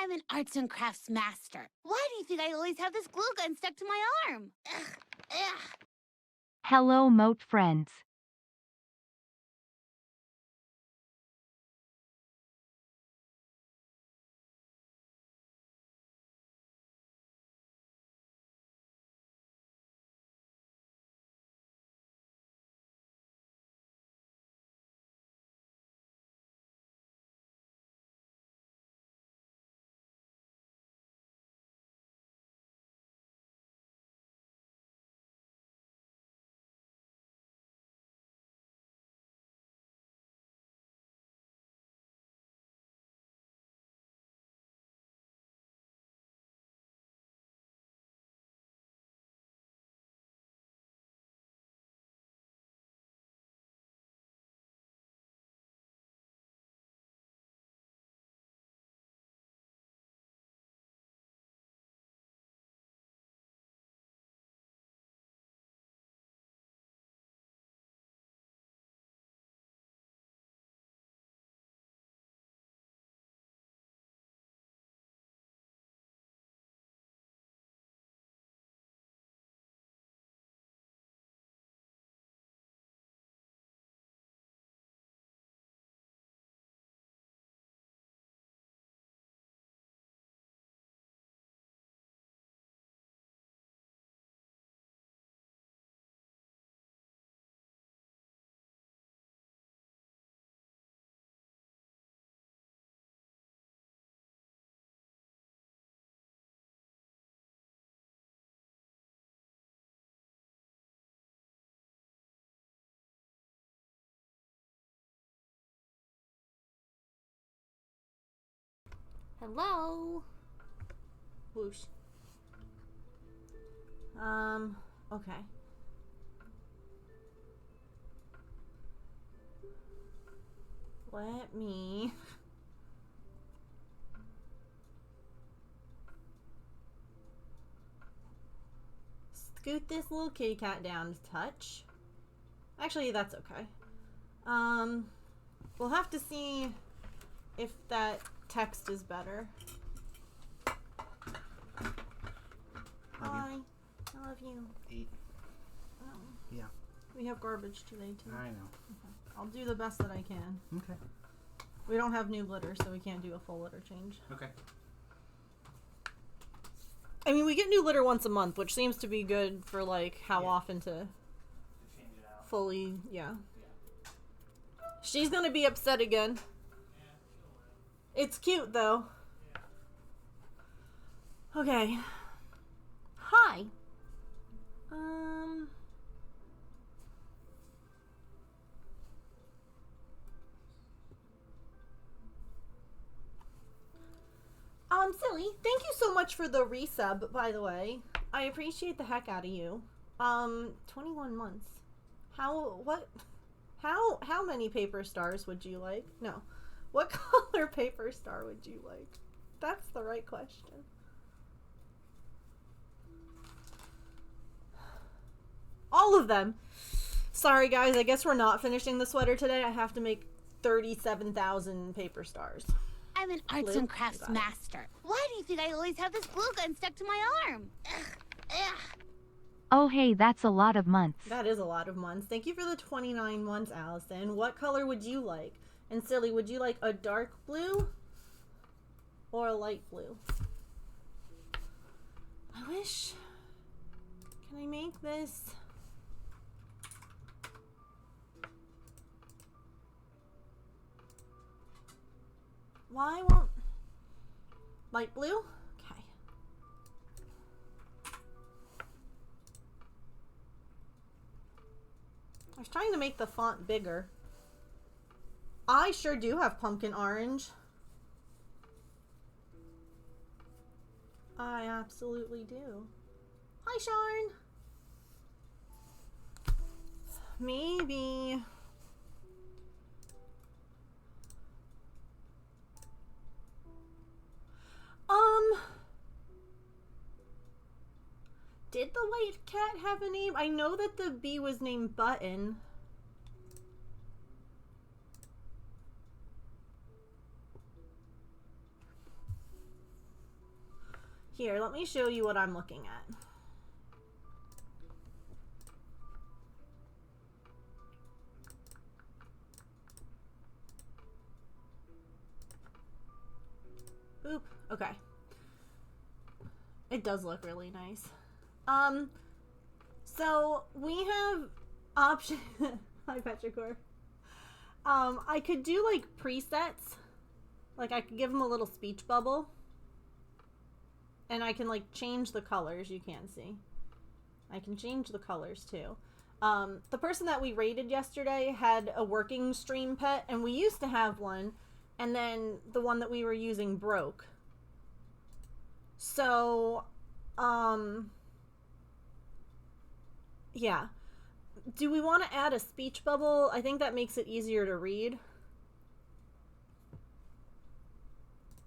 I'm an arts and crafts master. Why do you think I always have this glue gun stuck to my arm? Ugh, ugh. Hello, moat friends. Hello. Whoosh. Okay. Let me scoot this little kitty cat down a touch. Actually, that's okay. We'll have to see if that text is better. Hi. I love you. 8. Oh. Yeah. We have garbage today, too. I know. Okay. I'll do the best that I can. Okay. We don't have new litter, so we can't do a full litter change. Okay. I mean, we get new litter once a month, which seems to be good for, like, how often to Change it out. fully, yeah. She's gonna be upset again. It's cute, though. Okay. Hi. Silly, thank you so much for the resub, by the way. I appreciate the heck out of you. 21 months. How many paper stars would you like? No. What color paper star would you like? That's the right question. All of them. Sorry guys, I guess we're not finishing the sweater today. I have to make 37,000 paper stars. I'm an arts and crafts master. Why do you think I always have this glue gun stuck to my arm? Ugh, ugh. Oh hey, that's a lot of months. That is a lot of months. Thank you for the 29 months, Allison. What color would you like? And Silly, would you like a dark blue or a light blue? I wish... Can I make this... Why won't... Light blue? Okay. I was trying to make the font bigger. I sure do have pumpkin orange. I absolutely do. Hi, Sharn. Maybe... Did the white cat have a name? I know that the bee was named Button. Here, let me show you what I'm looking at. Oop, okay. It does look really nice. So we have option. Hi, Petrichor. I could do like presets. Like I could give them a little speech bubble. And I can like change the colors, you can see. I can change the colors too. The person that we rated yesterday had a working stream pet, and we used to have one, and then the one that we were using broke. So, yeah. Do we want to add a speech bubble? I think that makes it easier to read.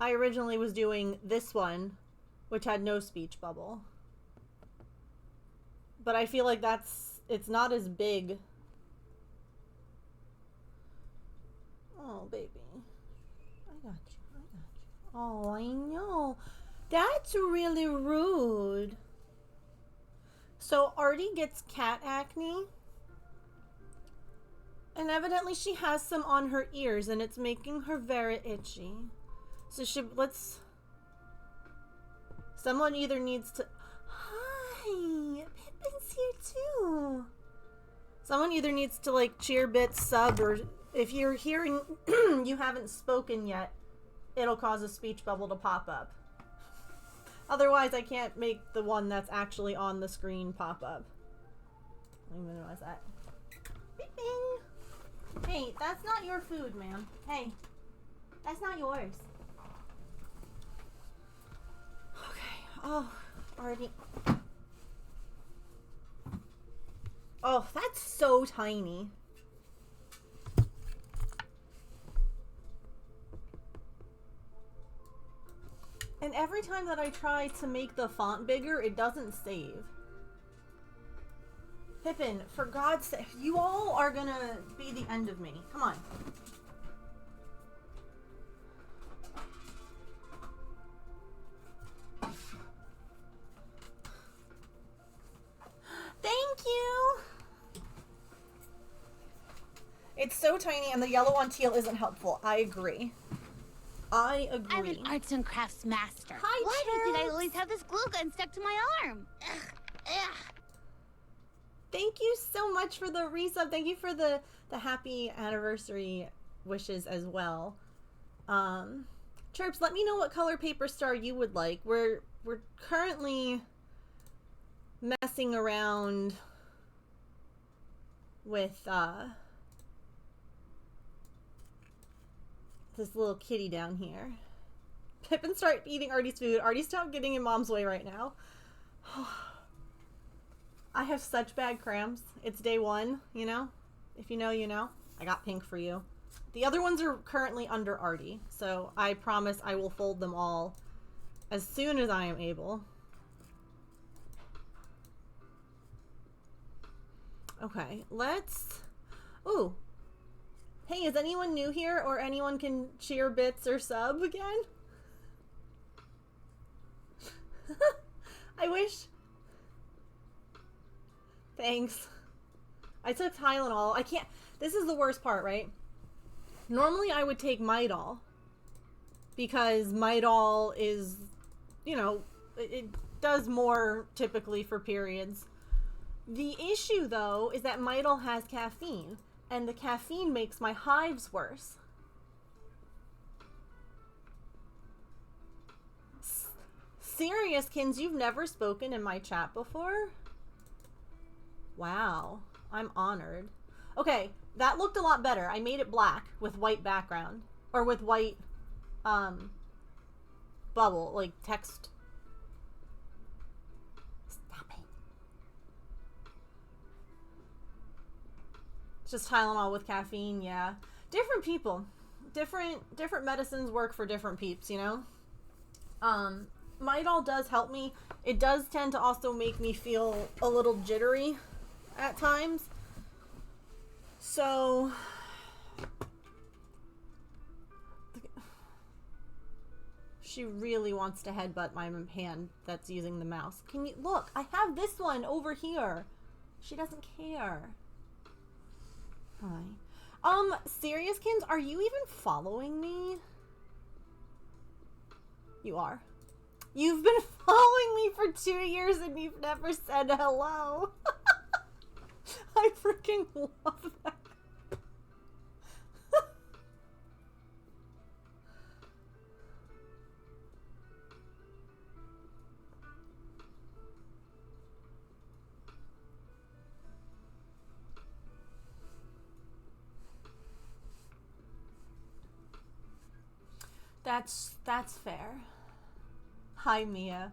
I originally was doing this one, which had no speech bubble. But I feel like it's not as big. Oh, baby. I got you. Oh, I know. That's really rude. So Artie gets cat acne. And evidently she has some on her ears and it's making her very itchy. So someone either needs to... Hi! Pippin's here too! Someone either needs to like cheer bits, sub, or if you're hearing you haven't spoken yet, it'll cause a speech bubble to pop up. Otherwise, I can't make the one that's actually on the screen pop up. I don't even realize that. Pippin! Hey, that's not your food, ma'am. Hey, that's not yours. Oh, already. Oh, that's so tiny. And every time that I try to make the font bigger, it doesn't save. Pippin, for God's sake, you all are gonna be the end of me. Come on. Thank you! It's so tiny and the yellow on teal isn't helpful. I agree. I agree. I'm an arts and crafts master. Hi, Why do you think I Chirps. always have this glue gun stuck to my arm? Ugh, ugh. Thank you so much for the resub. Thank you for the happy anniversary wishes as well. Chirps, let me know what color paper star you would like. We're currently messing around with this little kitty down here. Pippin, start eating Artie's food. Artie, stop getting in mom's way right now. I have such bad cramps. It's day one, you know? If you know, you know. I got pink for you. The other ones are currently under Artie, so I promise I will fold them all as soon as I am able. Okay, let's... Ooh. Hey, is anyone new here or anyone can cheer bits or sub again? I wish... Thanks. I took Tylenol. I can't... This is the worst part, right? Normally I would take Midol. Because Midol is, you know, it does more typically for periods. The issue, though, is that Midol has caffeine. And the caffeine makes my hives worse. Seriouskins, you've never spoken in my chat before? Wow, I'm honored. Okay, that looked a lot better. I made it black with white background. Or with white, bubble, like text. Stop it. It's just Tylenol with caffeine, yeah. Different people. Different medicines work for different peeps, you know? Midol does help me. It does tend to also make me feel a little jittery at times. So She really wants to headbutt my hand that's using the mouse. Can you look? I have this one over here. She doesn't care. Hi. Seriouskins, are you even following me? You are. You've been following me for 2 years and you've never said hello. I freaking love that. That's fair. Hi, Mia.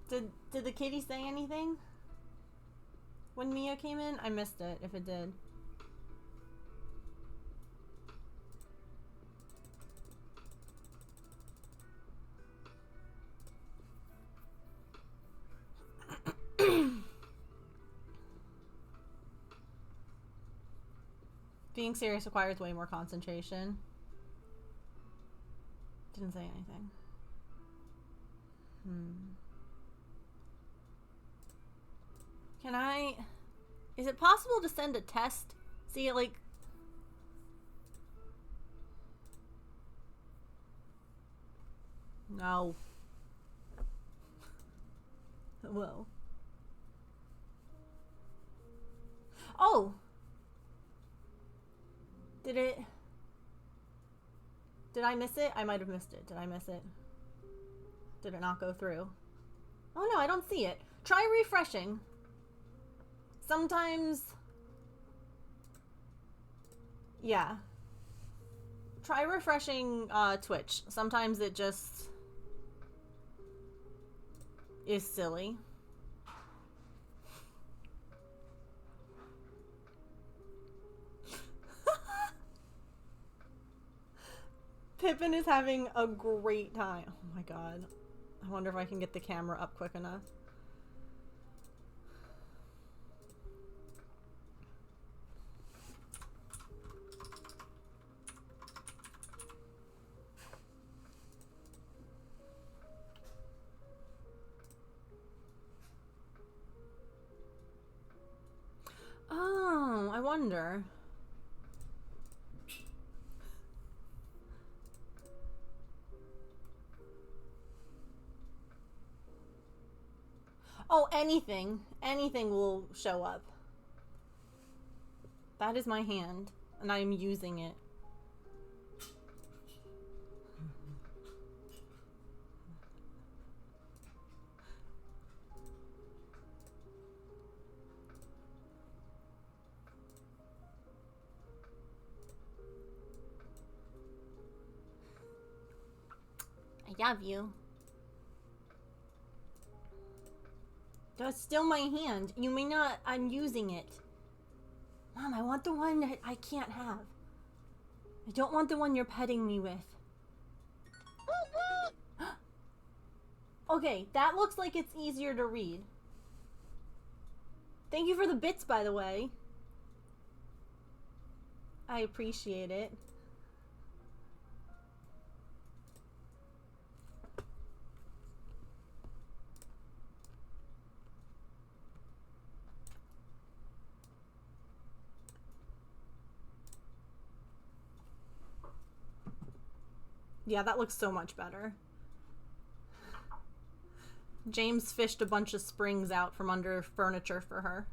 Did the kitty say anything? When Mia came in? I missed it, if it did. Being serious requires way more concentration. Didn't say anything. Can I... Is it possible to send a test? See, like... No. Whoa. Oh! Did I miss it? I might have missed it. Did I miss it? Did it not go through? Oh no, I don't see it. Try refreshing. Sometimes... Yeah. Try refreshing Twitch. Sometimes it just... is silly. Pippin is having a great time. Oh my god. I wonder if I can get the camera up quick enough. Oh, I wonder. Oh, anything. Anything will show up. That is my hand, and I am using it. I love you. That's still my hand. You may not... I'm using it. Mom, I want the one that I can't have. I don't want the one you're petting me with. Okay, that looks like it's easier to read. Thank you for the bits, by the way. I appreciate it. Yeah, that looks so much better. James fished a bunch of springs out from under furniture for her.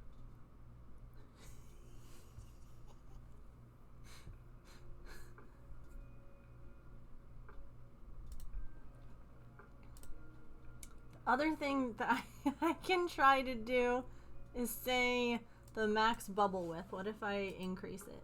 The other thing that I can try to do is say the max bubble width. What if I increase it?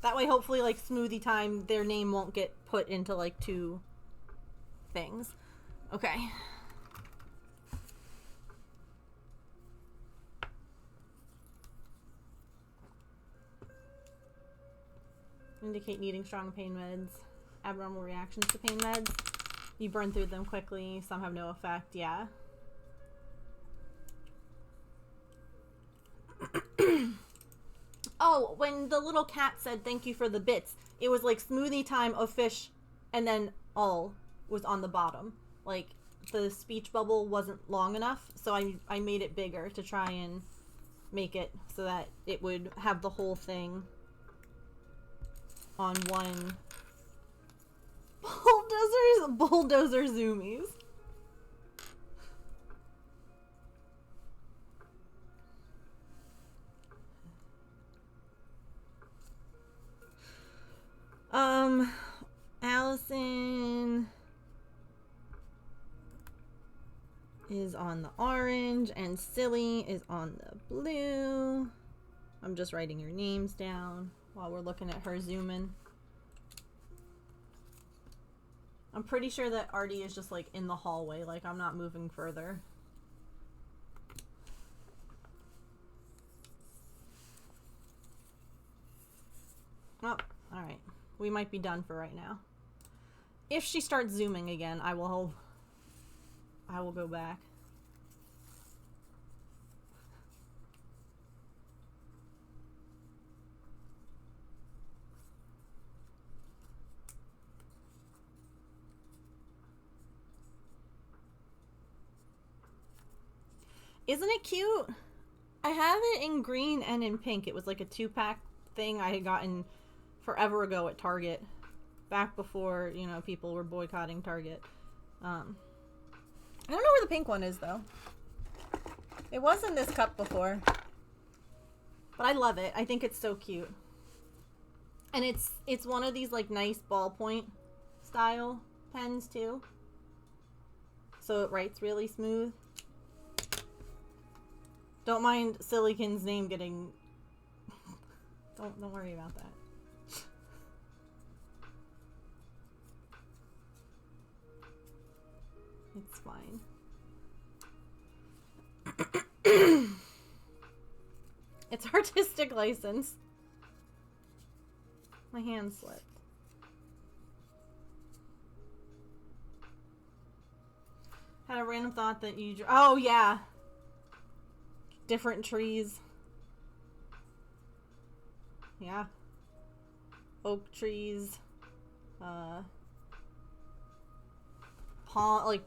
That way, hopefully, like, smoothie time, their name won't get put into, like, 2 things. Okay. Indicate needing strong pain meds. Abnormal reactions to pain meds. You burn through them quickly. Some have no effect. Yeah. Oh, when the little cat said thank you for the bits, it was like smoothie time of fish, and then all was on the bottom. Like, the speech bubble wasn't long enough, so I made it bigger to try and make it so that it would have the whole thing on one. Bulldozer zoomies. Allison is on the orange and Silly is on the blue. I'm just writing your names down while we're looking at her zooming. I'm pretty sure that Artie is just like in the hallway, like I'm not moving further. Oh, alright. We might be done for right now. If she starts zooming again, I will go back. Isn't it cute? I have it in green and in pink. It was like a 2-pack thing I had gotten forever ago at Target. Back before, you know, people were boycotting Target. I don't know where the pink one is, though. It was in this cup before. But I love it. I think it's so cute. And it's one of these, like, nice ballpoint style pens, too. So it writes really smooth. Don't mind Silicon's name getting... Don't worry about that. It's fine. It's artistic license. My hand slipped. Had a random thought that you... Oh, yeah. Different trees. Yeah. Oak trees.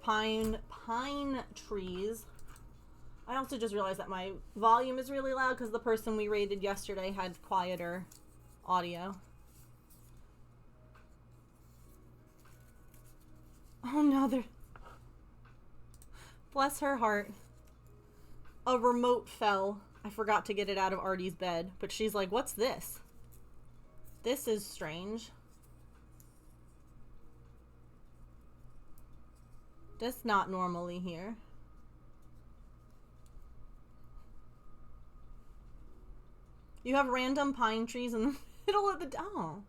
Pine trees. I also just realized that my volume is really loud because the person we rated yesterday had quieter audio. Oh no, bless her heart. A remote fell. I forgot to get it out of Artie's bed, but she's like, what's this? This is strange. That's not normally here. You have random pine trees in the middle of the... Oh.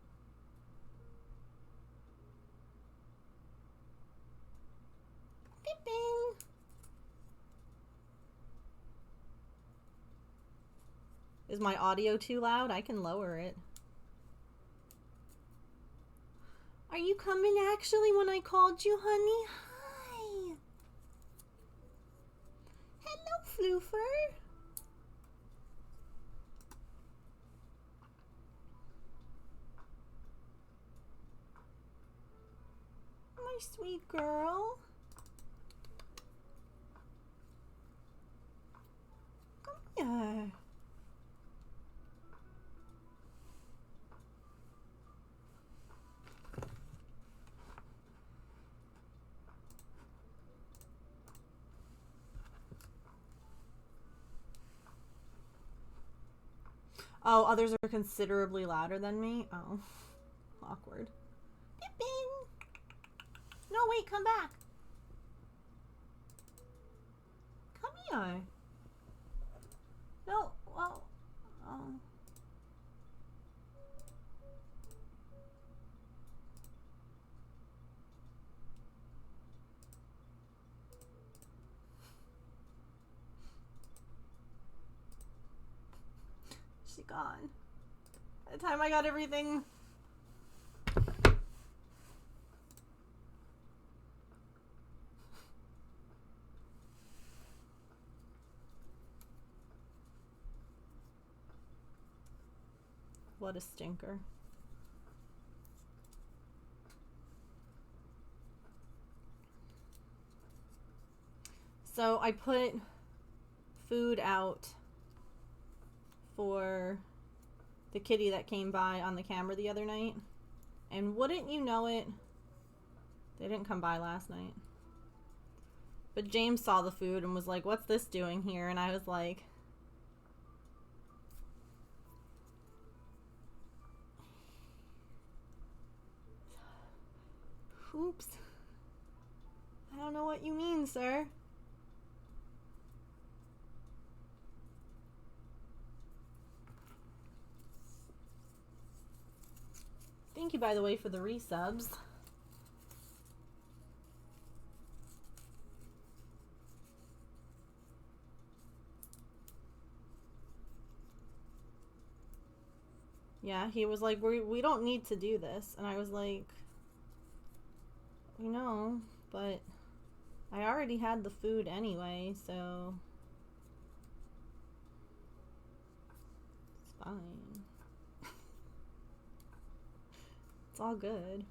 Beep bing. Is my audio too loud? I can lower it. Are you coming actually when I called you, honey? Hi. Hello, Floofer. My sweet girl. Come here. Oh, others are considerably louder than me? Oh. Awkward. Beep bing. No, wait, come back. Come here. No, well, oh. She gone. By the time I got everything... What a stinker. So I put food out for the kitty that came by on the camera the other night. And wouldn't you know it, they didn't come by last night. But James saw the food and was like, what's this doing here? And I was like, oops. I don't know what you mean, sir. Thank you, by the way, for the resubs. Yeah, he was like, we don't need to do this. And I was like, we know, but I already had the food anyway, so it's fine. It's all good.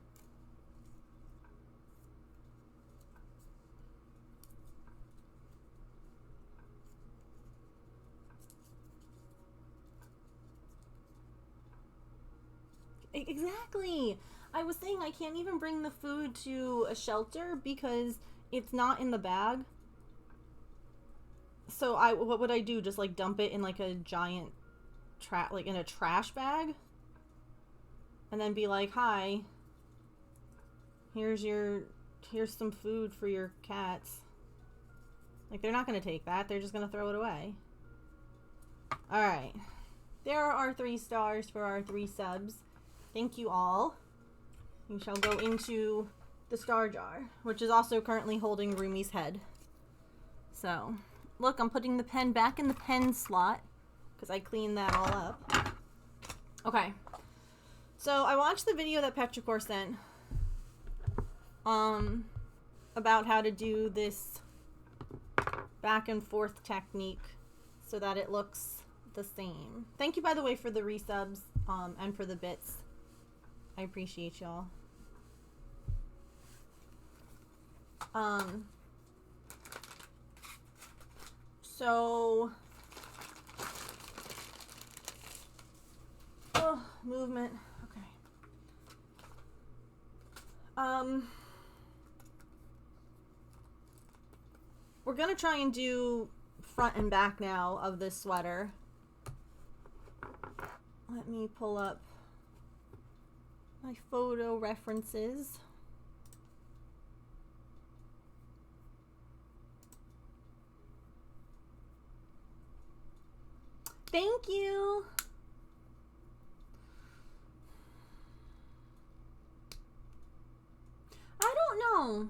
Exactly. I was saying I can't even bring the food to a shelter because it's not in the bag. So what would I do? Just like dump it in like a giant like in a trash bag? And then be like, "Hi. Here's some food for your cats." Like, they're not going to take that. They're just going to throw it away. All right. There are our 3 stars for our 3 subs. Thank you all. You shall go into the star jar, which is also currently holding Rumi's head. So, look, I'm putting the pen back in the pen slot because I cleaned that all up. Okay. So, I watched the video that Petrichor sent about how to do this back and forth technique so that it looks the same. Thank you, by the way, for the resubs and for the bits. I appreciate y'all. So, movement. Okay. We're gonna try and do front and back now of this sweater. Let me pull up my photo references. Thank you. I don't know.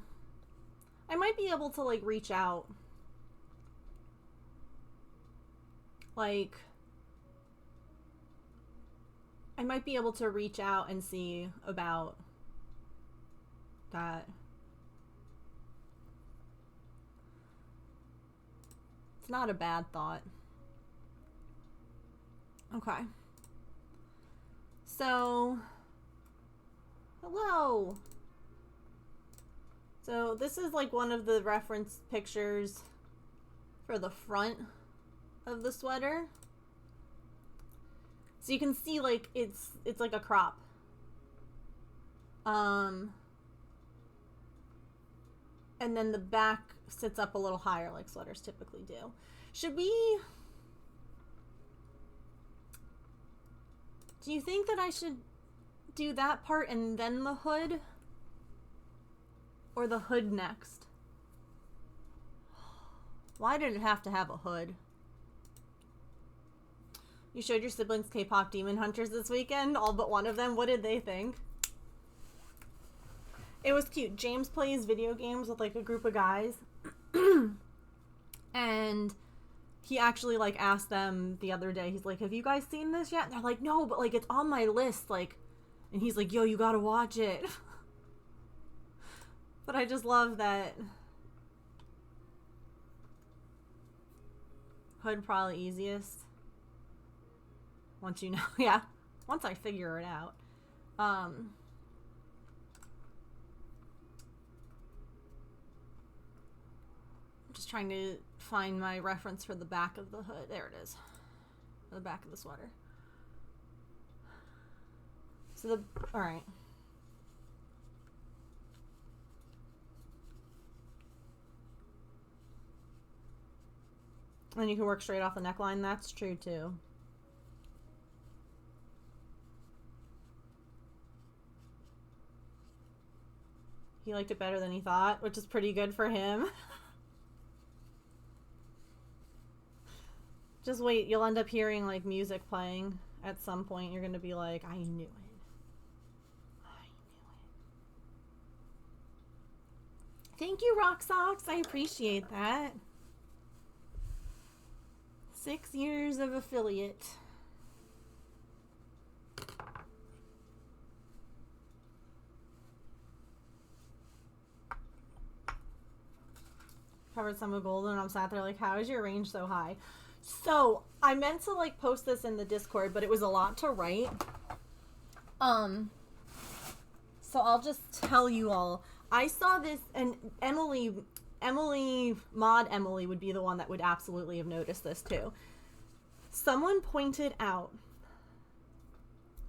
I might be able to like reach out. Like, I might be able to reach out and see about that. It's not a bad thought. Okay. So, hello. So this is like one of the reference pictures for the front of the sweater. So you can see like it's like a crop. And then the back sits up a little higher like sweaters typically do. Should we... Do you think that I should do that part and then the hood? Or the hood next? Why did it have to have a hood? You showed your siblings K-pop Demon Hunters this weekend? All but one of them. What did they think? It was cute. James plays video games with like a group of guys. And he actually like asked them the other day. He's like, have you guys seen this yet? And they're like, no, but like it's on my list. Like, and he's like, yo, you gotta watch it. But I just love that. Hood probably easiest. Once you know, yeah. once I figure it out. Just trying to find my reference for the back of the hood. There it is. The back of the sweater. So alright. And you can work straight off the neckline. That's true too. He liked it better than he thought, which is pretty good for him. Just wait, you'll end up hearing like music playing at some point. You're gonna be like, I knew it. I knew it. Thank you, Rock Socks. I appreciate that. 6 years of affiliate. Covered some of golden, and I'm sat there like, how is your range so high? So I meant to like post this in the Discord, but it was a lot to write. So I'll just tell you all. I saw this, and Emily, Mod Emily would be the one that would absolutely have noticed this too. Someone pointed out,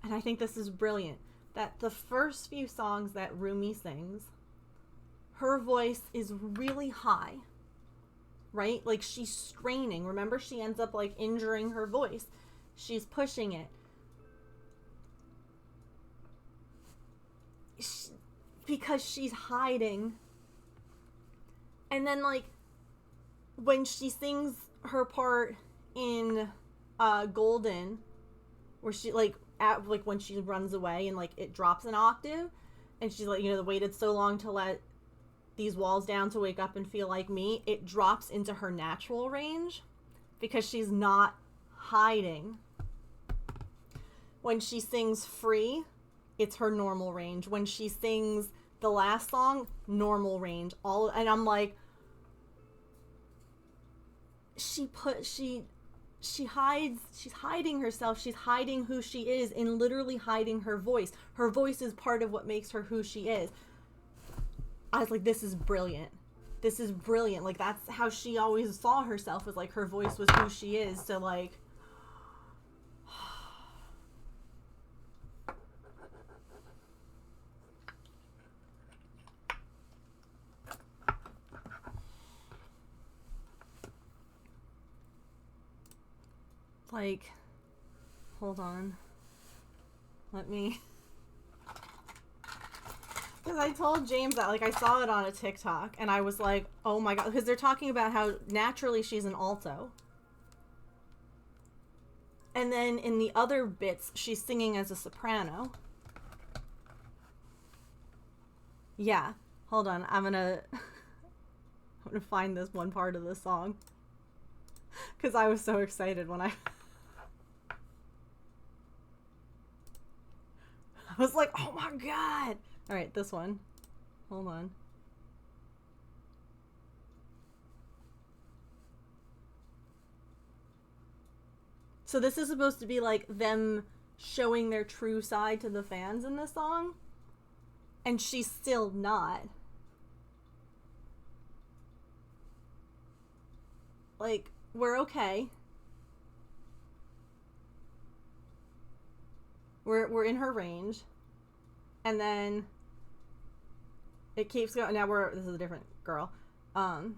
and I think this is brilliant, that the first few songs that Rumi sings, her voice is really high, right? Like she's straining. Remember, she ends up like injuring her voice. She's pushing it. Because she's hiding. And then like when she sings her part in Golden, where she like when she runs away and like it drops an octave, and she's like, you know, waited so long to let these walls down to wake up and feel like me, it drops into her natural range because she's not hiding. When she sings Free, it's her normal range. When she sings the last song, normal range. And I'm like, she's hiding herself. She's hiding who she is and literally hiding her voice. Her voice is part of what makes her who she is. I was like, this is brilliant. This is brilliant. Like, that's how she always saw herself, was like her voice was who she is. So like, like, hold on. Let me... Because I told James that, like, I saw it on a TikTok, and I was like, oh my god, because they're talking about how naturally she's an alto. And then in the other bits, she's singing as a soprano. Yeah. Hold on, I'm gonna find this one part of the song. Because I was so excited when I was like, oh my god! Alright, this one. Hold on. So this is supposed to be like them showing their true side to the fans in this song. And she's still not. Like, we're okay. We're in her range. And then it keeps going. Now this is a different girl. And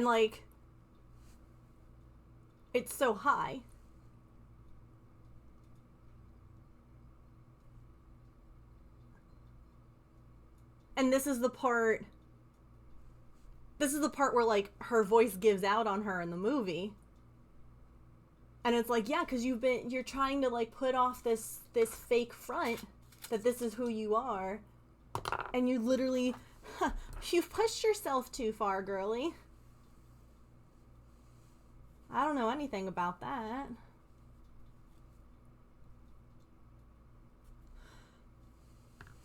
like, it's so high. And this is the part where like her voice gives out on her in the movie. And it's like, yeah, because you're trying to like put off this fake front that this is who you are. And you literally, you've pushed yourself too far, girly. I don't know anything about that.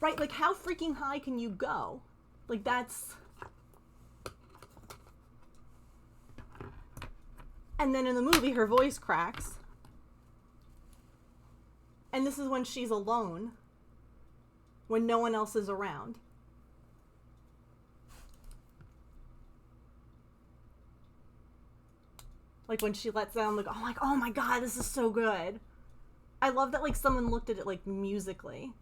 Right, like how freaking high can you go? Like that's... And then in the movie, her voice cracks. And this is when she's alone. When no one else is around. Like when she lets down, like, I'm like, oh my god, this is so good. I love that, like, someone looked at it, like, musically.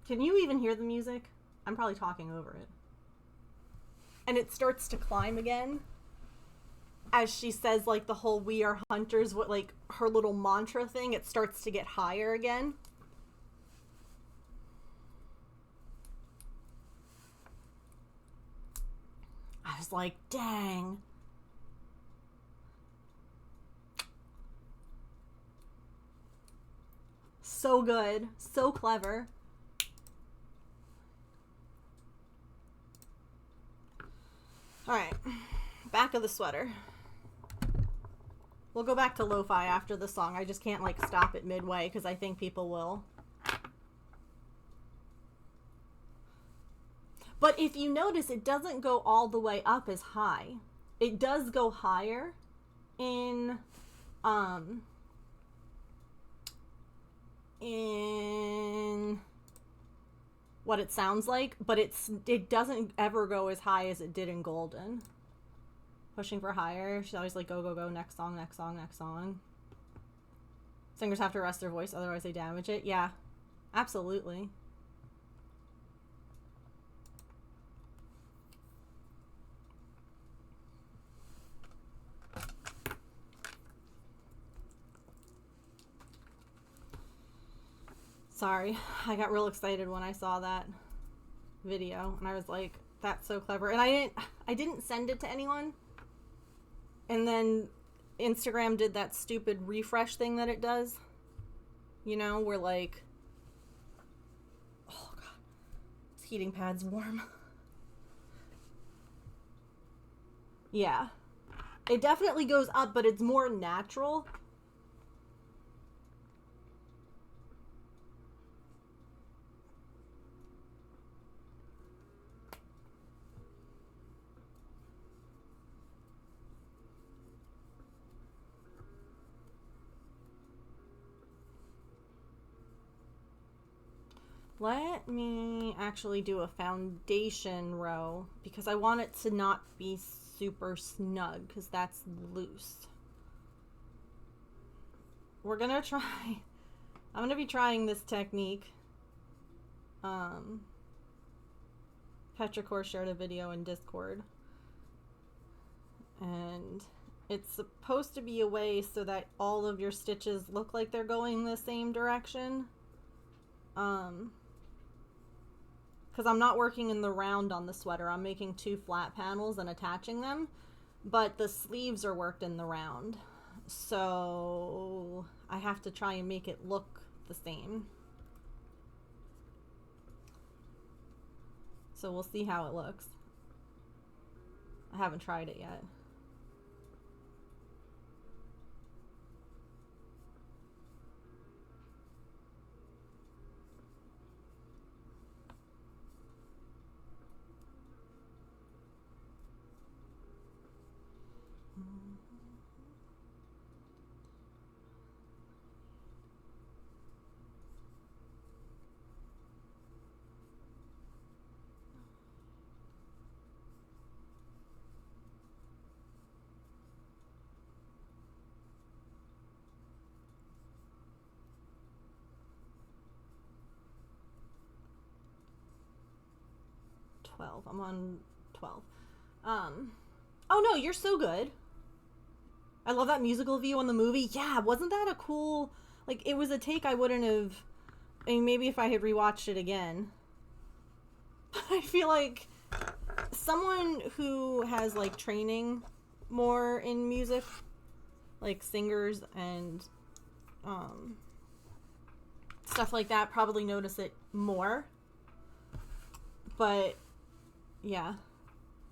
Can you even hear the music? I'm probably talking over it. And it starts to climb again. As she says, like, the whole "we are hunters," what, like, her little mantra thing, it starts to get higher again. I was like, dang. So good. So clever. Alright. Back of the sweater. We'll go back to lo-fi after the song. I just can't, like, stop it midway because I think people will. But if you notice, it doesn't go all the way up as high. It does go higher in what it sounds like, but it doesn't ever go as high as it did in Golden. Pushing for higher. She's always like, go, go, go, next song, next song, next song. Singers have to rest their voice, otherwise they damage it. Yeah, absolutely. Sorry, I got real excited when I saw that video, and I was like, that's so clever. And I didn't send it to anyone. And then Instagram did that stupid refresh thing that it does. You know, where like, oh god, this heating pad's warm. Yeah. It definitely goes up, but it's more natural. Let me actually do a foundation row because I want it to not be super snug because that's loose. We're gonna try, I'm gonna be trying this technique. Petrichor shared a video in Discord. And it's supposed to be a way so that all of your stitches look like they're going the same direction. Because I'm not working in the round on the sweater. I'm making 2 flat panels and attaching them. But the sleeves are worked in the round. So I have to try and make it look the same. So we'll see how it looks. I haven't tried it yet. I'm on 12. Oh no, you're so good. I love that musical view on the movie. Yeah, wasn't that a cool, like, it was a take I wouldn't have, I mean, maybe if I had rewatched it again. I feel like someone who has, like, training more in music, like singers and stuff like that, probably notice it more. But yeah,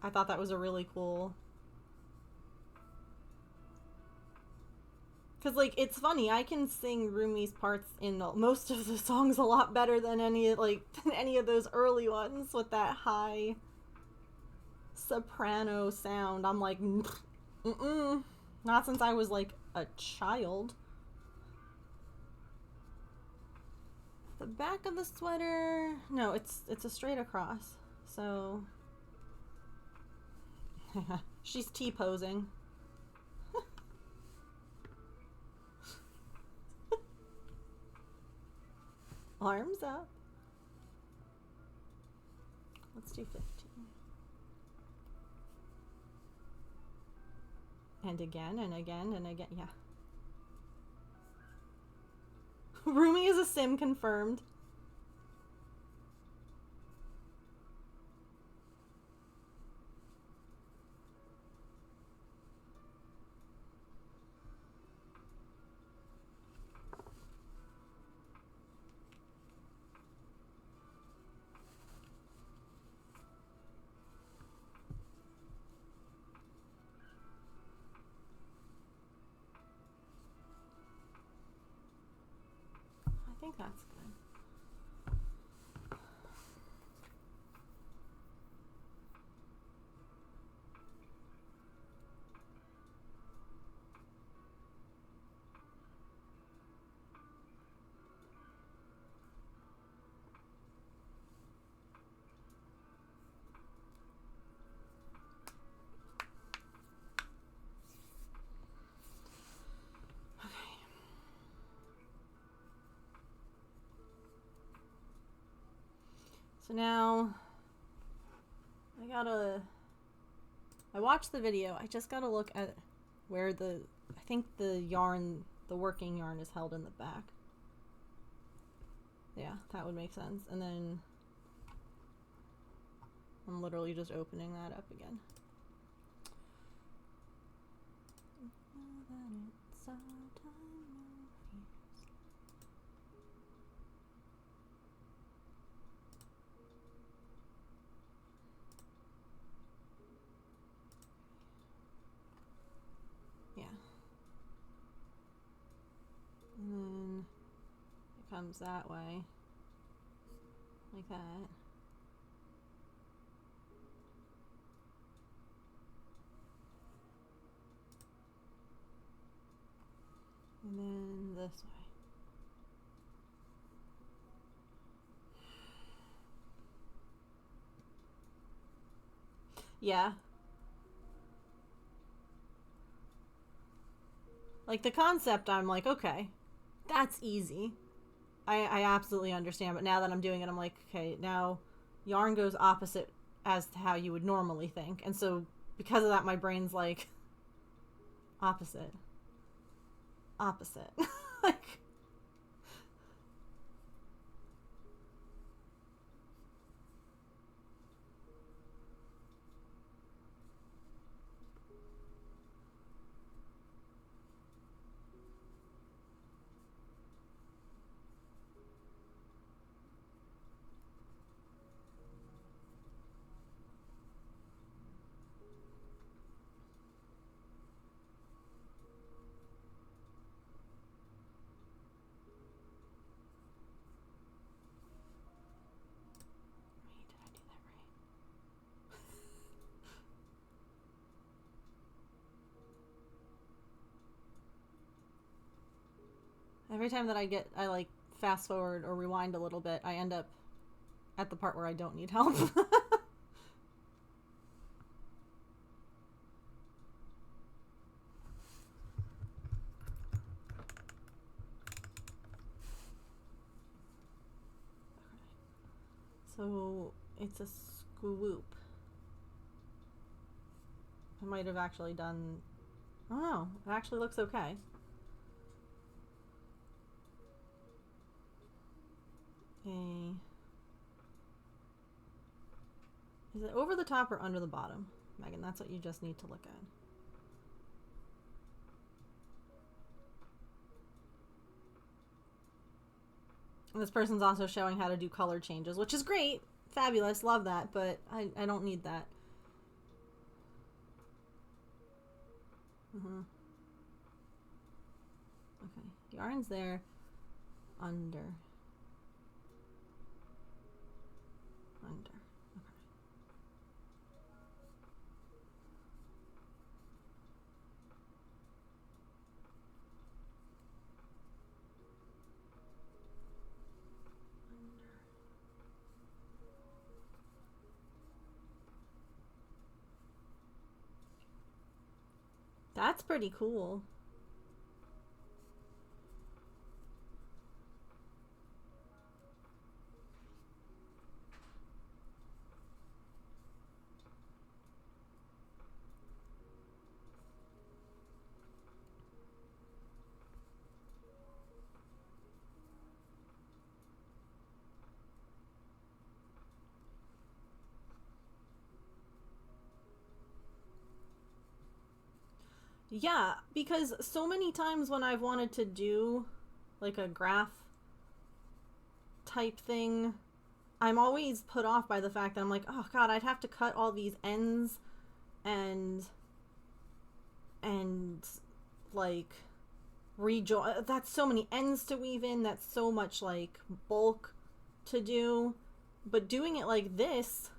I thought that was a really cool, like, it's funny, I can sing Rumi's parts in most of the songs a lot better than any of those early ones with that high soprano sound. I'm like, mm-mm. Not since I was, like, a child. The back of the sweater... No, it's a straight across. So... She's T-posing. Arms up. Let's do 15. And again, and again, and again. Yeah. Rumi is a sim confirmed. I think that's good. So now, I watched the video, I just gotta look at where I think the working yarn is held in the back. Yeah, that would make sense. And then, I'm literally just opening that up again. Yeah. And then it comes that way. Like that. And then this way. Yeah. Like, the concept, I'm like, okay, that's easy. I absolutely understand, but now that I'm doing it, I'm like, okay, now yarn goes opposite as to how you would normally think. And so, because of that, my brain's like, opposite. Opposite. Like... Every time that I like fast forward or rewind a little bit, I end up at the part where I don't need help. So it's a swoop. I might have actually done... Oh, it actually looks okay. Okay. Is it over the top or under the bottom? Megan, that's what you just need to look at. And this person's also showing how to do color changes, which is great. Fabulous. Love that. But I don't need that. Okay, yarn's there. Under. Under. Okay. That's pretty cool. Yeah, because so many times when I've wanted to do like a graph type thing, I'm always put off by the fact that I'm like, oh god, I'd have to cut all these ends and like rejoin. That's so many ends to weave in. That's so much like bulk to do. But doing it like this,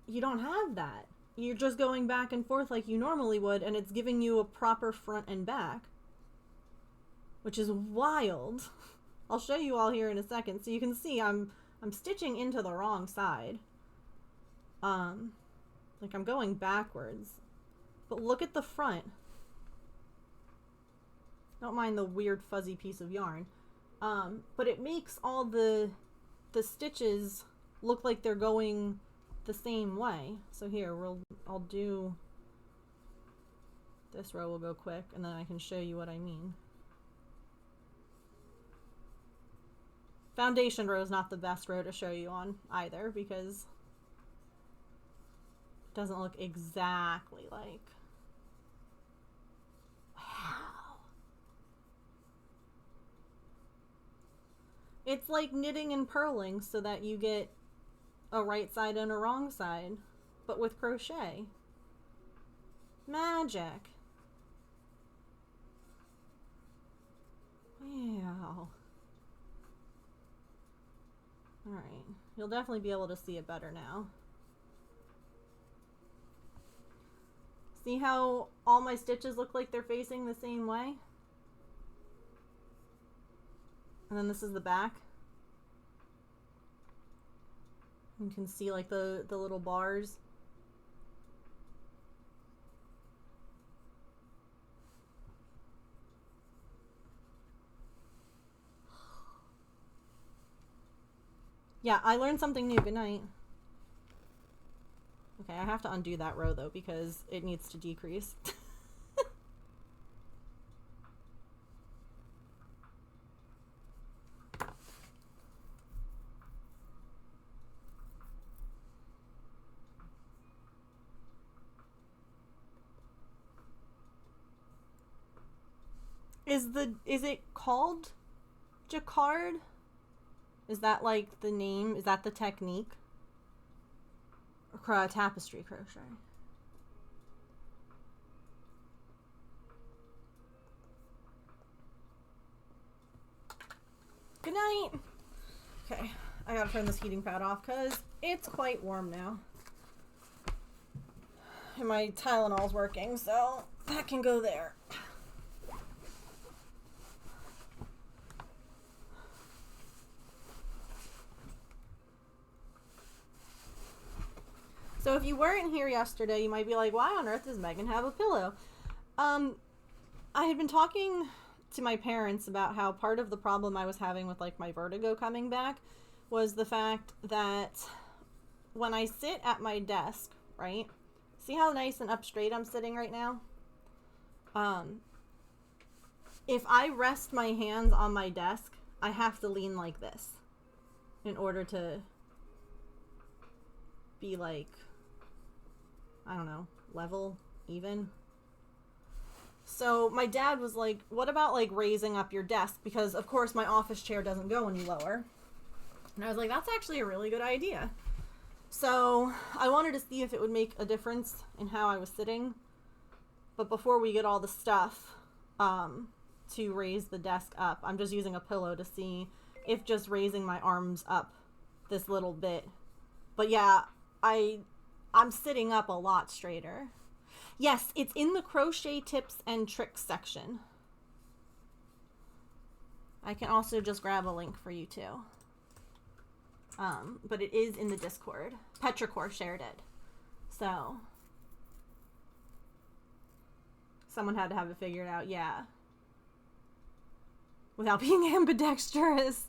you don't have that. You're just going back and forth like you normally would, and it's giving you a proper front and back, which is wild. I'll show you all here in a second, so you can see I'm stitching into the wrong side. Like I'm going backwards. But look at the front. Don't mind the weird fuzzy piece of yarn. But it makes all the stitches look like they're going the same way. So here, I'll do this row will go quick, and then I can show you what I mean. Foundation row is not the best row to show you on either, because it doesn't look exactly like. Wow. It's like knitting and purling so that you get a right side and a wrong side, but with crochet. Magic. Wow. Alright, you'll definitely be able to see it better now. See how all my stitches look like they're facing the same way? And then this is the back. You can see like the little bars. Yeah, I learned something new. Good night. Okay, I have to undo that row though because it needs to decrease. Is it called jacquard? Is that like the name? Is that the technique? Or tapestry crochet? Good night. Okay, I gotta turn this heating pad off because it's quite warm now. And my Tylenol's working, so that can go there. So if you weren't here yesterday, you might be like, why on earth does Megan have a pillow? I had been talking to my parents about how part of the problem I was having with like my vertigo coming back was the fact that when I sit at my desk, right? See how nice and up straight I'm sitting right now? If I rest my hands on my desk, I have to lean like this in order to be like, I don't know, level, even. So my dad was like, what about like raising up your desk? Because of course my office chair doesn't go any lower. And I was like, that's actually a really good idea. So I wanted to see if it would make a difference in how I was sitting. But before we get all the stuff to raise the desk up, I'm just using a pillow to see if just raising my arms up this little bit. But yeah, I'm sitting up a lot straighter. Yes, it's in the crochet tips and tricks section. I can also just grab a link for you too. But it is in the Discord. Petrichor shared it. So someone had to have it figured out, yeah. Without being ambidextrous.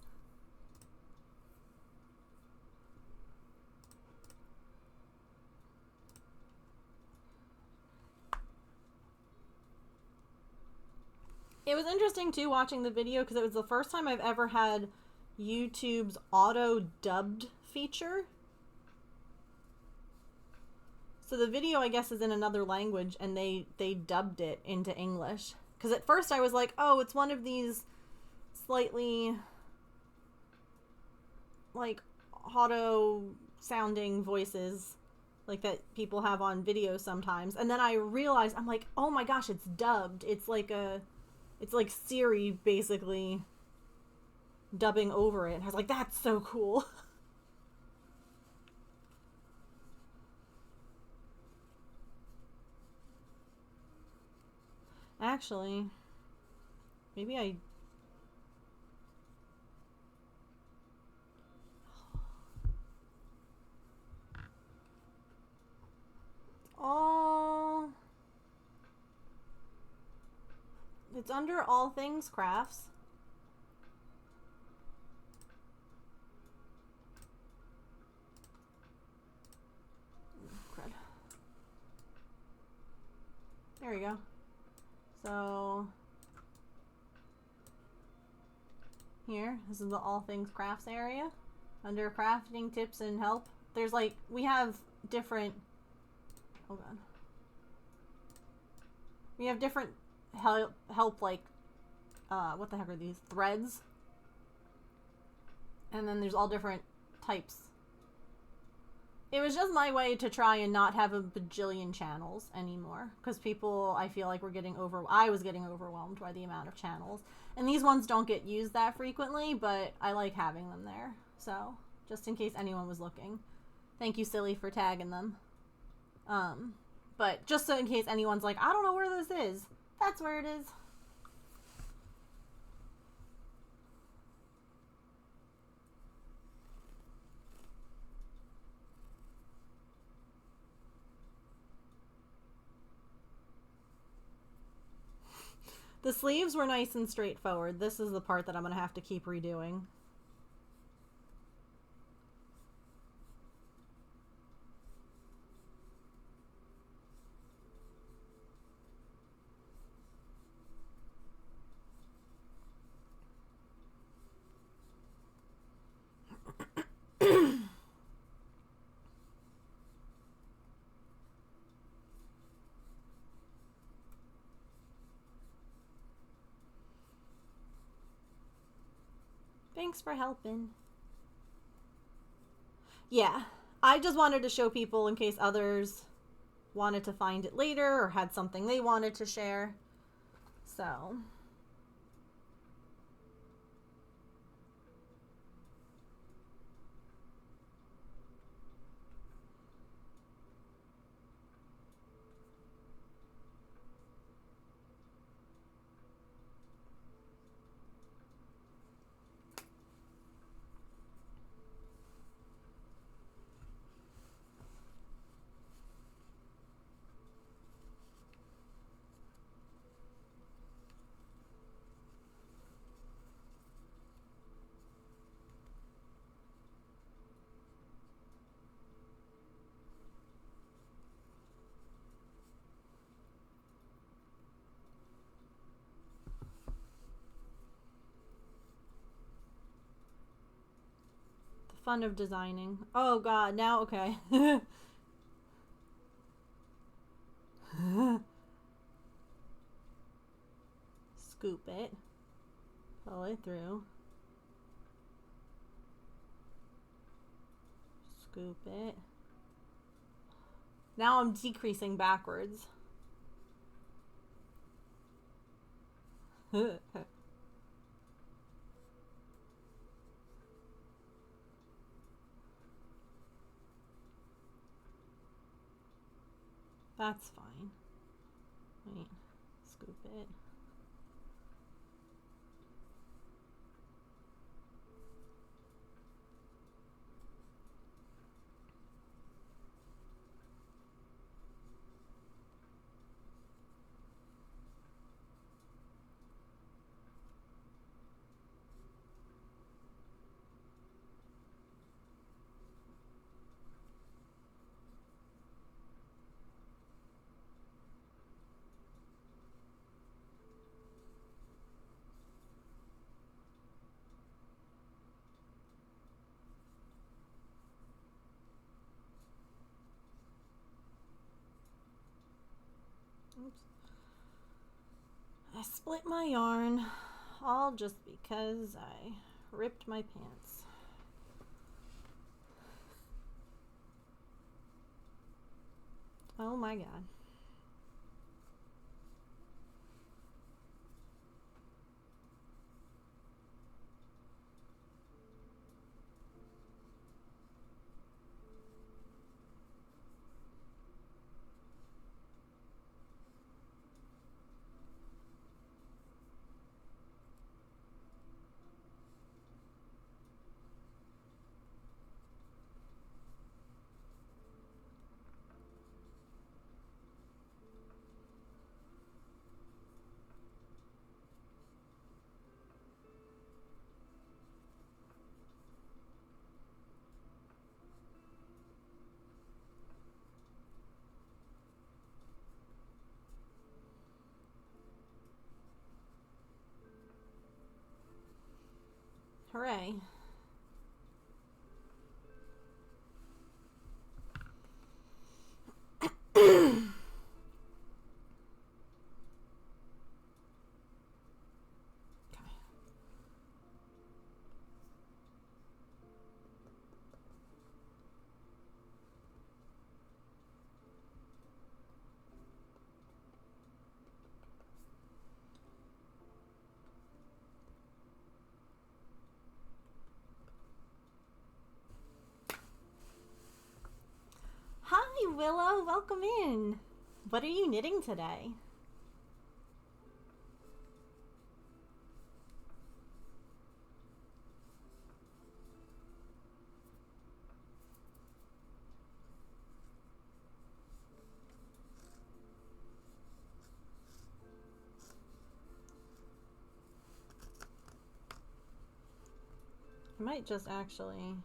It was interesting too watching the video because it was the first time I've ever had YouTube's auto dubbed feature. So the video, I guess, is in another language and they dubbed it into English. Because at first I was like, oh, it's one of these slightly like auto sounding voices like that people have on videos sometimes. And then I realized, I'm like, oh my gosh, it's dubbed. It's like Siri basically dubbing over it. And I was like, that's so cool. Actually, maybe I... Oh... It's under all things crafts. Crud. There we go. So here, this is the all things crafts area. Under crafting tips and help, there's like, we have different, hold on. We have different help like, what the heck are these? Threads. And then there's all different types. It was just my way to try and not have a bajillion channels anymore. Because people, I feel like, I was getting overwhelmed by the amount of channels. And these ones don't get used that frequently, but I like having them there. So, just in case anyone was looking. Thank you, Silly, for tagging them. But just so in case anyone's like, I don't know where this is. That's where it is. The sleeves were nice and straightforward. This is the part that I'm going to have to keep redoing. Thanks for helping. Yeah, I just wanted to show people in case others wanted to find it later or had something they wanted to share. So... fun of designing. Oh god, now okay. Scoop it. Pull it through. Scoop it. Now I'm decreasing backwards. That's fine. Wait, scoop it. Oops. I split my yarn, all just because I ripped my pants. Oh my god. Hooray. Hi, Willow. Welcome in. What are you knitting today? I might just actually...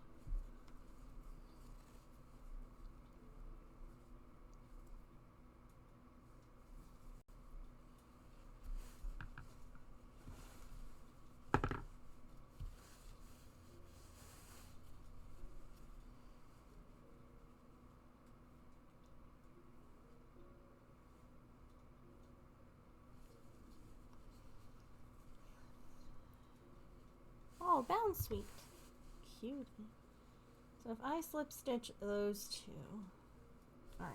Oh, bounce sweet. Cute. So if I slip stitch those two. Alright.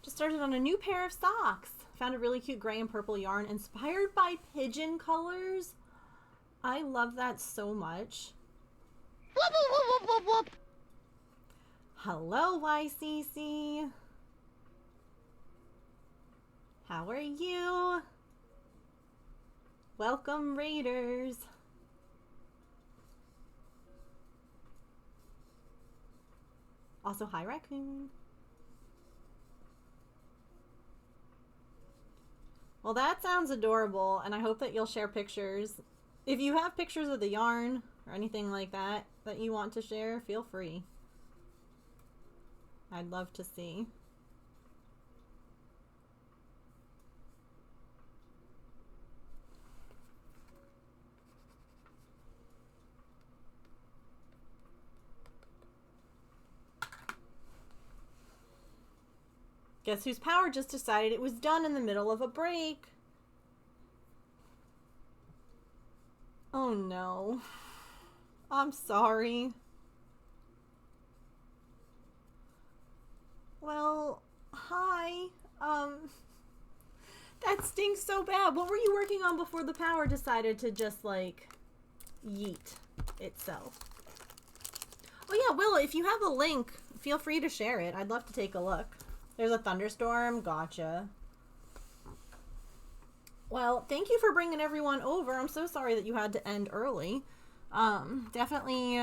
Just started on a new pair of socks. Found a really cute gray and purple yarn inspired by pigeon colors. I love that so much. Whoop, whoop, whoop, whoop, whoop. Hello, YCC. How are you? Welcome, Raiders. Also, hi, Raccoon. Well, that sounds adorable, and I hope that you'll share pictures. If you have pictures of the yarn or anything like that that you want to share, feel free. I'd love to see. Guess whose power just decided it was done in the middle of a break? Oh no. I'm sorry. Well, hi. That stinks so bad. What were you working on before the power decided to just, like, yeet itself? Oh yeah, Will, if you have a link, feel free to share it. I'd love to take a look. There's a thunderstorm. Gotcha. Well, thank you for bringing everyone over. I'm so sorry that you had to end early. Definitely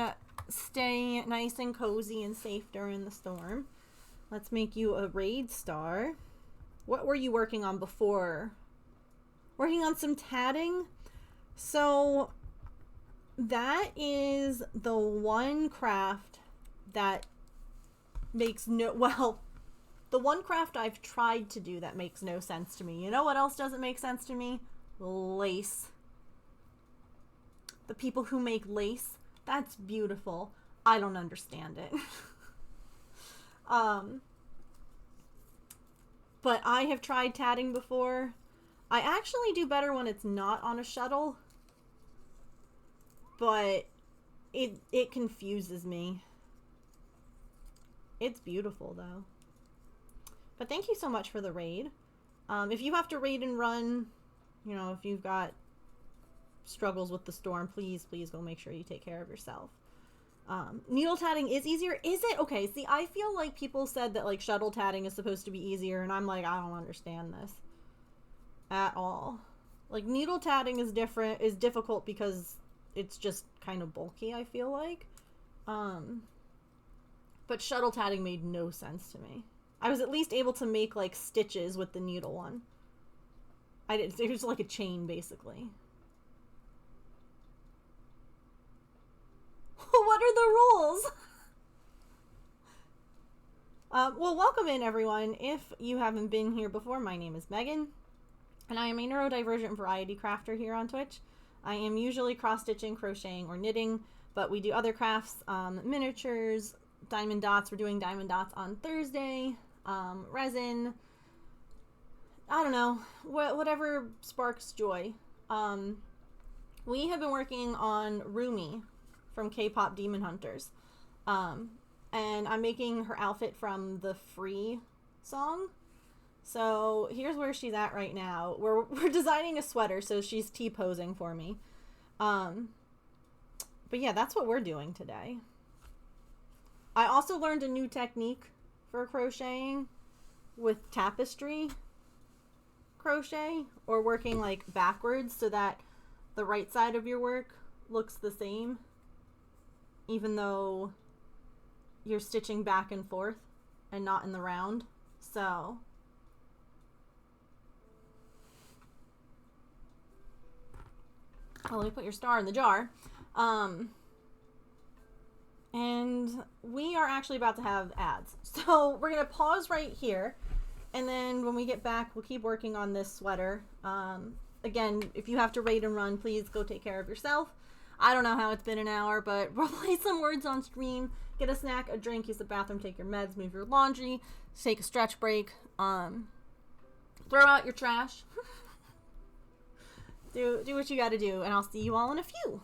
stay nice and cozy and safe during the storm. Let's make you a raid star. What were you working on before? Working on some tatting? So that is the one craft that makes no, well, the one craft I've tried to do that makes no sense to me. You know what else doesn't make sense to me? Lace. The people who make lace, that's beautiful. I don't understand it. But I have tried tatting before. I actually do better when it's not on a shuttle. But it confuses me. It's beautiful though. But thank you so much for the raid. If you have to raid and run, you know, if you've got struggles with the storm, please go make sure you take care of yourself. Needle tatting is easier. Is it? Okay, see, I feel like people said that, like, shuttle tatting is supposed to be easier, and I'm like, I don't understand this at all. Like, needle tatting is difficult because it's just kind of bulky, I feel like. But shuttle tatting made no sense to me. I was at least able to make, like, stitches with the needle one. It was like a chain, basically. What are the rules? Well, welcome in, everyone. If you haven't been here before, my name is Megan, and I am a neurodivergent variety crafter here on Twitch. I am usually cross-stitching, crocheting, or knitting, but we do other crafts, miniatures, diamond dots. We're doing diamond dots on Thursday, resin, I don't know, whatever sparks joy. We have been working on Rumi from K-pop Demon Hunters. And I'm making her outfit from the Free song. So here's where she's at right now. We're designing a sweater, so she's T-posing for me. But yeah, that's what we're doing today. I also learned a new technique for crocheting with tapestry crochet, or working like backwards so that the right side of your work looks the same, even though you're stitching back and forth and not in the round. So let me put your star in the jar. And we are actually about to have ads, so we're gonna pause right here, and then when we get back, we'll keep working on this sweater. Again, if you have to raid and run, please go take care of yourself. I don't know how it's been an hour, but we'll play some words on stream, get a snack, a drink, use the bathroom, take your meds, move your laundry, take a stretch break, throw out your trash. do what you gotta do, and I'll see you all in a few.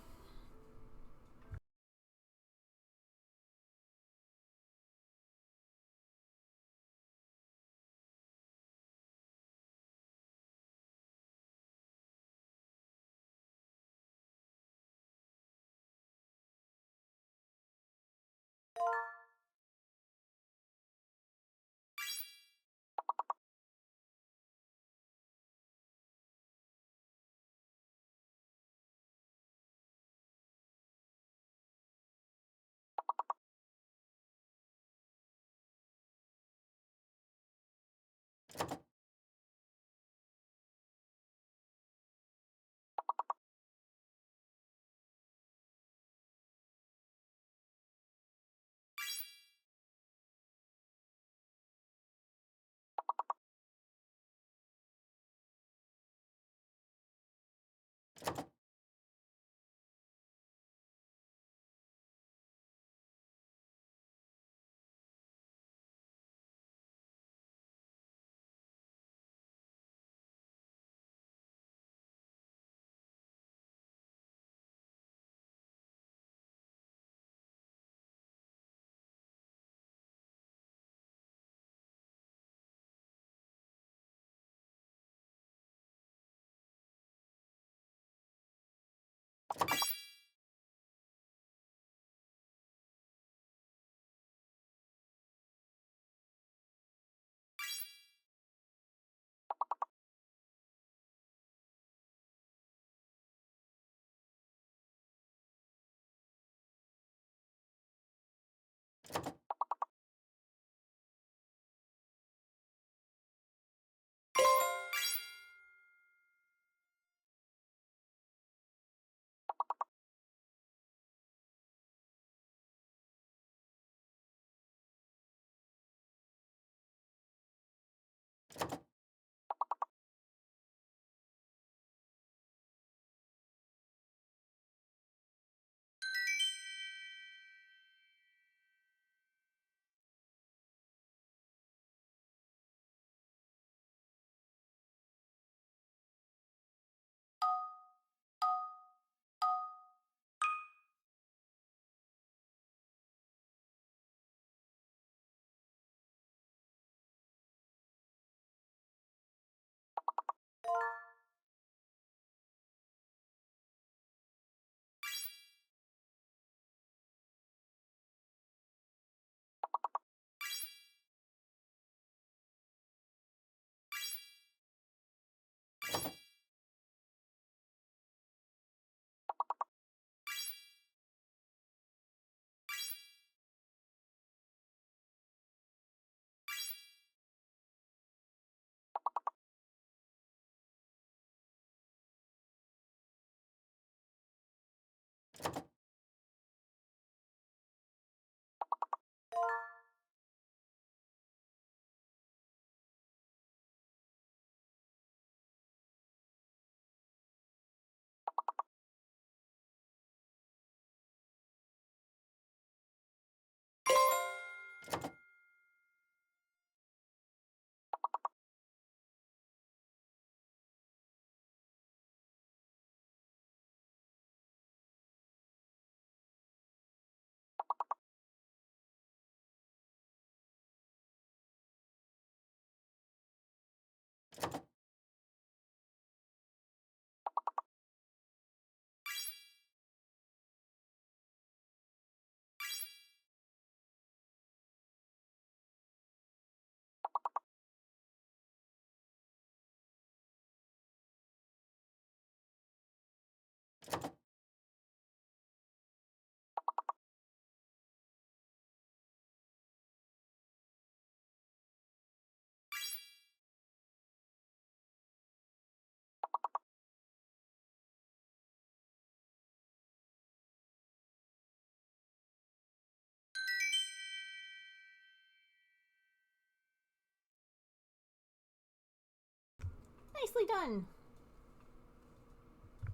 Nicely done.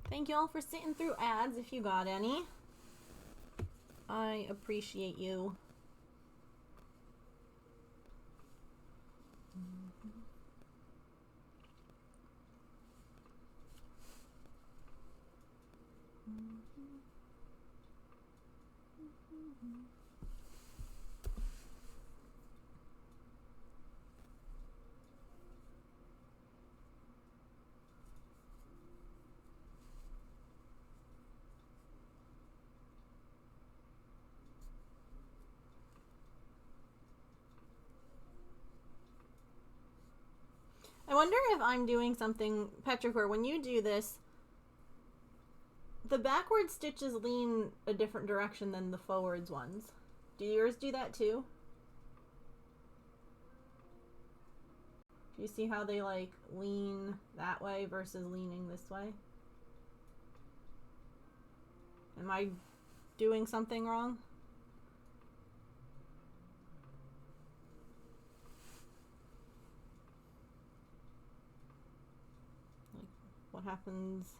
Thank you all for sitting through ads if you got any. I appreciate you. I wonder if I'm doing something, Petrichor, when you do this, the backward stitches lean a different direction than the forwards ones. Do yours do that too? Do you see how they like lean that way versus leaning this way? Am I doing something wrong? Like, what happens?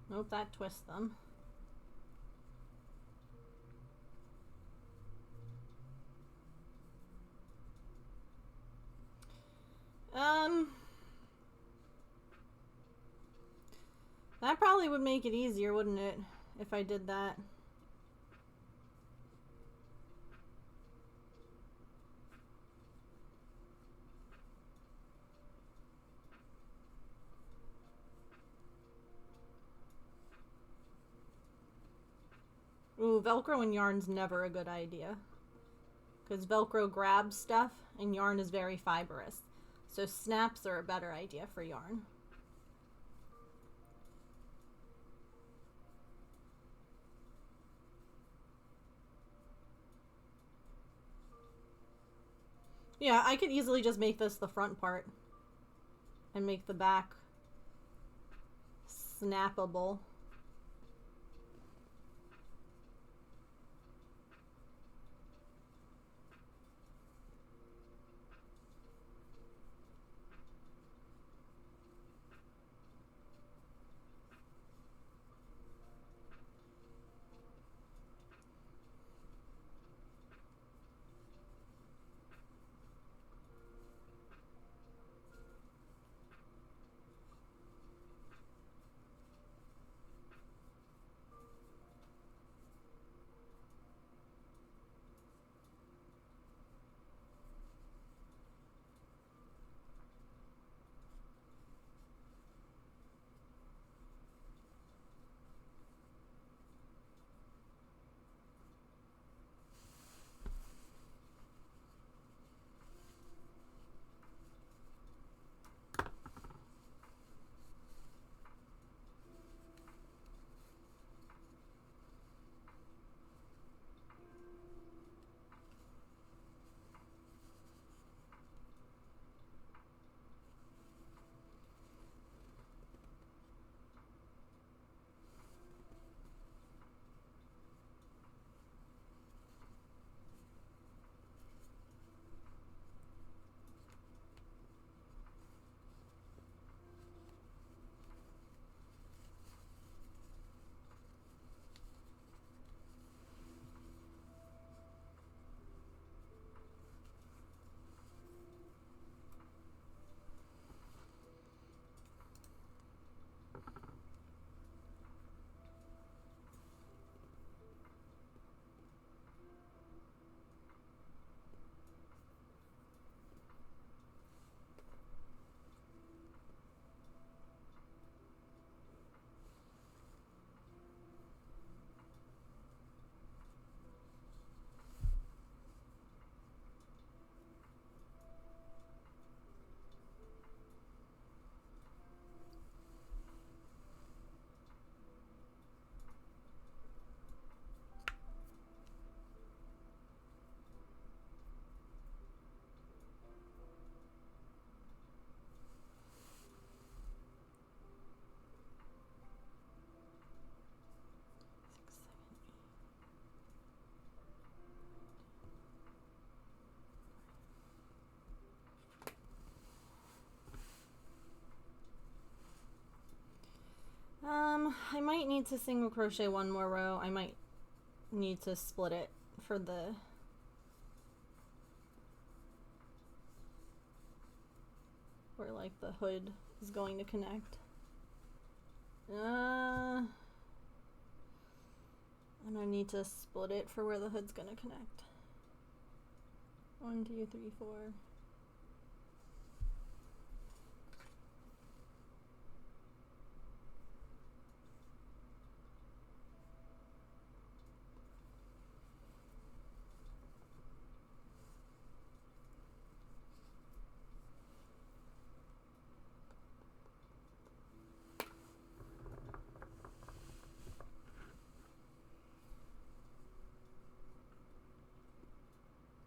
Nope, that twists them. That probably would make it easier, wouldn't it, if I did that? Ooh, Velcro and yarn's never a good idea. Because Velcro grabs stuff, and yarn is very fibrous. So snaps are a better idea for yarn. Yeah, I could easily just make this the front part. And make the back snappable. I might need to single crochet one more row. I might need to split it for the where like the hood is going to connect. And I need to split it for where the hood's gonna connect. 1, 2, 3, 4.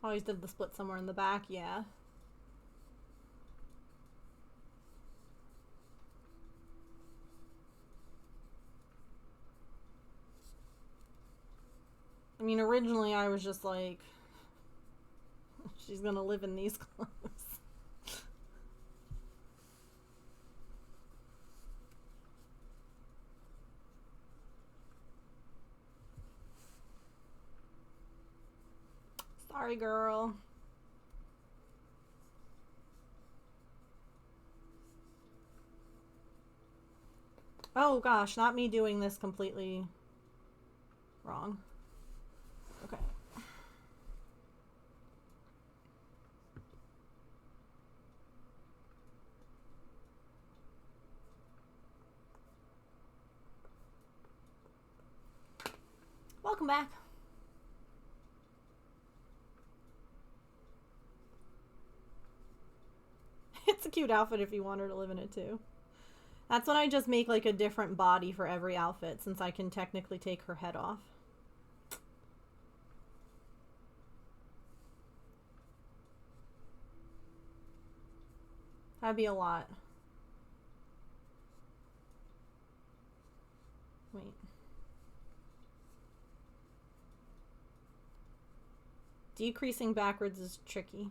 Always did the split somewhere in the back, yeah. I mean, originally I was just like, she's gonna live in these clothes. Sorry, girl. Oh gosh, not me doing this completely wrong. Okay. Welcome back. It's a cute outfit if you want her to live in it too. That's when I just make like a different body for every outfit, since I can technically take her head off. That'd be a lot. Wait. Decreasing backwards is tricky.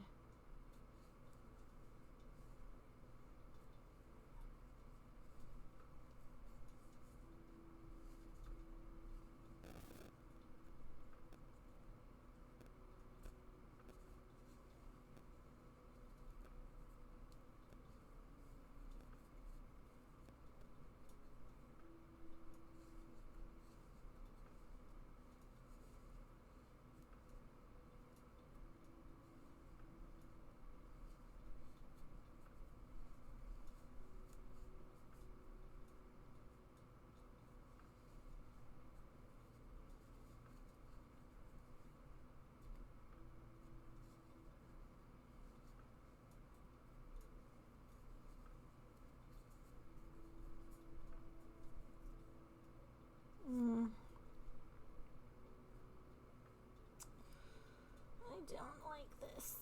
I don't like this.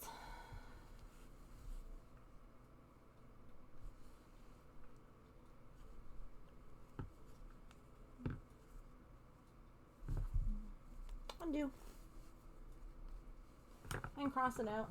Undo. And cross it out.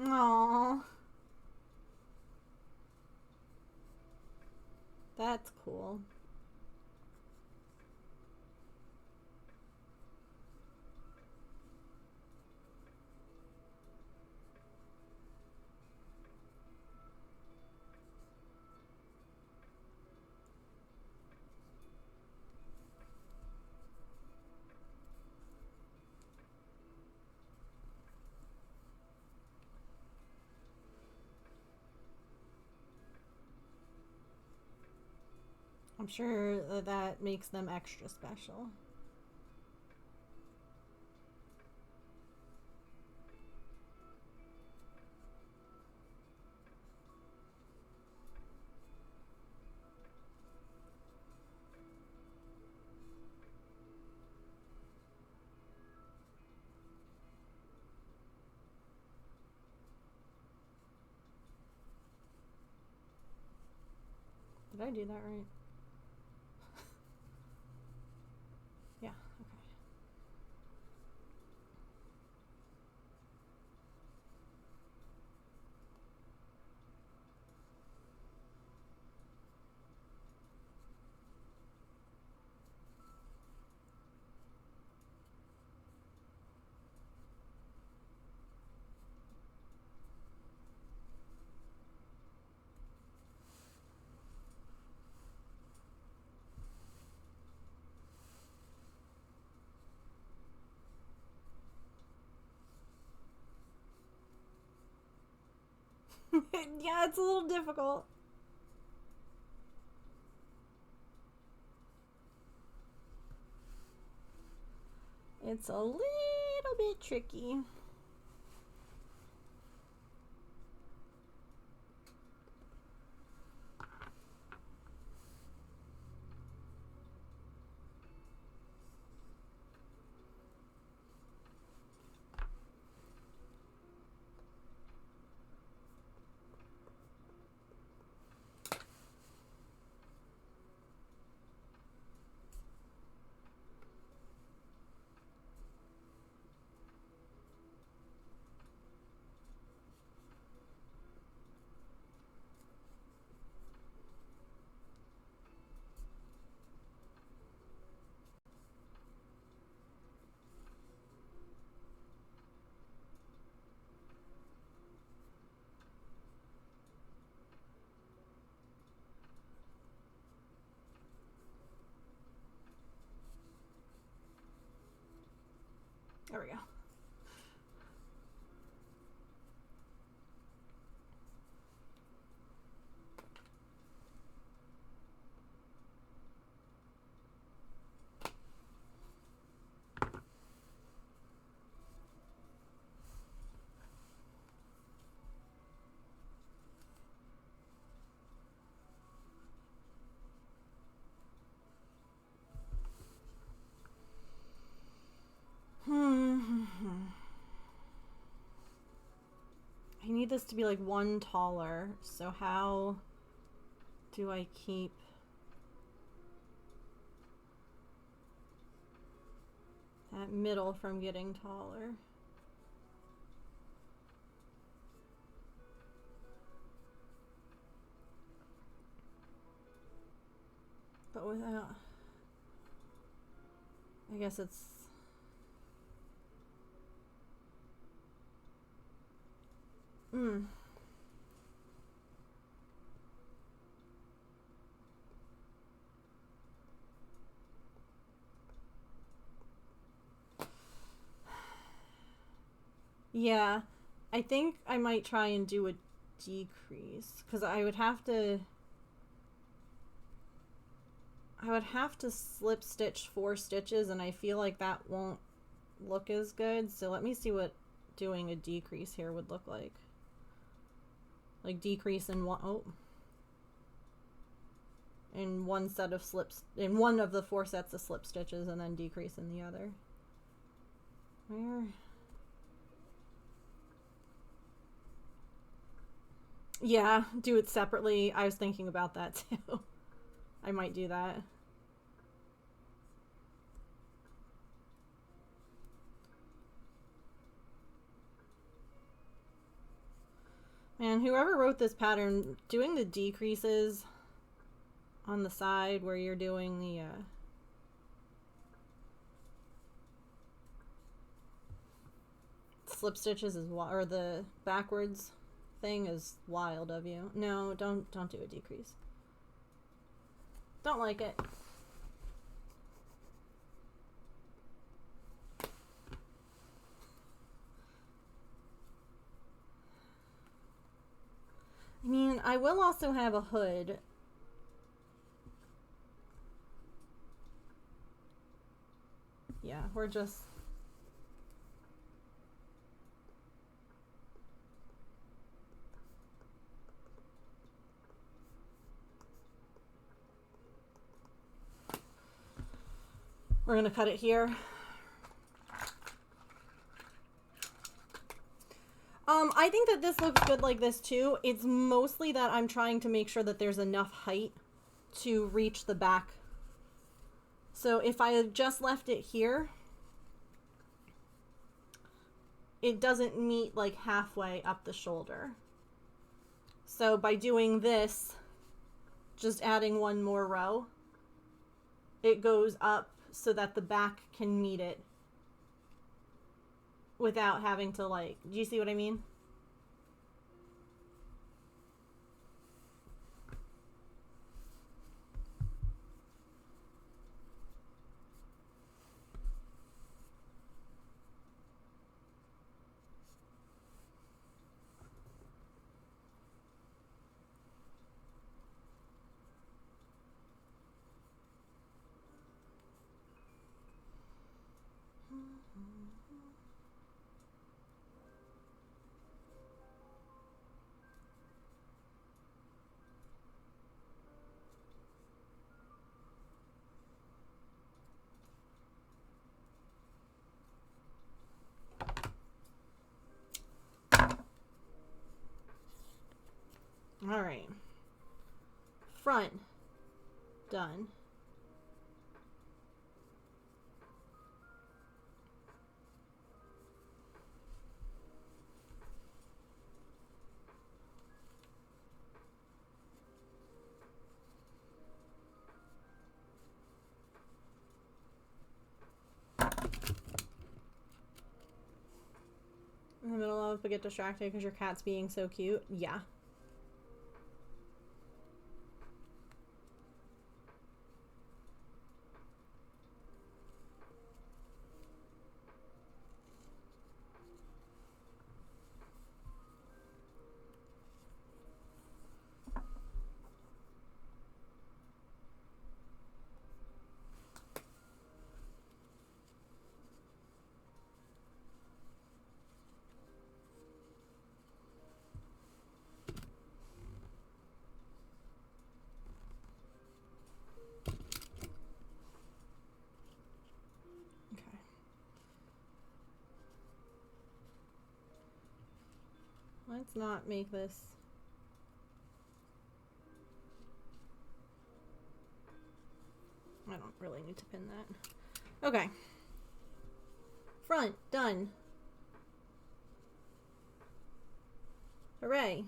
Aww. That's cool. I'm sure that makes them extra special. Did I do that right? Yeah, okay. Yeah, it's a little difficult. It's a little bit tricky. There we go. I need this to be like one taller, so how do I keep that middle from getting taller? But without, I guess it's, yeah, I think I might try and do a decrease, because I would have to slip stitch 4 stitches, and I feel like that won't look as good. So let me see what doing a decrease here would look like. Like decrease in in one set of slips, in one of the 4 sets of slip stitches, and then decrease in the other. Where? Yeah, do it separately. I was thinking about that too. I might do that. Man, whoever wrote this pattern, doing the decreases on the side where you're doing the slip stitches is or the backwards thing is wild of you. No, don't do a decrease. Don't like it. I mean, I will also have a hood. we're just... We're gonna cut it here. I think that this looks good like this too. It's mostly that I'm trying to make sure that there's enough height to reach the back. So if I had just left it here, it doesn't meet like halfway up the shoulder. So by doing this, just adding one more row, it goes up so that the back can meet it without having to, like, do you see what I mean? All right. Front. Done. In the middle of it, get distracted because your cat's being so cute. Yeah. Let's not make this. I don't really need to pin that. Okay. Front, done. Hooray.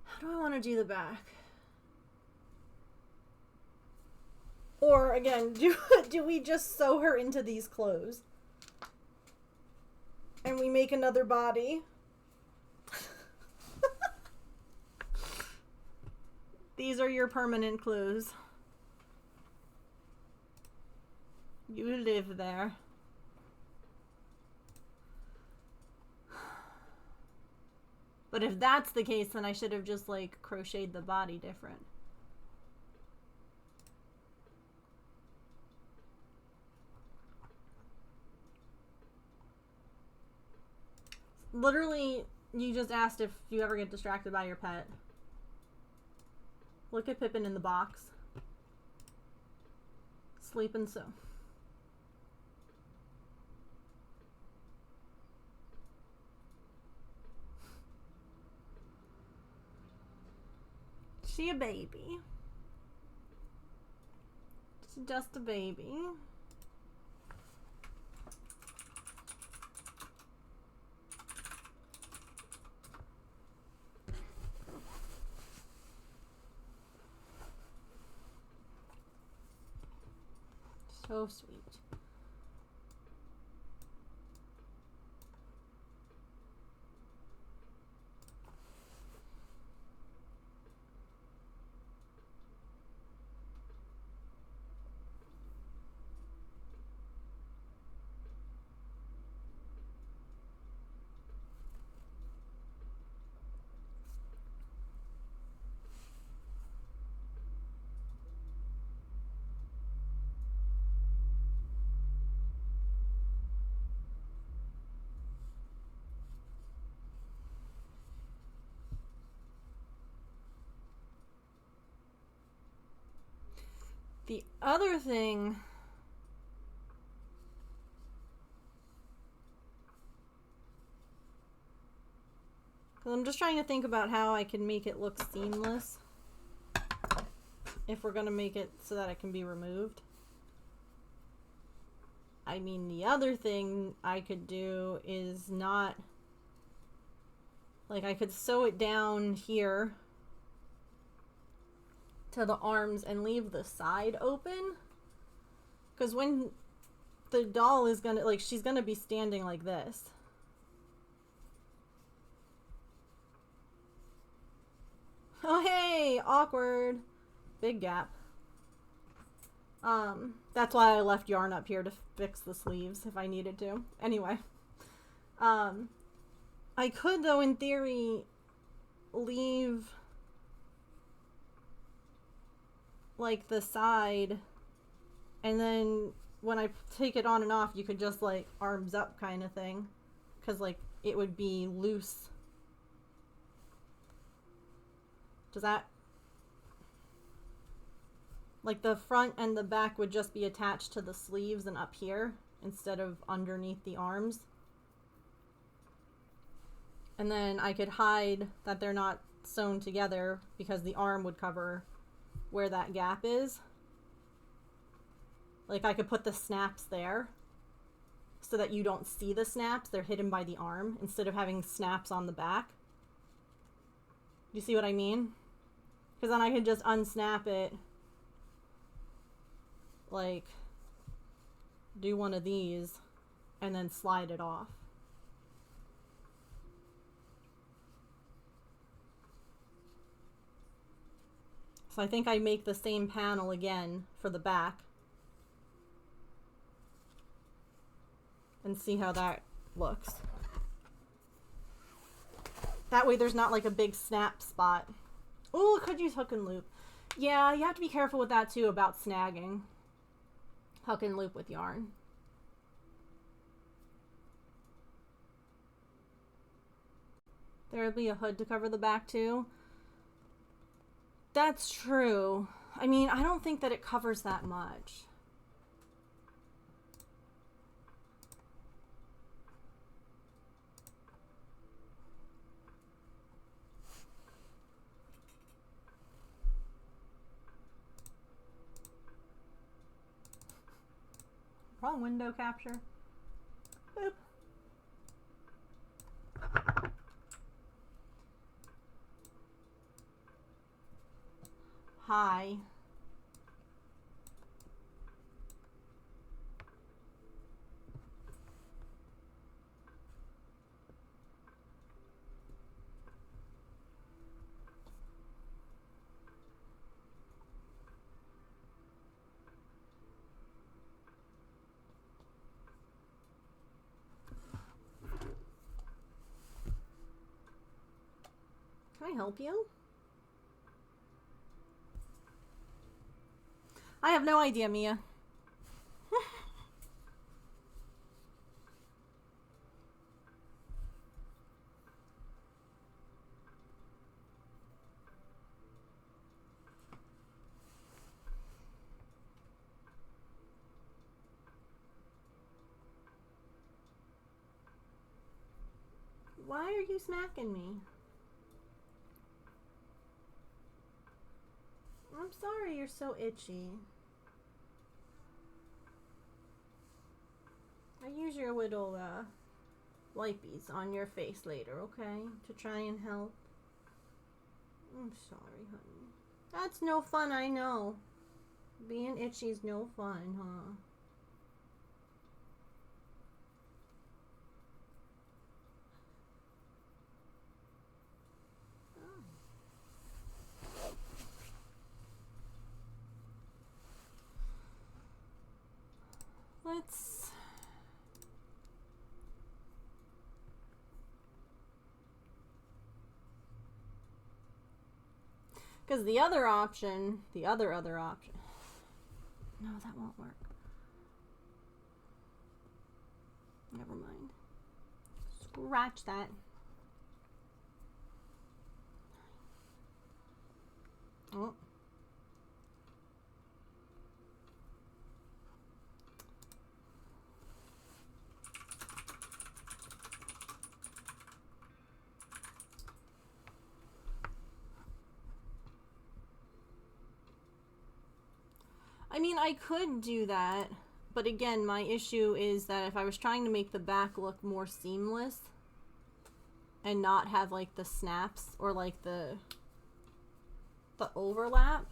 How do I want to do the back? Or again, do we just sew her into these clothes? And we make another body? These are your permanent clothes. You live there. But if that's the case, then I should have just, like, crocheted the body different. Literally, you just asked if you ever get distracted by your pet. Look at Pippin in the box. Sleep and sew. She a baby. She's just a baby. So sweet. The other thing... I'm just trying to think about how I can make it look seamless. If we're going to make it so that it can be removed. I mean, the other thing I could do is not... Like, I could sew it down here to the arms and leave the side open. Because when the doll is gonna, like, she's gonna be standing like this. Oh, hey! Awkward. Big gap. That's why I left yarn up here to fix the sleeves if I needed to. Anyway. I could, though, in theory, leave, like, the side, and then when I take it on and off, you could just, like, arms up kind of thing. Because, like, it would be loose. Does that... Like, the front and the back would just be attached to the sleeves and up here, instead of underneath the arms. And then I could hide that they're not sewn together because the arm would cover where that gap is. Like, I could put the snaps there so that you don't see the snaps. They're hidden by the arm instead of having snaps on the back. You see what I mean? Because then I could just unsnap it. Like, do one of these and then slide it off. So I think I make the same panel again for the back. And see how that looks. That way there's not like a big snap spot. Oh, could use hook and loop. Yeah, you have to be careful with that too about snagging. Hook and loop with yarn. There'll be a hood to cover the back too. That's true. I mean, I don't think that it covers that much. Wrong window capture. Boop. Hi. Can I help you? I have no idea, Mia. Why are you smacking me? I'm sorry you're so itchy. I use your little wipies on your face later, okay? To try and help. I'm sorry, honey. That's no fun, I know. Being itchy's no fun, huh? let's... Because the other option, the other option... No, that won't work. Never mind. Scratch that. Oh. I mean, I could do that, but again, my issue is that if I was trying to make the back look more seamless and not have like the snaps or like the overlap.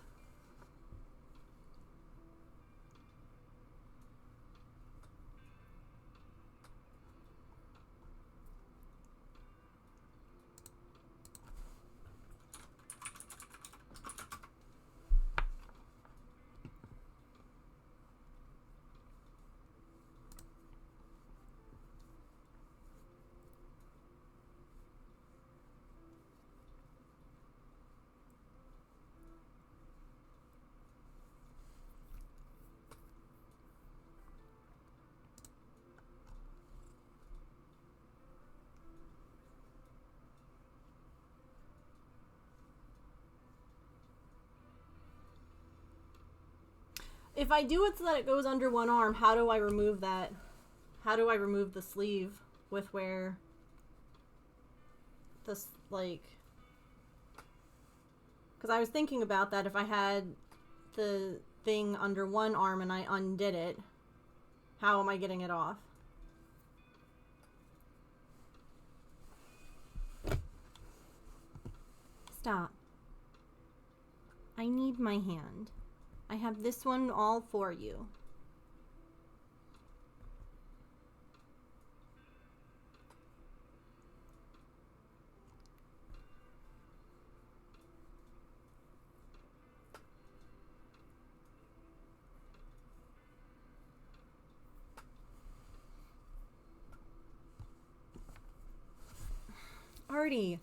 If I do it so that it goes under one arm, how do I remove that? How do I remove the sleeve with where this, like... Because I was thinking about that if I had the thing under one arm and I undid it, how am I getting it off? Stop. I need my hand. I have this one all for you. Artie.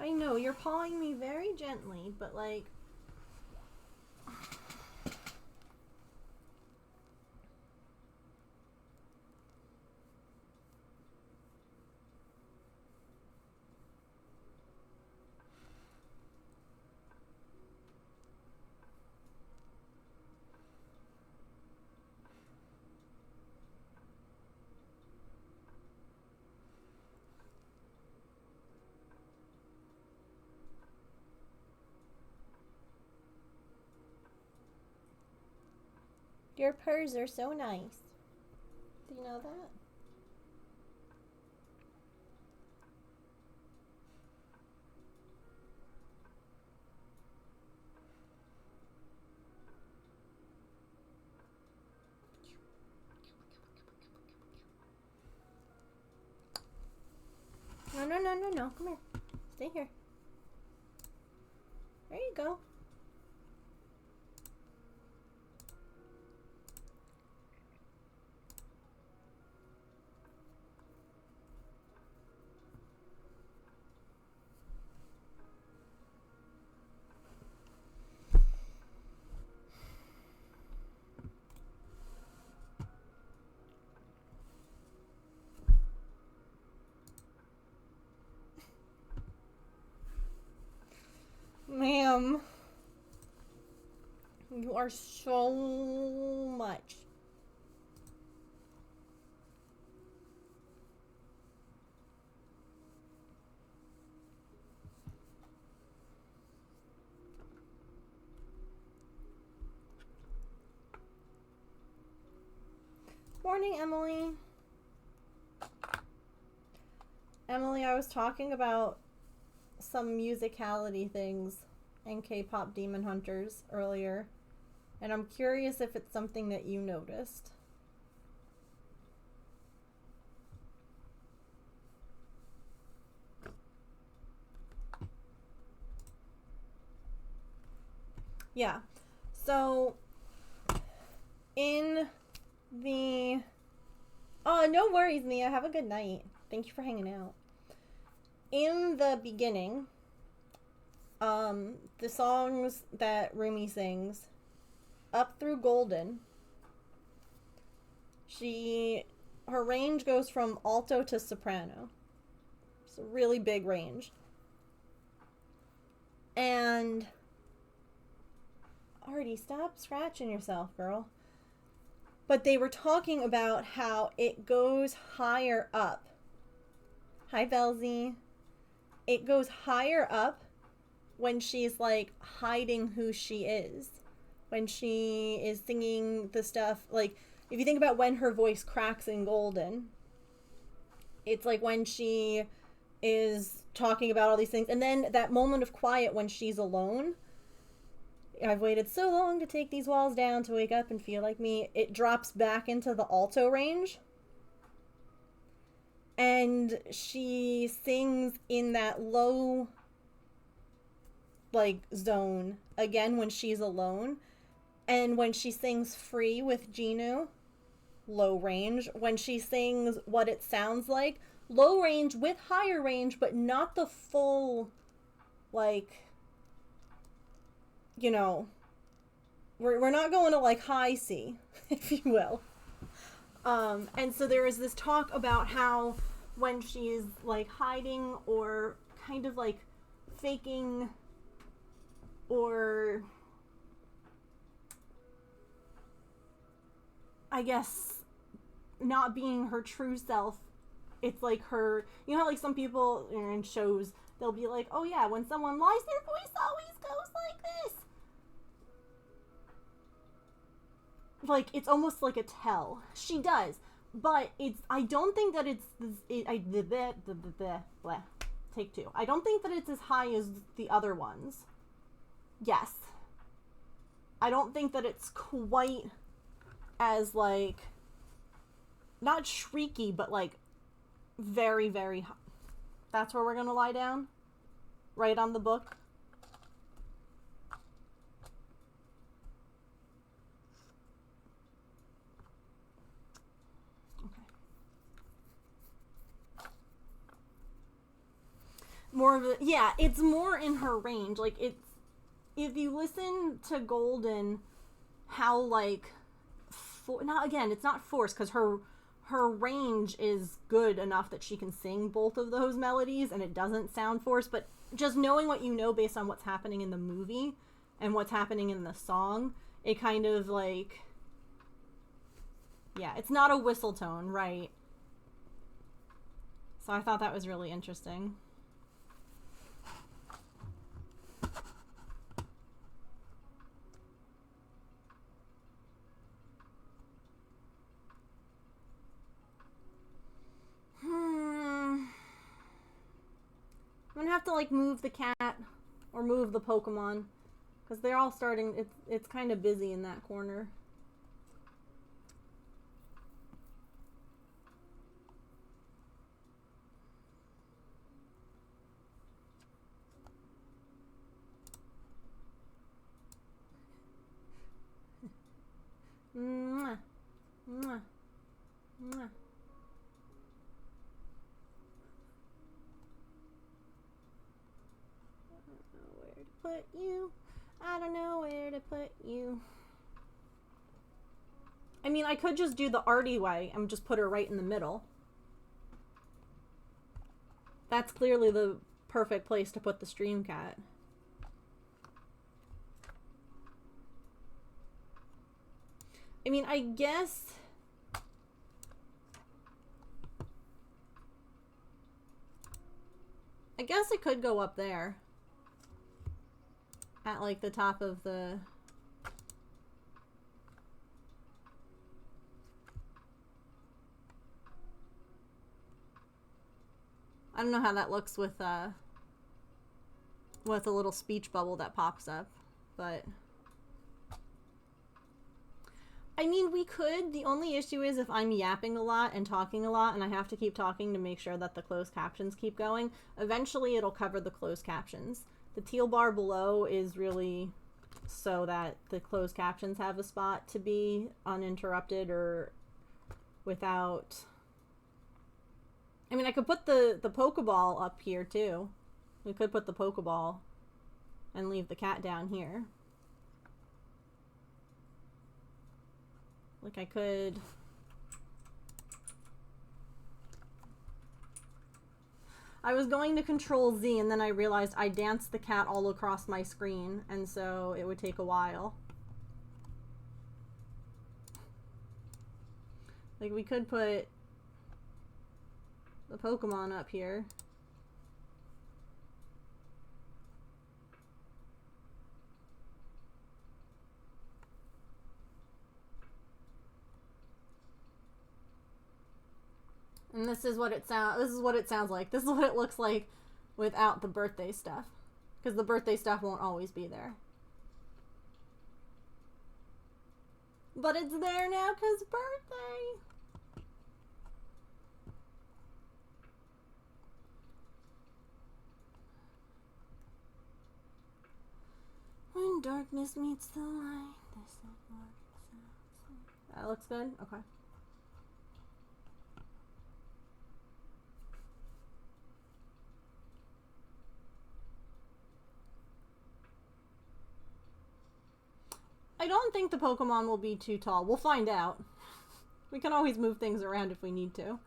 I know, you're pawing me very gently, but like... Your purrs are so nice. Do you know that? No. Come here. Stay here. There you go. Ma'am, you are so much. Morning, Emily. Emily, I was talking about some musicality things in K-pop Demon Hunters earlier, and I'm curious if it's something that you noticed. Yeah. So, in the... Oh, no worries, Mia. Have a good night. Thank you for hanging out. In the beginning, the songs that Rumi sings, up through Golden, her range goes from alto to soprano. It's a really big range. And... Artie, stop scratching yourself, girl. But they were talking about how it goes higher up. Hi, Belzy. It goes higher up when she's, like, hiding who she is. When she is singing the stuff, like, if you think about when her voice cracks in Golden, it's like when she is talking about all these things. And then that moment of quiet when she's alone. I've waited so long to take these walls down to wake up and feel like me. It drops back into the alto range. And she sings in that low, like, zone again when she's alone. And when she sings Free with Genu, low range. When she sings What It Sounds Like, low range with higher range, but not the full, like... You know, we're not going to, like, high C, if you will. And so there is this talk about how when she's, like, hiding or kind of, like, faking or, I guess, not being her true self, it's like her, you know how, like, some people in shows, they'll be like, oh yeah, when someone lies, their voice always goes like this. Like, it's almost like a tell. She does. But I don't think that take two. I don't think that it's as high as the other ones. Yes. I don't think that it's quite as, like, not shrieky, but, like, very, very high. That's where we're gonna lie down? Right on the book? More of a, yeah, it's more in her range. Like, it's, if you listen to Golden, how, like, not, again, it's not forced, because her range is good enough that she can sing both of those melodies, and it doesn't sound forced, but just knowing what you know based on what's happening in the movie, and what's happening in the song, it kind of, like, yeah, it's not a whistle tone, right? So I thought that was really interesting. I'm gonna have to, like, move the cat or move the Pokemon, because they're all starting, it's kind of busy in that corner. Mwah. Mwah. Mwah. Put you. I don't know where to put you. I mean, I could just do the arty way and just put her right in the middle. That's clearly the perfect place to put the stream cat. I mean, I guess... it could go up there. At, like, the top of the... I don't know how that looks with a little speech bubble that pops up, but I mean, we could. The only issue is if I'm yapping a lot and talking a lot and I have to keep talking to make sure that the closed captions keep going, eventually it'll cover the closed captions. The teal bar below is really so that the closed captions have a spot to be uninterrupted or without... I mean, I could put the Pokeball up here too. We could put the Pokeball and leave the cat down here. Like I could... I was going to Control Z and then I realized I danced the cat all across my screen and so it would take a while. Like we could put the Pokemon up here. And this is what it sounds like. This is what it looks like without the birthday stuff. Because the birthday stuff won't always be there. But it's there now because birthday. When darkness meets the light, this is what it sounds like. That looks good? Okay. I don't think the Pokemon will be too tall. We'll find out. We can always move things around if we need to.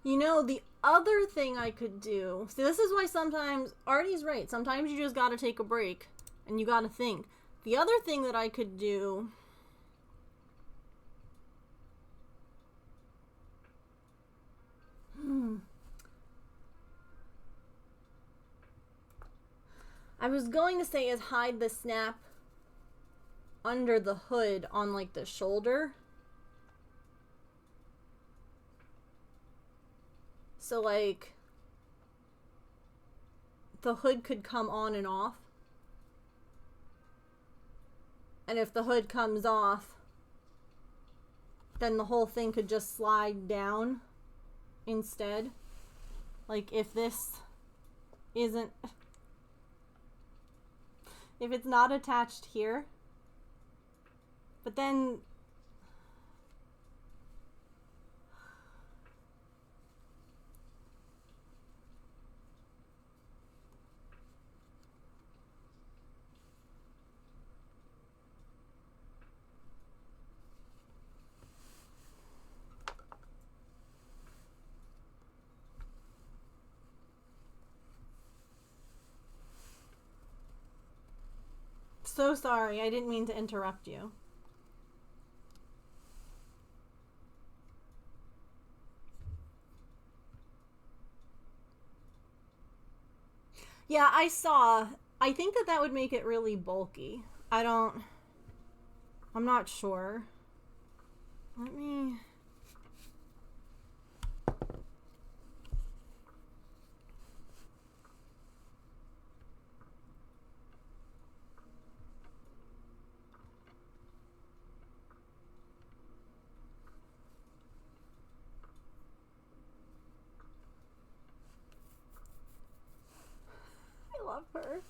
You know, the other thing I could do... See, this is why sometimes... Artie's right. Sometimes you just gotta take a break. And you gotta think. The other thing that I could do... I was going to say is hide the snap under the hood on, like, the shoulder. So, like, the hood could come on and off. And if the hood comes off, then the whole thing could just slide down instead. Like, if this isn't... If it's not attached here, but then... So sorry, I didn't mean to interrupt you. Yeah, I saw. I think that would make it really bulky. I'm not sure. Let me... I love her.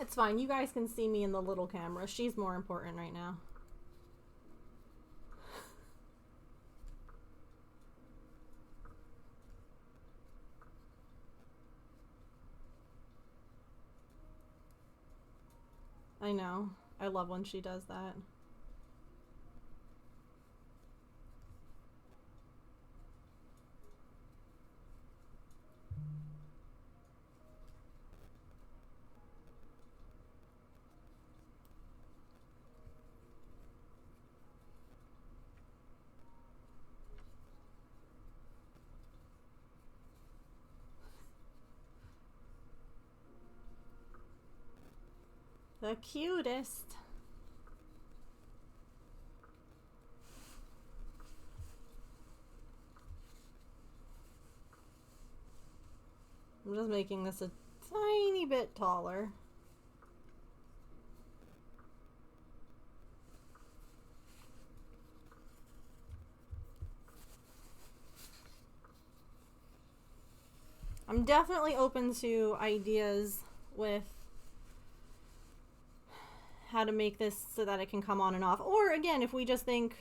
It's fine. You guys can see me in the little camera. She's more important right now. I know. I love when she does that. The cutest. I'm just making this a tiny bit taller. I'm definitely open to ideas with how to make this so that it can come on and off. Or again, if we just think,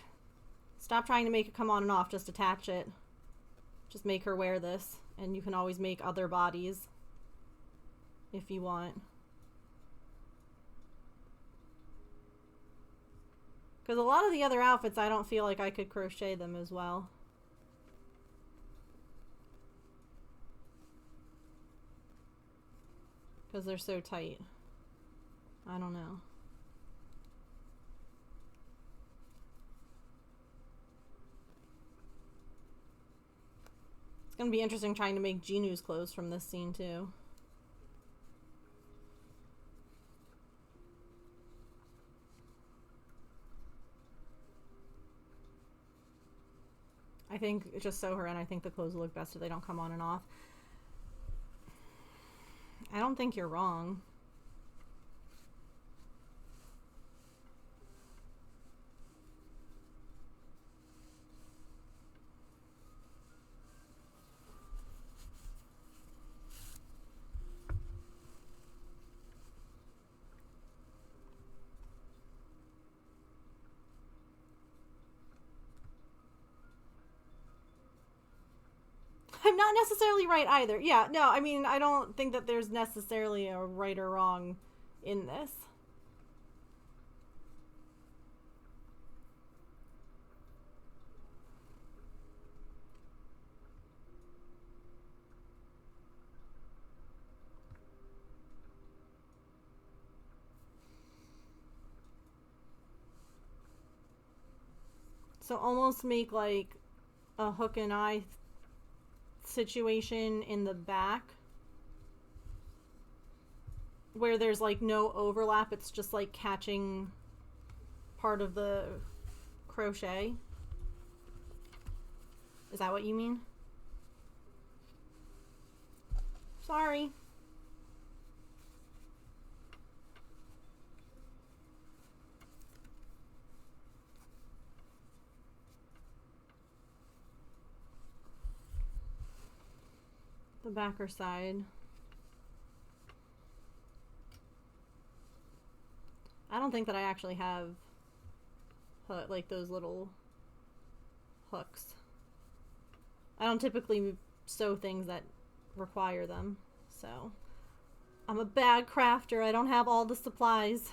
stop trying to make it come on and off, just attach it. Just make her wear this. And you can always make other bodies if you want. Because a lot of the other outfits, I don't feel like I could crochet them as well. Because they're so tight. I don't know. It's going to be interesting trying to make Ginu's clothes from this scene too. I think just sew her in. I think the clothes will look best if they don't come on and off. I don't think you're wrong. I'm not necessarily right either. Yeah, no, I mean, I don't think that there's necessarily a right or wrong in this. So almost make like a hook and eye situation in the back where there's like no overlap. It's just like catching part of the crochet. Is that what you mean? Sorry. The back or side. I don't think that I actually have like those little hooks. I don't typically sew things that require them, so I'm a bad crafter. I don't have all the supplies.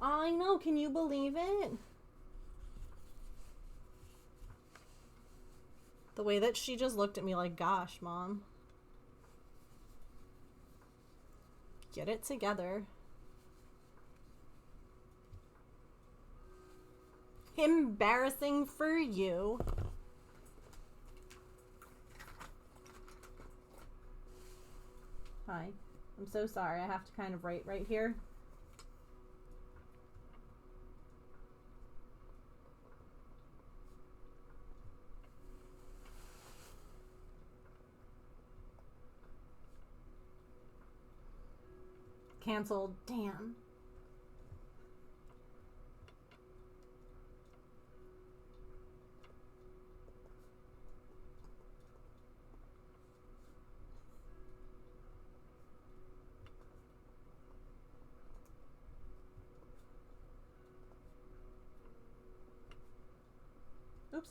I know, can you believe it? The way that she just looked at me like, gosh, Mom. Get it together. Embarrassing for you. Hi. I'm so sorry. I have to kind of write right here. Canceled. Damn. Oops.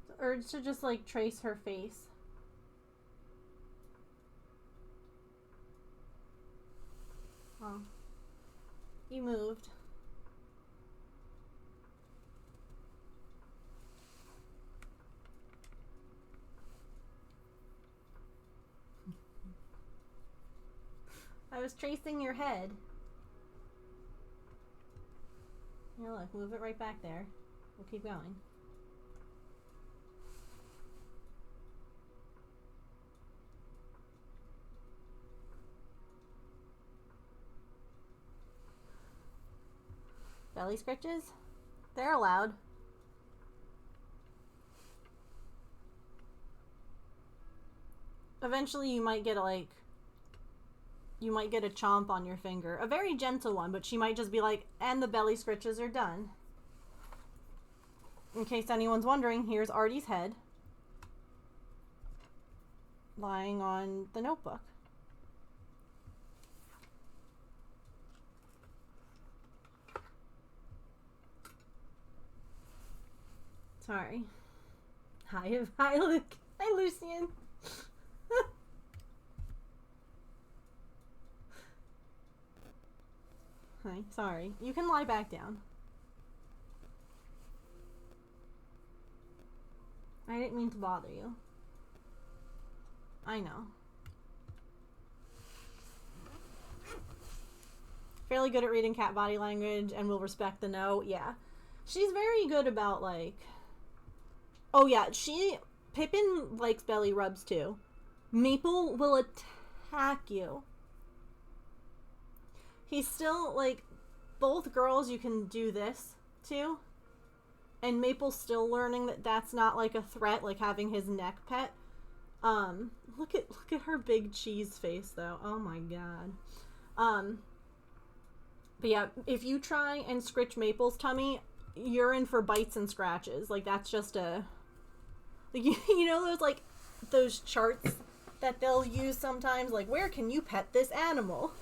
The urge to just like trace her face. Oh. He moved. was tracing your head. Here, look, move it right back there. We'll keep going. Belly scratches? They're allowed. Eventually you might get a chomp on your finger. A very gentle one, but she might just be like, and the belly scratches are done. In case anyone's wondering, here's Artie's head lying on the notebook. Sorry. Hi, Luke. Hi, Lucian. Hi, sorry. You can lie back down. I didn't mean to bother you. I know. Fairly good at reading cat body language and will respect the no. Yeah. She's very good about, like... Oh, yeah. Pippin likes belly rubs, too. Maple will attack you. He's still, like... Both girls you can do this to. And Maple's still learning that that's not, like, a threat, like having his neck pet. Look at her big cheese face, though. Oh, my God. But yeah, if you try and scratch Maple's tummy, you're in for bites and scratches. Like, that's just a... Like, you know those, like, those charts that they'll use sometimes? Like, where can you pet this animal?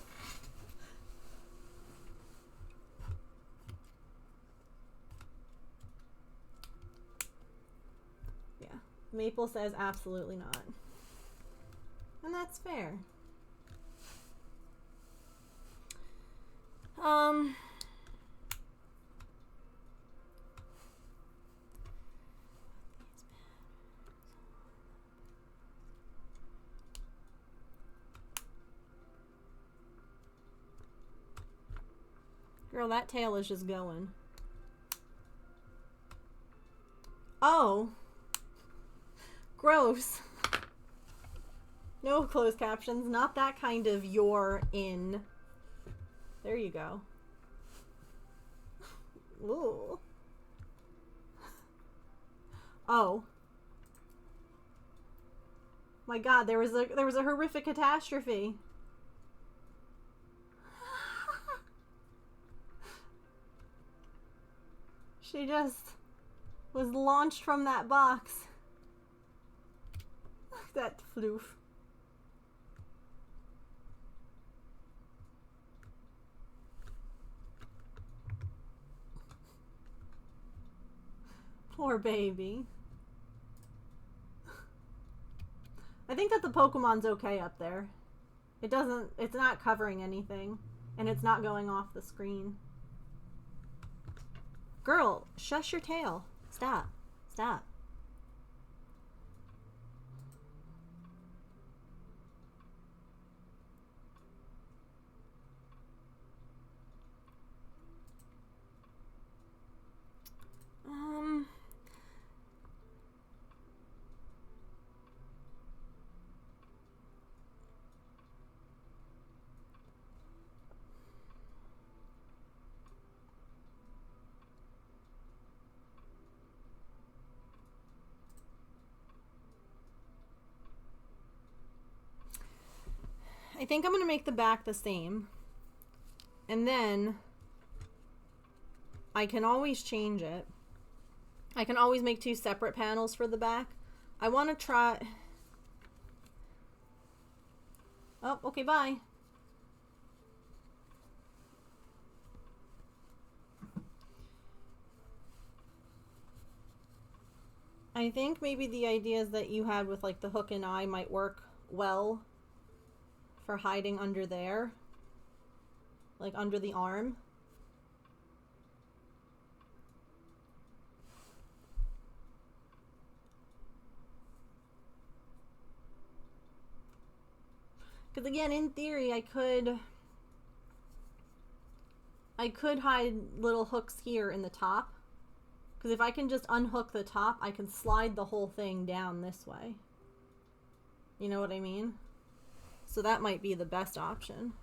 Yeah. Maple says absolutely not. And that's fair. Girl, that tail is just going. Oh. Gross. No closed captions. Not that kind of you're in. There you go. Ooh. Oh. My God, there was a horrific catastrophe. She just was launched from that box. That floof. Poor baby. I think that the Pokemon's okay up there. It's not covering anything. And it's not going off the screen. Girl, shush your tail. Stop. Stop. I think I'm going to make the back the same. And then I can always change it. I can always make 2 separate panels for the back. I want to try... Oh, okay, bye. I think maybe the ideas that you had with, like, the hook and eye might work well for hiding under there. Like, under the arm. Because again, in theory, I could hide little hooks here in the top. Because if I can just unhook the top, I can slide the whole thing down this way. You know what I mean? So that might be the best option.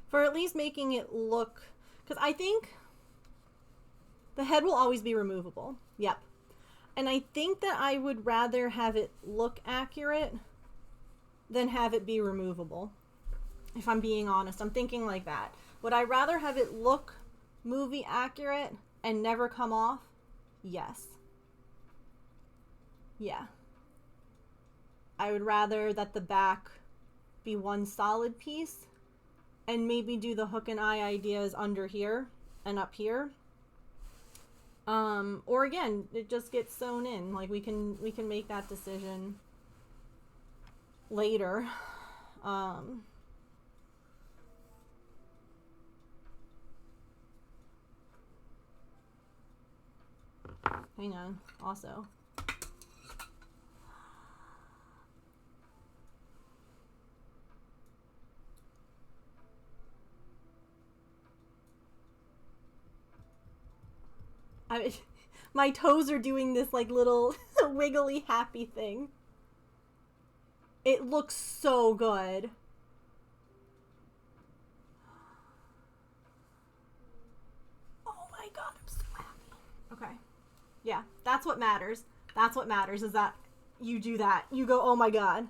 For at least making it look... Because I think the head will always be removable. Yep. And I think that I would rather have it look accurate than have it be removable. If I'm being honest, I'm thinking like that. Would I rather have it look movie accurate and never come off? Yes. Yeah. I would rather that the back be one solid piece and maybe do the hook and eye ideas under here and up here. Or again, it just gets sewn in. Like we can make that decision later. Hang on. Also. My toes are doing this like little wiggly happy thing. It looks so good. Oh my god, I'm so happy. Okay. Yeah, that's what matters. That's what matters is that you do that. You go, oh my god.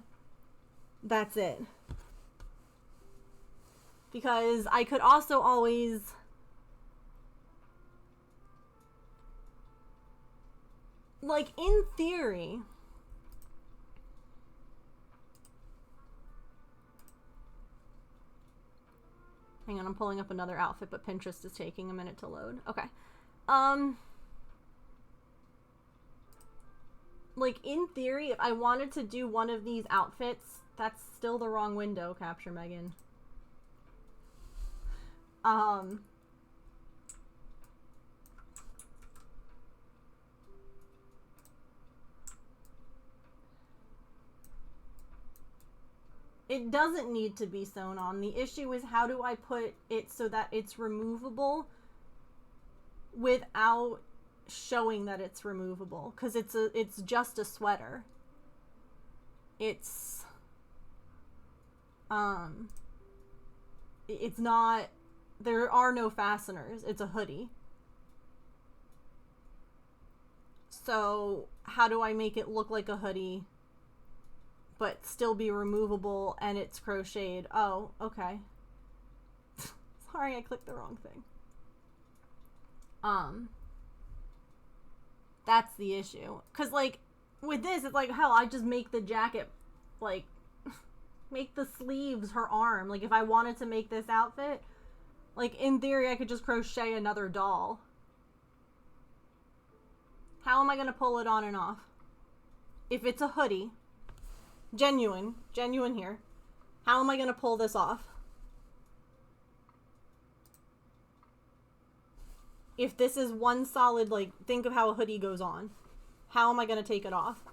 That's it. Because I could also always... Like, in theory... Hang on, I'm pulling up another outfit, but Pinterest is taking a minute to load. Okay. Like, in theory, if I wanted to do one of these outfits... That's still the wrong window, Capture Megan. It doesn't need to be sewn on. The issue is how do I put it so that it's removable without showing that it's removable? Because it's just a sweater. It's not, there are no fasteners. It's a hoodie. So how do I make it look like a hoodie but still be removable and it's crocheted? Oh, okay. Sorry, I clicked the wrong thing. That's the issue. Cause like with this, it's like, hell, I just make the jacket, like, make the sleeves her arm. Like if I wanted to make this outfit, like in theory, I could just crochet another doll. How am I gonna pull it on and off? If it's a hoodie, genuine here. How am I gonna pull this off? If this is one solid, like, think of how a hoodie goes on. How am I gonna take it off?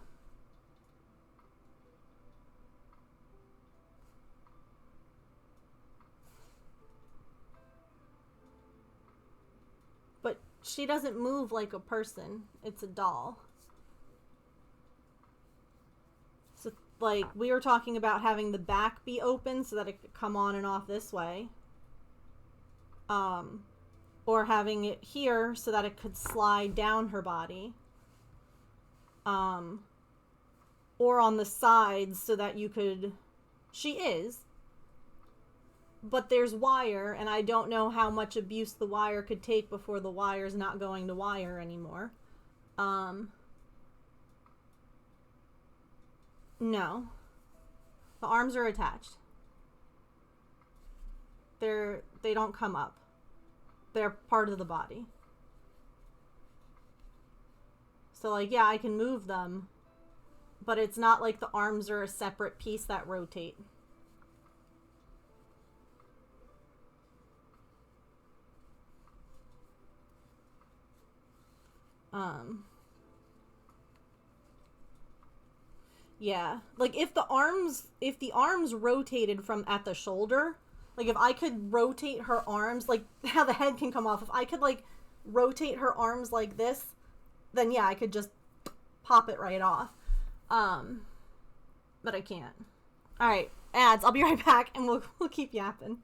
But she doesn't move like a person. It's a doll. So, like, we were talking about having the back be open so that it could come on and off this way. Or having it here so that it could slide down her body. Or on the sides so that you could... She is. But there's wire, and I don't know how much abuse the wire could take before the wire's not going to wire anymore. No. The arms are attached. They don't come up. They're part of the body. So, like, yeah, I can move them, but it's not like the arms are a separate piece that rotate. Yeah, like if the arms rotated from at the shoulder, like if I could rotate her arms, like how the head can come off, if I could like rotate her arms like this, then yeah, I could just pop it right off. But I can't. All right, ads. I'll be right back, and we'll keep yapping.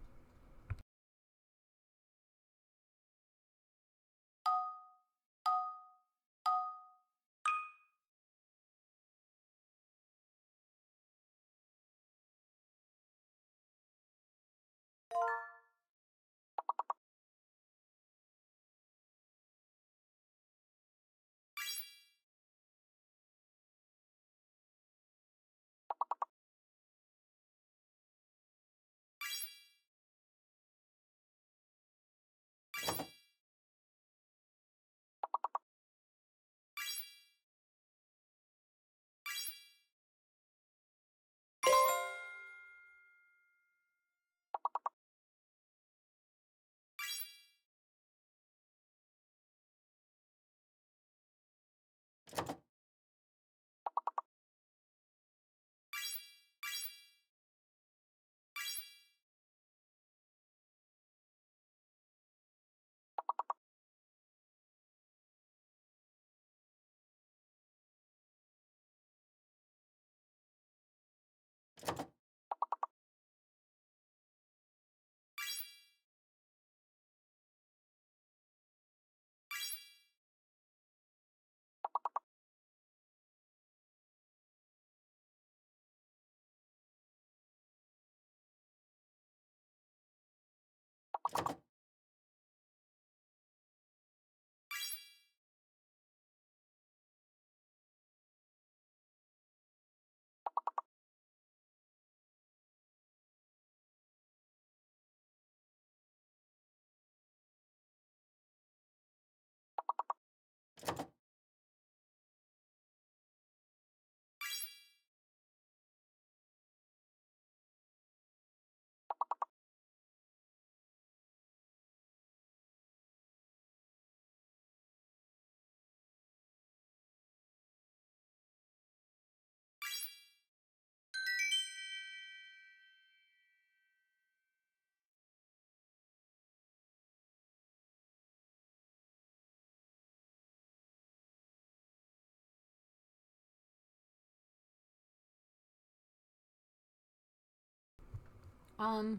Our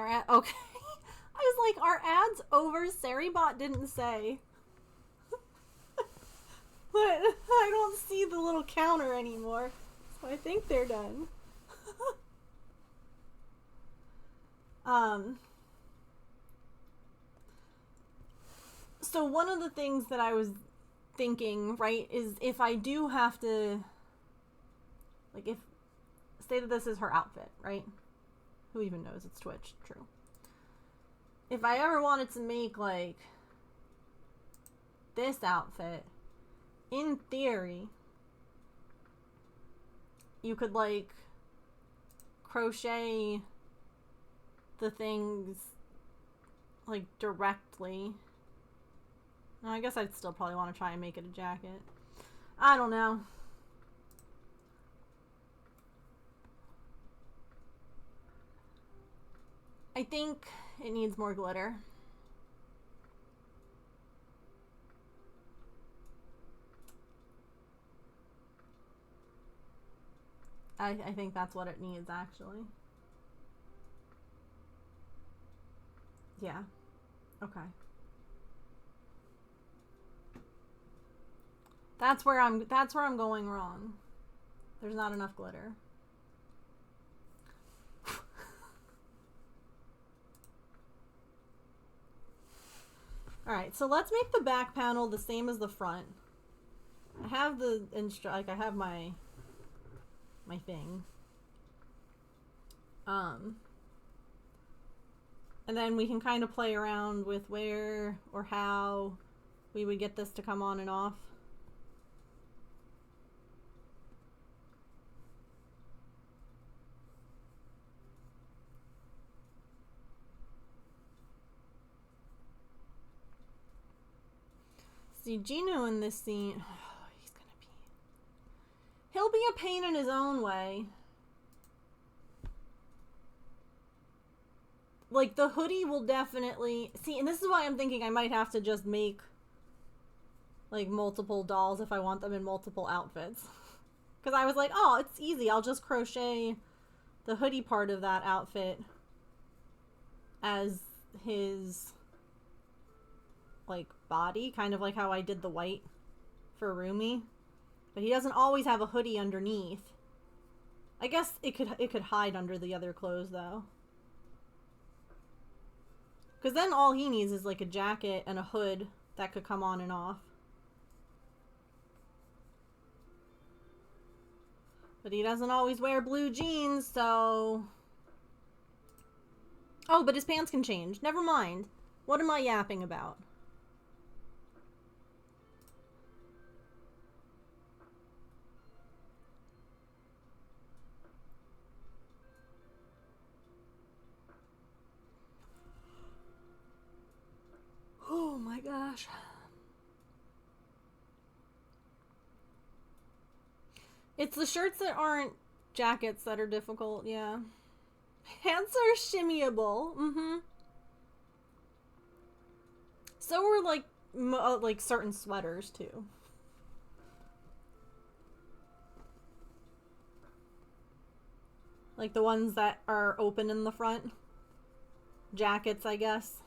ad. Okay. I was like, our ads over. Saribot didn't say. But I don't see the little counter anymore, so I think they're done. So one of the things that I was thinking, right, is if I do have to, like, if, say that this is her outfit, right? Who even knows? It's Twitch, true. If I ever wanted to make, like, this outfit, in theory, you could, like, crochet the things, like, directly. I guess I'd still probably want to try and make it a jacket. I don't know. I think it needs more glitter. I think that's what it needs, actually. Yeah. Okay. That's where I'm going wrong. There's not enough glitter. Alright, so let's make the back panel the same as the front. I have the I have my thing. And then we can kind of play around with where or how we would get this to come on and off. See, Gino in this scene... He'll be a pain in his own way. Like, the hoodie will definitely... See, and this is why I'm thinking I might have to just make, like, multiple dolls if I want them in multiple outfits. Because I was like, oh, it's easy. I'll just crochet the hoodie part of that outfit as his, like, body. Kind of like how I did the white for Rumi. But he doesn't always have a hoodie underneath. I guess it could hide under the other clothes, though. Because then all he needs is, like, a jacket and a hood that could come on and off. But he doesn't always wear blue jeans, so... Oh, but his pants can change. Never mind. What am I yapping about? Oh my gosh. It's the shirts that aren't jackets that are difficult, yeah. Pants are shimmyable. Mm-hmm. So are, like certain sweaters, too. Like the ones that are open in the front. Jackets, I guess.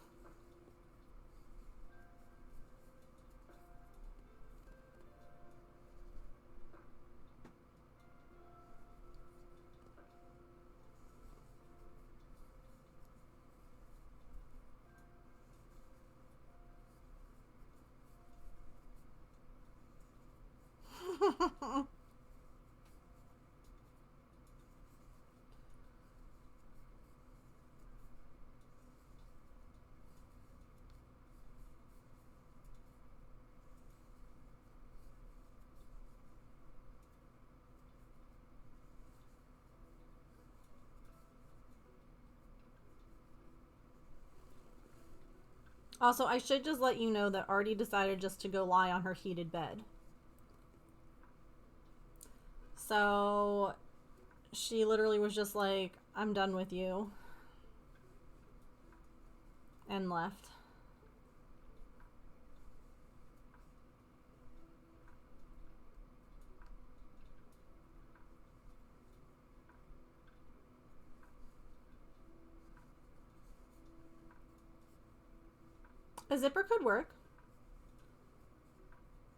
Also, I should just let you know that Artie decided just to go lie on her heated bed. So, she literally was just like, I'm done with you. And left. A zipper could work.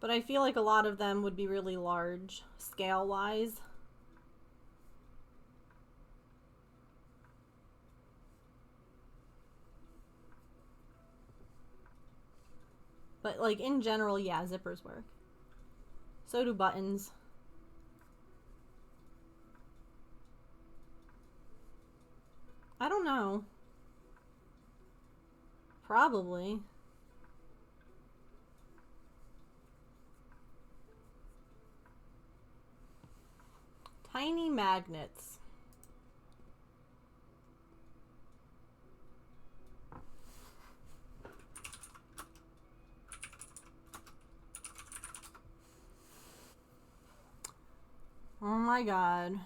But I feel like a lot of them would be really large, scale-wise. But, like, in general, yeah, zippers work. So do buttons. I don't know. Probably. Tiny magnets. Oh my god.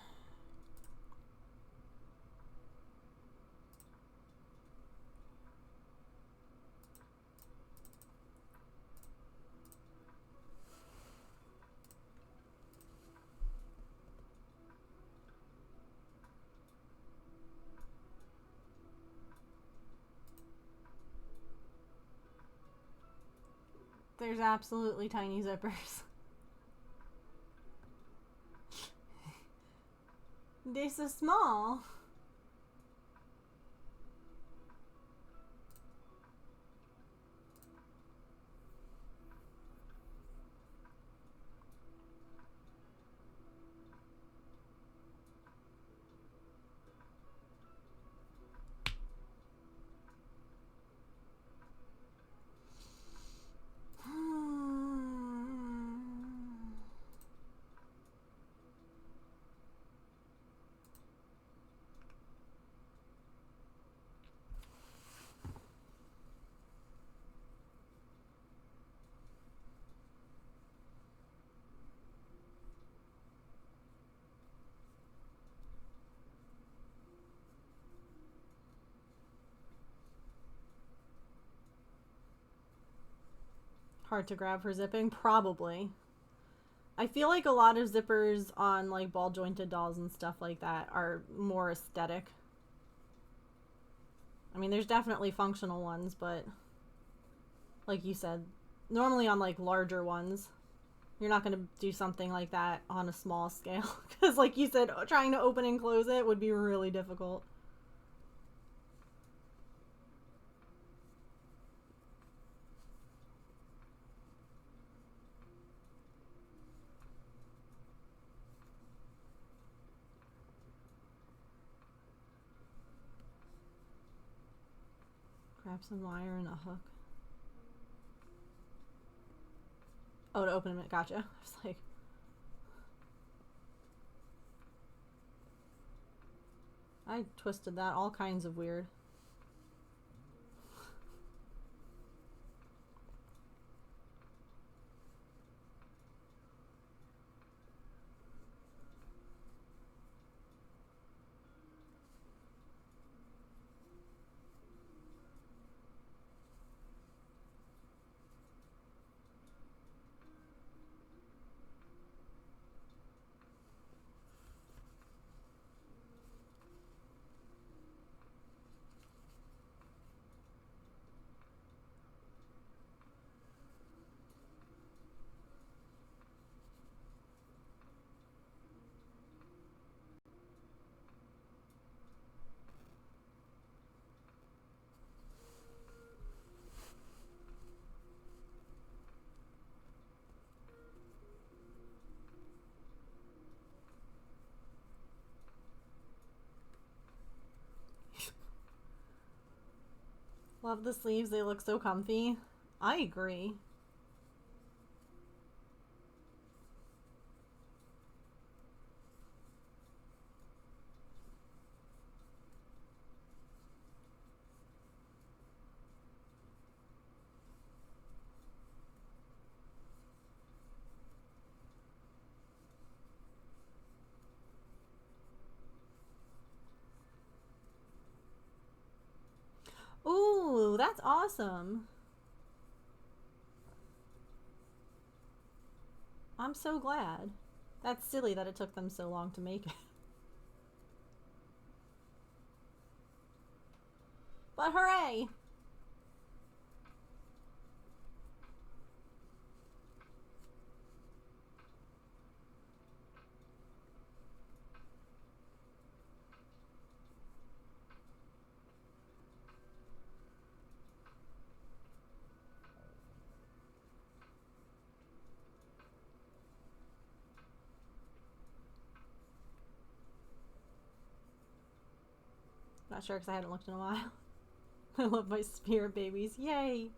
There's absolutely tiny zippers. They're so small. Hard to grab for zipping? Probably. I feel like a lot of zippers on like ball jointed dolls and stuff like that are more aesthetic. I mean, there's definitely functional ones, but like you said, normally on like larger ones, you're not going to do something like that on a small scale. Because like you said, trying to open and close it would be really difficult. Grab some wire and a hook. Oh, to open it. Gotcha. I was like... I twisted that all kinds of weird. Love the sleeves, they look so comfy. I agree. Ooh, that's awesome. I'm so glad. That's silly that it took them so long to make it. But hooray! Not sure because I hadn't looked in a while. I love my spirit babies. Yay!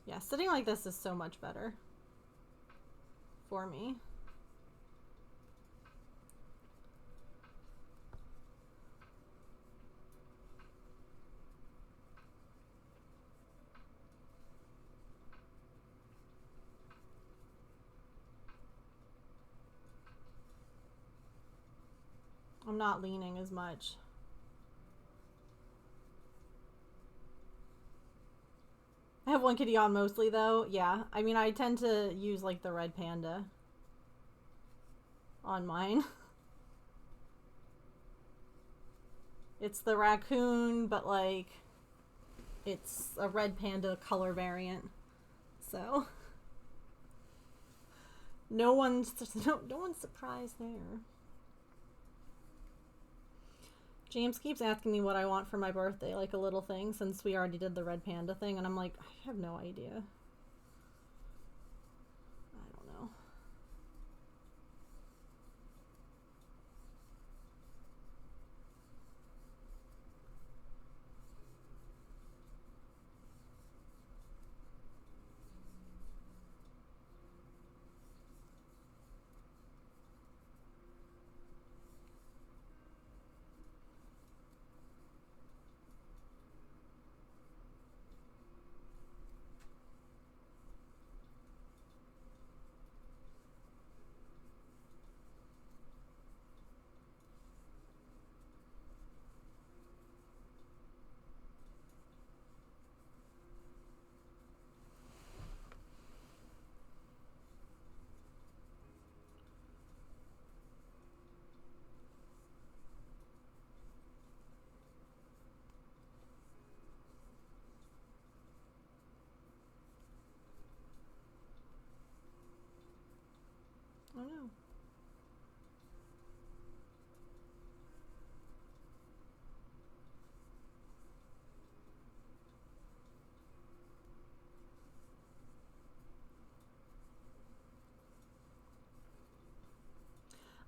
Yeah, sitting like this is so much better for me. I'm not leaning as much. I have one kitty on mostly though. Yeah, I mean I tend to use like the red panda on mine. It's the raccoon, but like it's a red panda color variant. So no one's surprised there. James keeps asking me what I want for my birthday, like a little thing, since we already did the red panda thing, and I'm like, I have no idea. I don't know.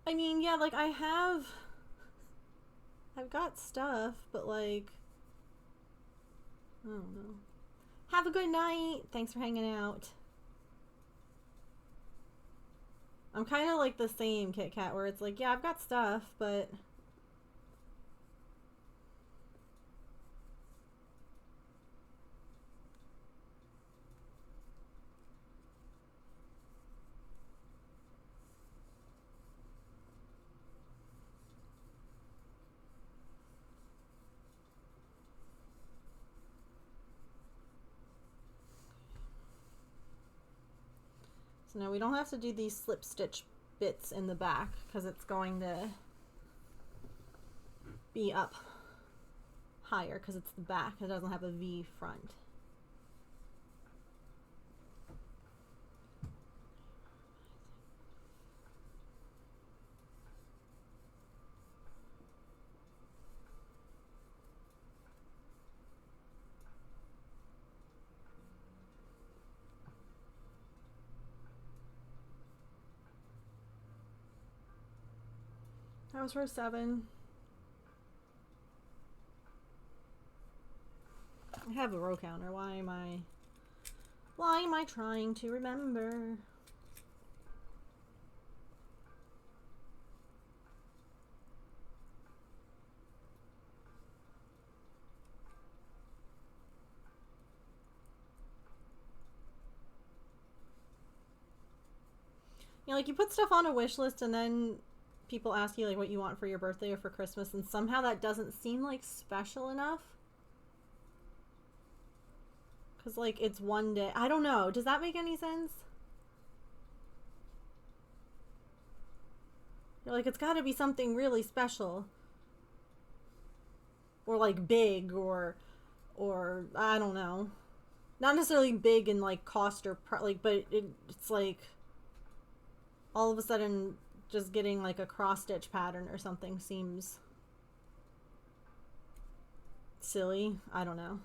I mean, yeah, like I've got stuff, but like, I don't know. Have a good night. Thanks for hanging out. I'm kind of like the same Kit Kat where it's like, yeah, I've got stuff, but so now we don't have to do these slip stitch bits in the back because it's going to be up higher because it's the back. It doesn't have a V front. That was for 7. I have a row counter. Why am I trying to remember? You know, like you put stuff on a wish list and then people ask you like what you want for your birthday or for Christmas, and somehow that doesn't seem like special enough. Cause like it's one day. I don't know. Does that make any sense? You're like, it's gotta be something really special. Or like big or I don't know. Not necessarily big in like cost or like, but it's like all of a sudden just getting like a cross stitch pattern or something seems silly. I don't know.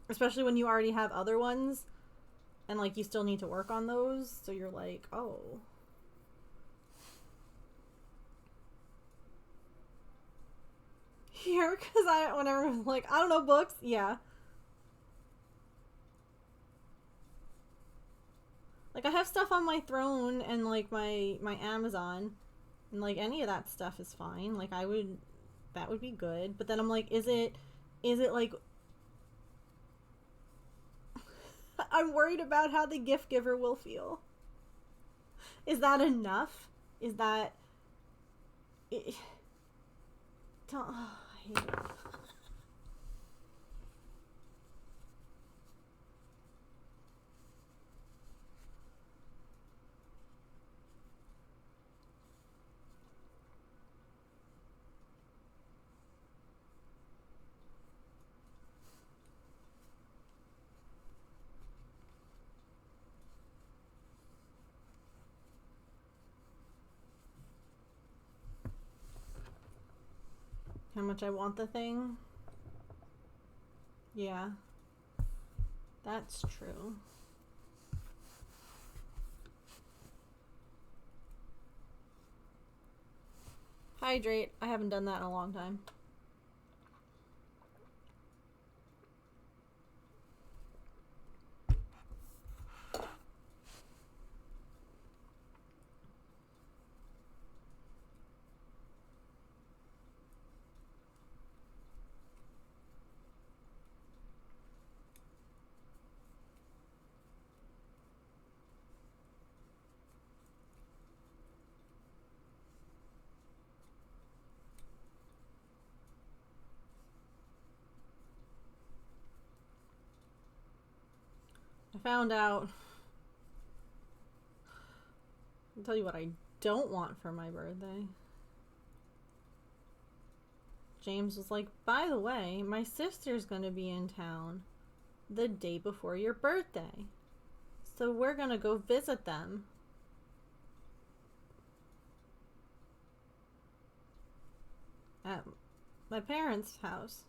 Especially when you already have other ones and like you still need to work on those. So you're like, oh. Here, because whenever I'm like, I don't know, books. Yeah. Like I have stuff on my throne and like my Amazon, and like any of that stuff is fine. Like that would be good. But then I'm like, is it like I'm worried about how the gift giver will feel. Is that enough? Is that don't, oh, I hate it. How much I want the thing? Yeah. That's true. Hydrate. I haven't done that in a long time. I found out. I'll tell you what I don't want for my birthday. James was like, by the way, my sister's gonna be in town the day before your birthday. So we're gonna go visit them. At my parents' house.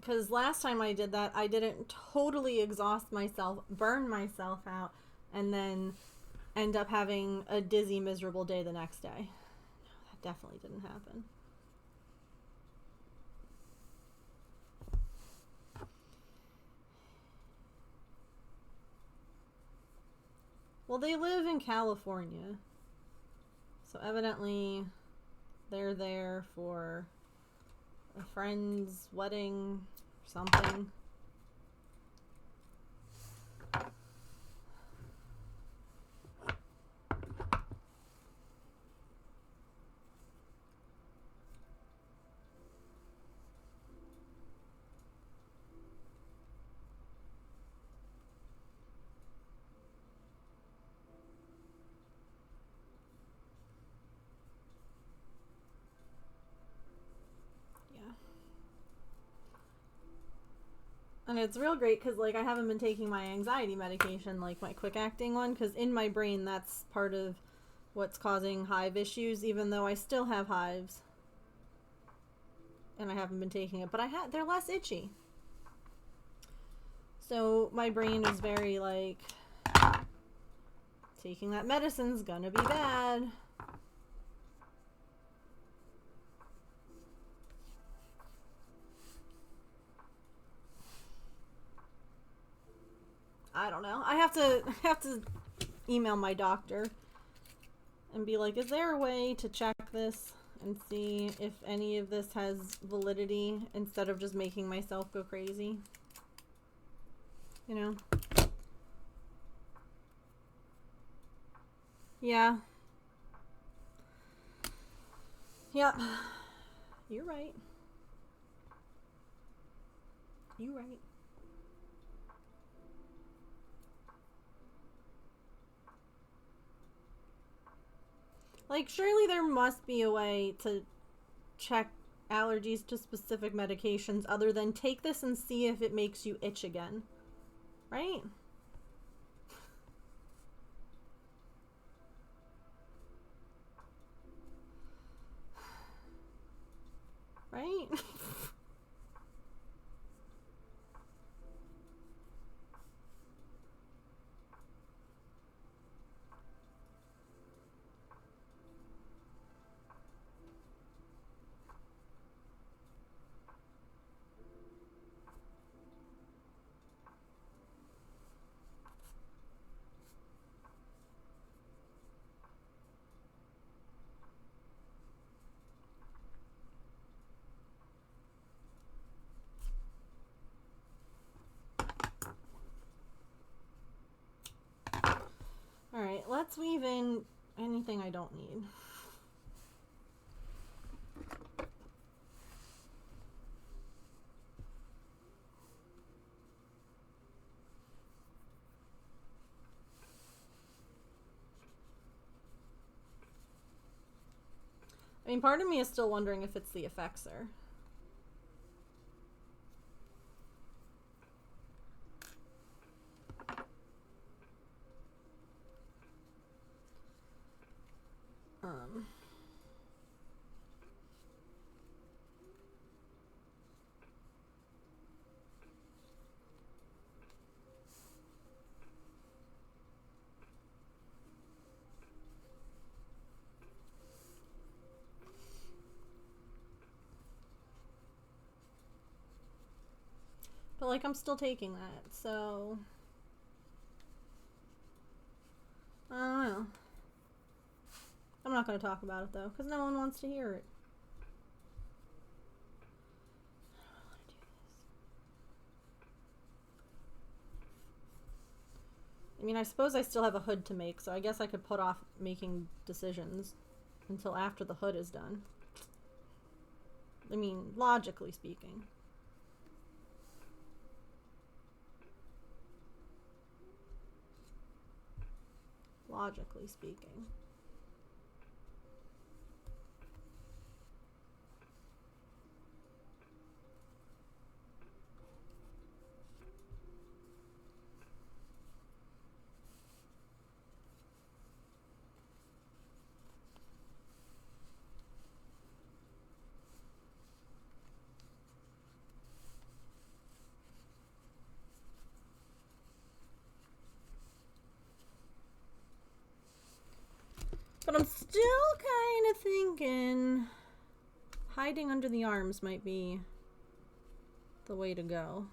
Because last time I did that, I didn't totally exhaust myself, burn myself out, and then end up having a dizzy, miserable day the next day. No, that definitely didn't happen. Well, they live in California. So evidently they're there for a friend's wedding or something. And it's real great because, like, I haven't been taking my anxiety medication, like my quick-acting one, because in my brain that's part of what's causing hive issues, even though I still have hives. And I haven't been taking it, but they're less itchy. So my brain is very, like, taking that medicine's gonna be bad. I don't know. I have to email my doctor and be like, is there a way to check this and see if any of this has validity instead of just making myself go crazy? You know? Yeah. Yep. You're right. You're right. Like, surely there must be a way to check allergies to specific medications other than take this and see if it makes you itch again. Right? Right? Alright, let's weave in anything I don't need. I mean, part of me is still wondering if it's the effexor. But, like, I'm still taking that, so... I don't know. I'm not going to talk about it, though, because no one wants to hear it. I don't want to do this. I mean, I suppose I still have a hood to make, so I guess I could put off making decisions until after the hood is done. I mean, logically speaking. Logically speaking. still kind of thinking hiding under the arms might be the way to go.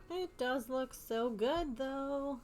It does look so good, though.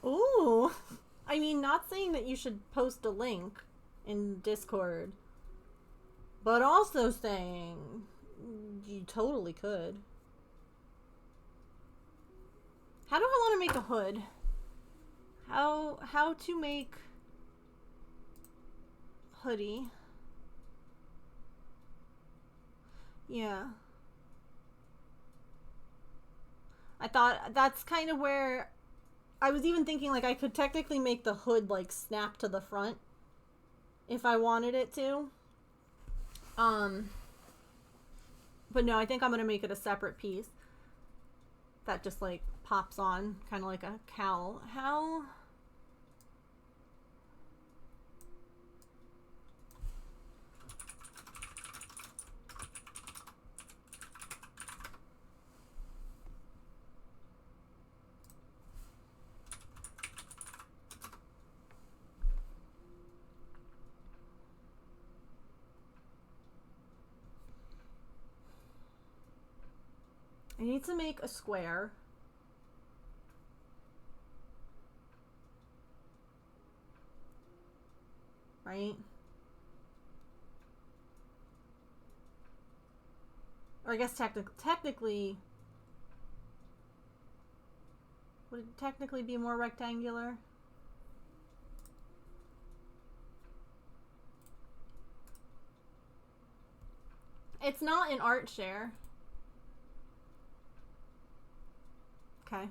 Ooh. I mean, not saying that you should post a link in Discord, but also saying you totally could. How do I want to make a hood? How to make hoodie? Yeah. I thought that's kind of where I was even thinking, like, I could technically make the hood, like, snap to the front if I wanted it to. But no, I think I'm going to make it a separate piece that just, like, pops on, kind of like a cowl. How... I need to make a square. Right? Or I guess technically... Would it technically be more rectangular? It's not an art share. Okay.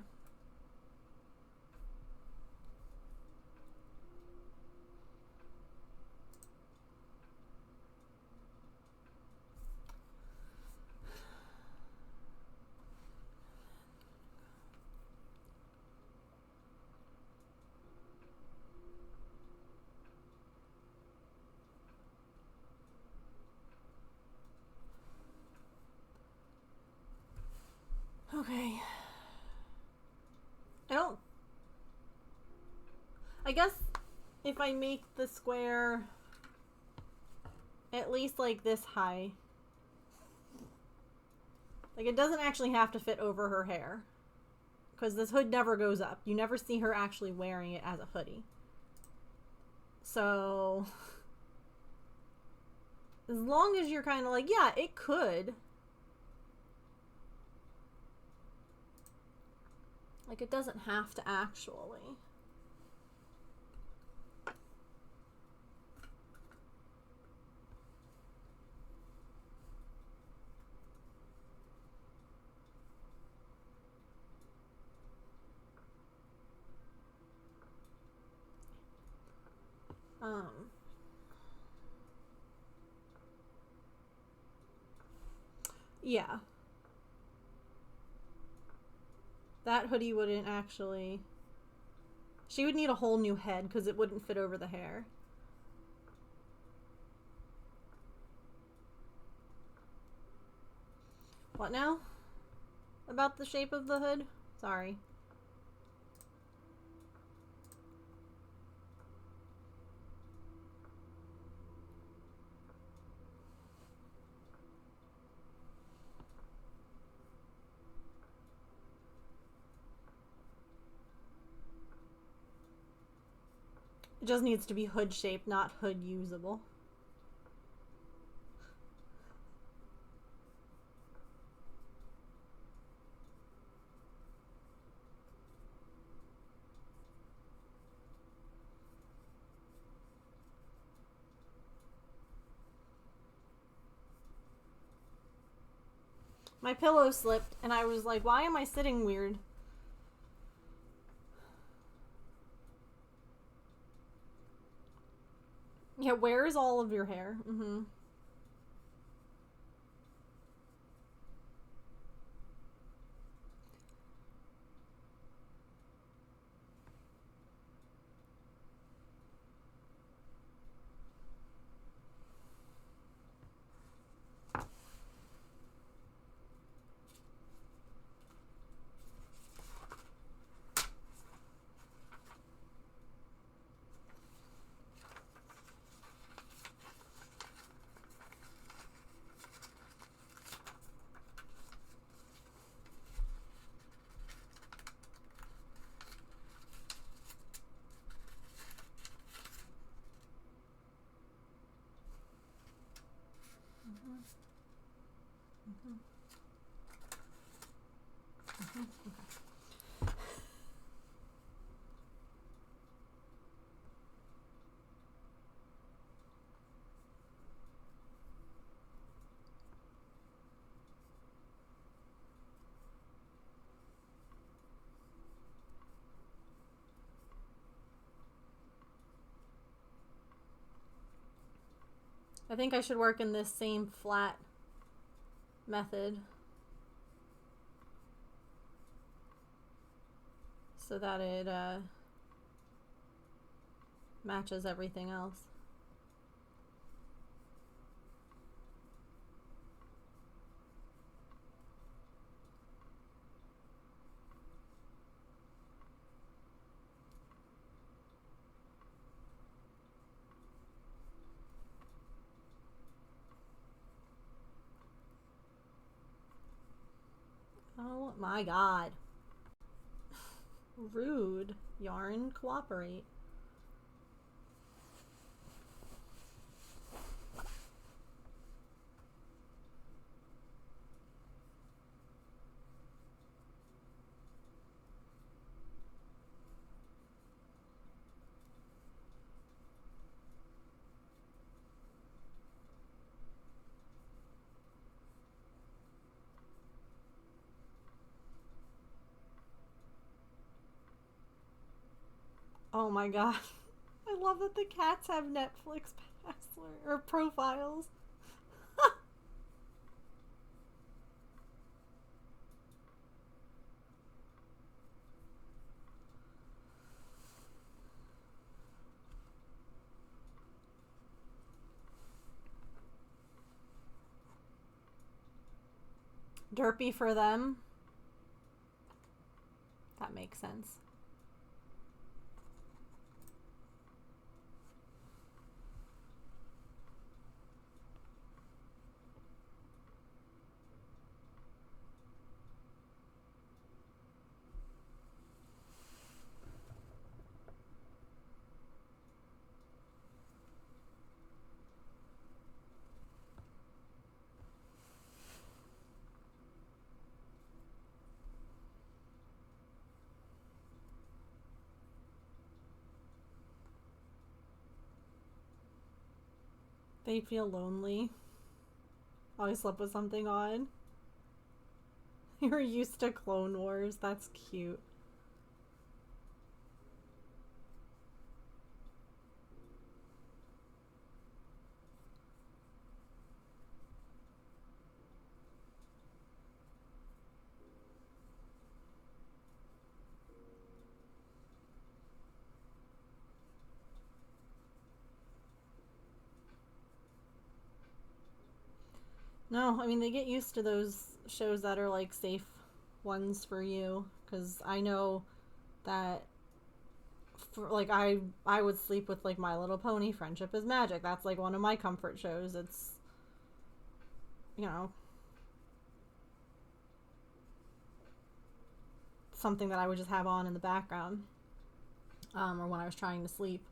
Okay. I guess if I make the square at least like this high, like it doesn't actually have to fit over her hair, because this hood never goes up. You never see her actually wearing it as a hoodie. So as long as you're kind of like, yeah, it could. Like, it doesn't have to actually. Yeah. That hoodie wouldn't actually... She would need a whole new head because it wouldn't fit over the hair. What now? about the shape of the hood? Sorry. It just needs to be hood shaped, not hood usable. My pillow slipped, and I was like, why am I sitting weird? Yeah, where is all of your hair? Mm-hmm. I think I should work in this same flat method so that it matches everything else. Oh my god. Rude. Yarn, cooperate. Oh my god. I love that the cats have Netflix password or profiles. Derpy for them. That makes sense. They feel lonely. Always slept with something on. You're used to Clone Wars. That's cute. No, I mean, they get used to those shows that are like safe ones for you, because I know that for, like, I would sleep with, like, My Little Pony, Friendship is Magic. That's, like, one of my comfort shows. It's, you know, something that I would just have on in the background, or when I was trying to sleep.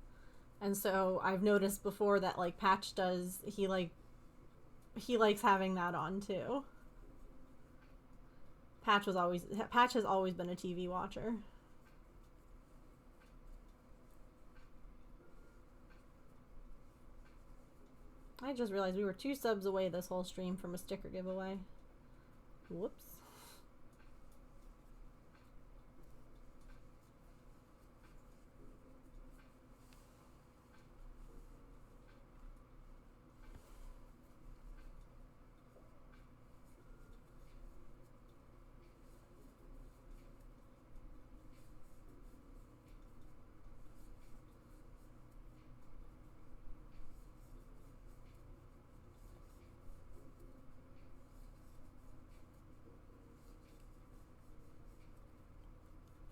And so I've noticed before that, like, Patch does, he likes having that on too. Patch has always been a TV watcher. I just realized we were 2 subs away this whole stream from a sticker giveaway. Whoops.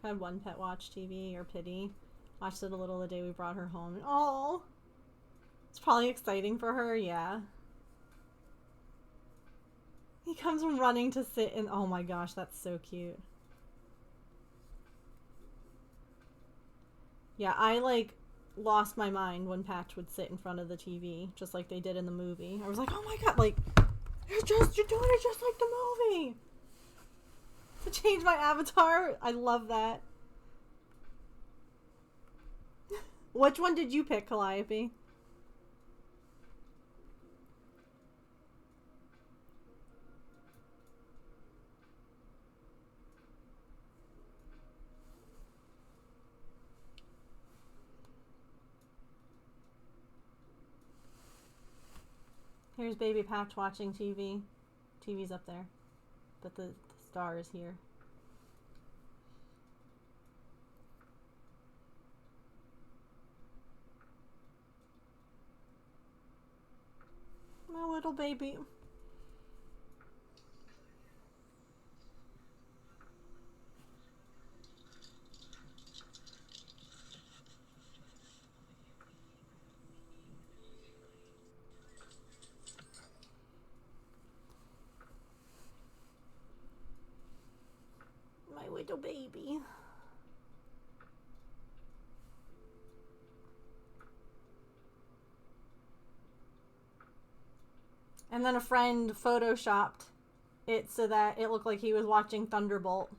Had one pet watch TV or Pity. Watched it a little the day we brought her home. Oh, it's probably exciting for her. Yeah. He comes running to sit in. Oh my gosh, that's so cute. Yeah, I like lost my mind when Patch would sit in front of the TV, just like they did in the movie. I was like, oh my god, like you're doing it just like the movie. To change my avatar. I love that. Which one did you pick, Calliope? Here's baby Patch watching TV. TV's up there, but the star is here. My little baby. My little baby. And then a friend photoshopped it so that it looked like he was watching Thunderbolt.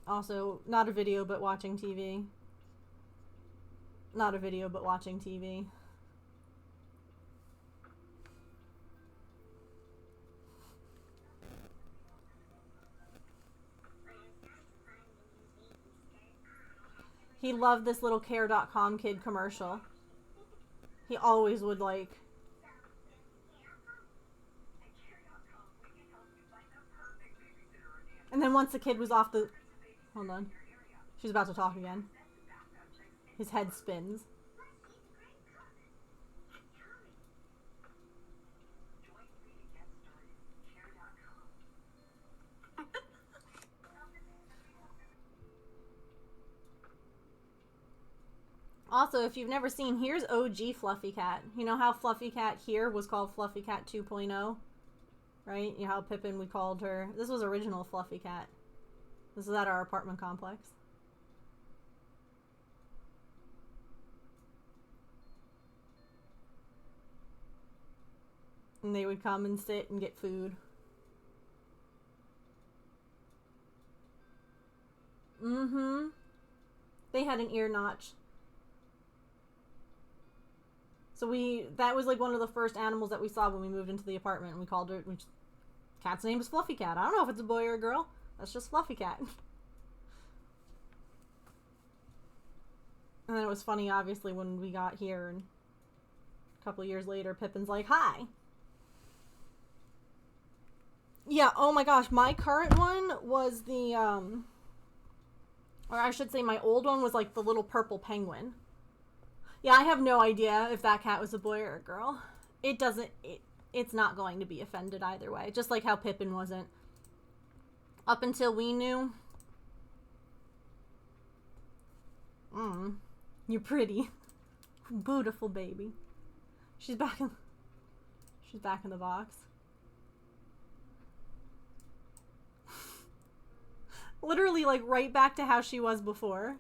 Also, not a video, but watching TV. Not a video, but watching TV. He loved this little care.com kid commercial. He always would like. And then once the kid was off the... Hold on. She's about to talk again. His head spins. Also, if you've never seen, here's OG Fluffy Cat. You know how Fluffy Cat here was called Fluffy Cat 2.0? Right? You know how Pippin, we called her. This was original Fluffy Cat. This is at our apartment complex. And they would come and sit and get food. Mm-hmm. They had an ear notch. So that was like one of the first animals that we saw when we moved into the apartment, and we called her, cat's name is Fluffy Cat. I don't know if it's a boy or a girl. That's just Fluffy Cat. And then it was funny, obviously, when we got here, and a couple years later, Pippin's like, hi. Yeah, oh my gosh, my current one was the, or I should say my old one was like the little purple penguin. Yeah, I have no idea if that cat was a boy or a girl. It's not going to be offended either way, just like how Pippin wasn't. Up until we knew. You're pretty. Beautiful baby. She's back in the box. Literally, like, right back to how she was before.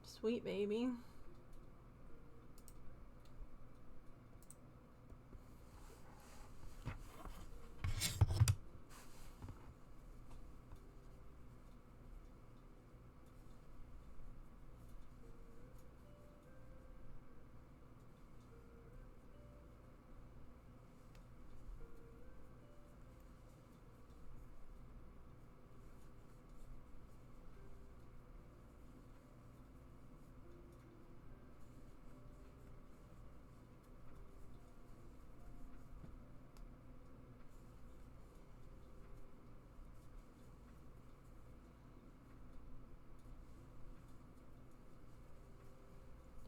Sweet baby.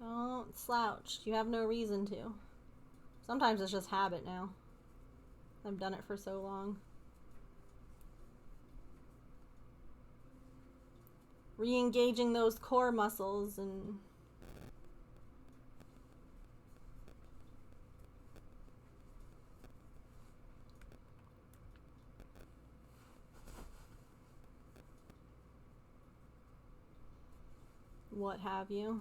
Don't slouch. You have no reason to. Sometimes it's just habit now. I've done it for so long. Re-engaging those core muscles and... what have you.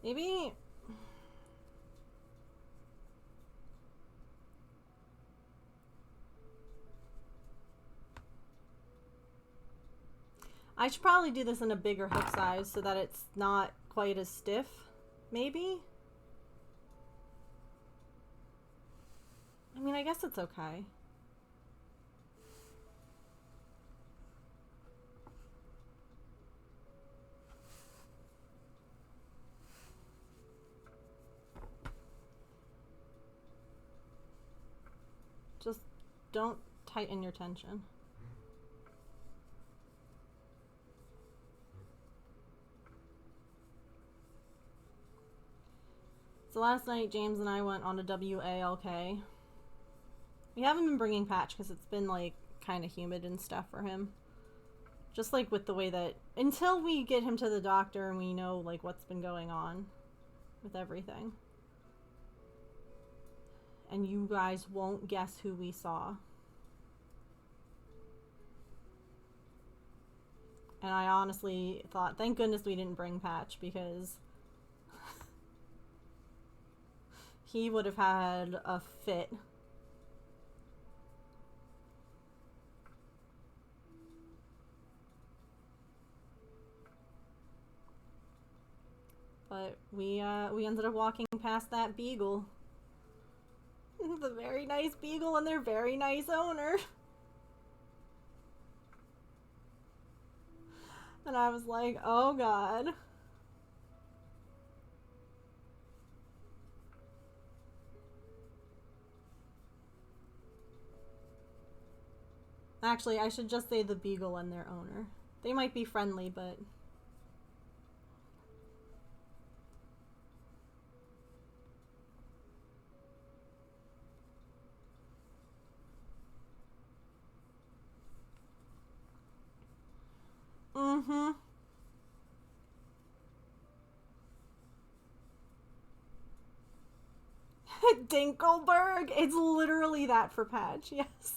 Maybe... I should probably do this in a bigger hip size so that it's not quite as stiff. Maybe? I mean, I guess it's okay. Just don't tighten your tension. So last night, James and I went on a WALK. We haven't been bringing Patch because it's been, like, kind of humid and stuff for him. Just, like, with the way that... Until we get him to the doctor and we know, like, what's been going on with everything. And you guys won't guess who we saw. And I honestly thought, thank goodness we didn't bring Patch, because he would have had a fit. But we ended up walking past that beagle. The very nice beagle and their very nice owner. And I was like, oh god. Actually, I should just say the beagle and their owner. They might be friendly, but... Mm-hmm. Dinkelberg! It's literally that for Patch, yes.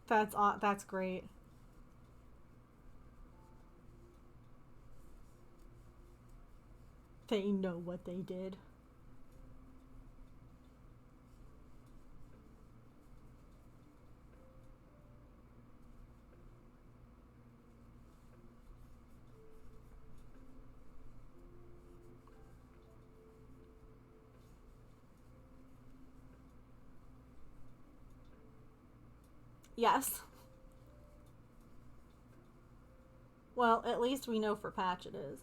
That's great. They know what they did. Yes. Well, at least we know for Patch it is.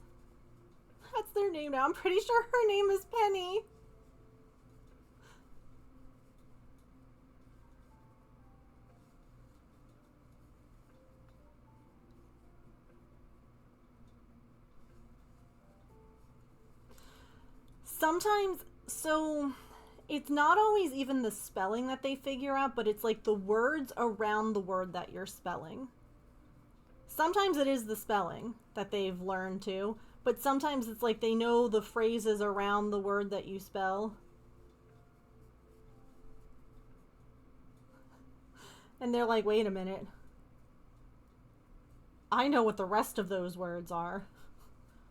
That's their name now. I'm pretty sure her name is Penny. Sometimes, so it's not always even the spelling that they figure out, but it's like the words around the word that you're spelling. Sometimes it is the spelling that they've learned to, but sometimes it's like they know the phrases around the word that you spell. And they're like, wait a minute. I know what the rest of those words are.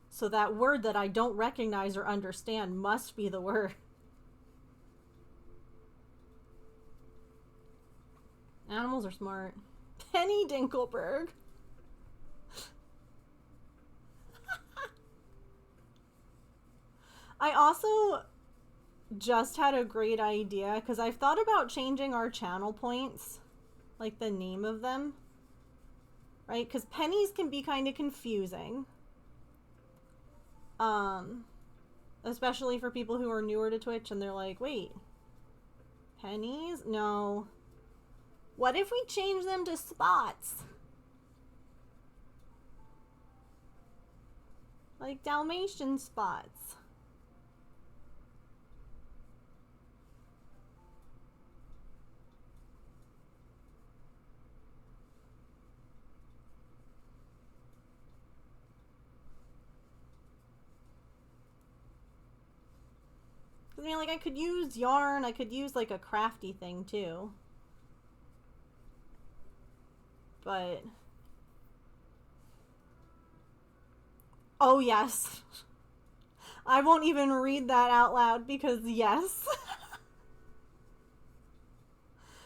So that word that I don't recognize or understand must be the word. Animals are smart. Penny Dinkelberg. I also just had a great idea because I've thought about changing our channel points, like the name of them, right? Because pennies can be kind of confusing, especially for people who are newer to Twitch and they're like, wait, pennies? No. What if we change them to spots? Like Dalmatian spots. I mean, like, I could use yarn. I could use, like, a crafty thing, too. But... oh, yes. I won't even read that out loud because, yes.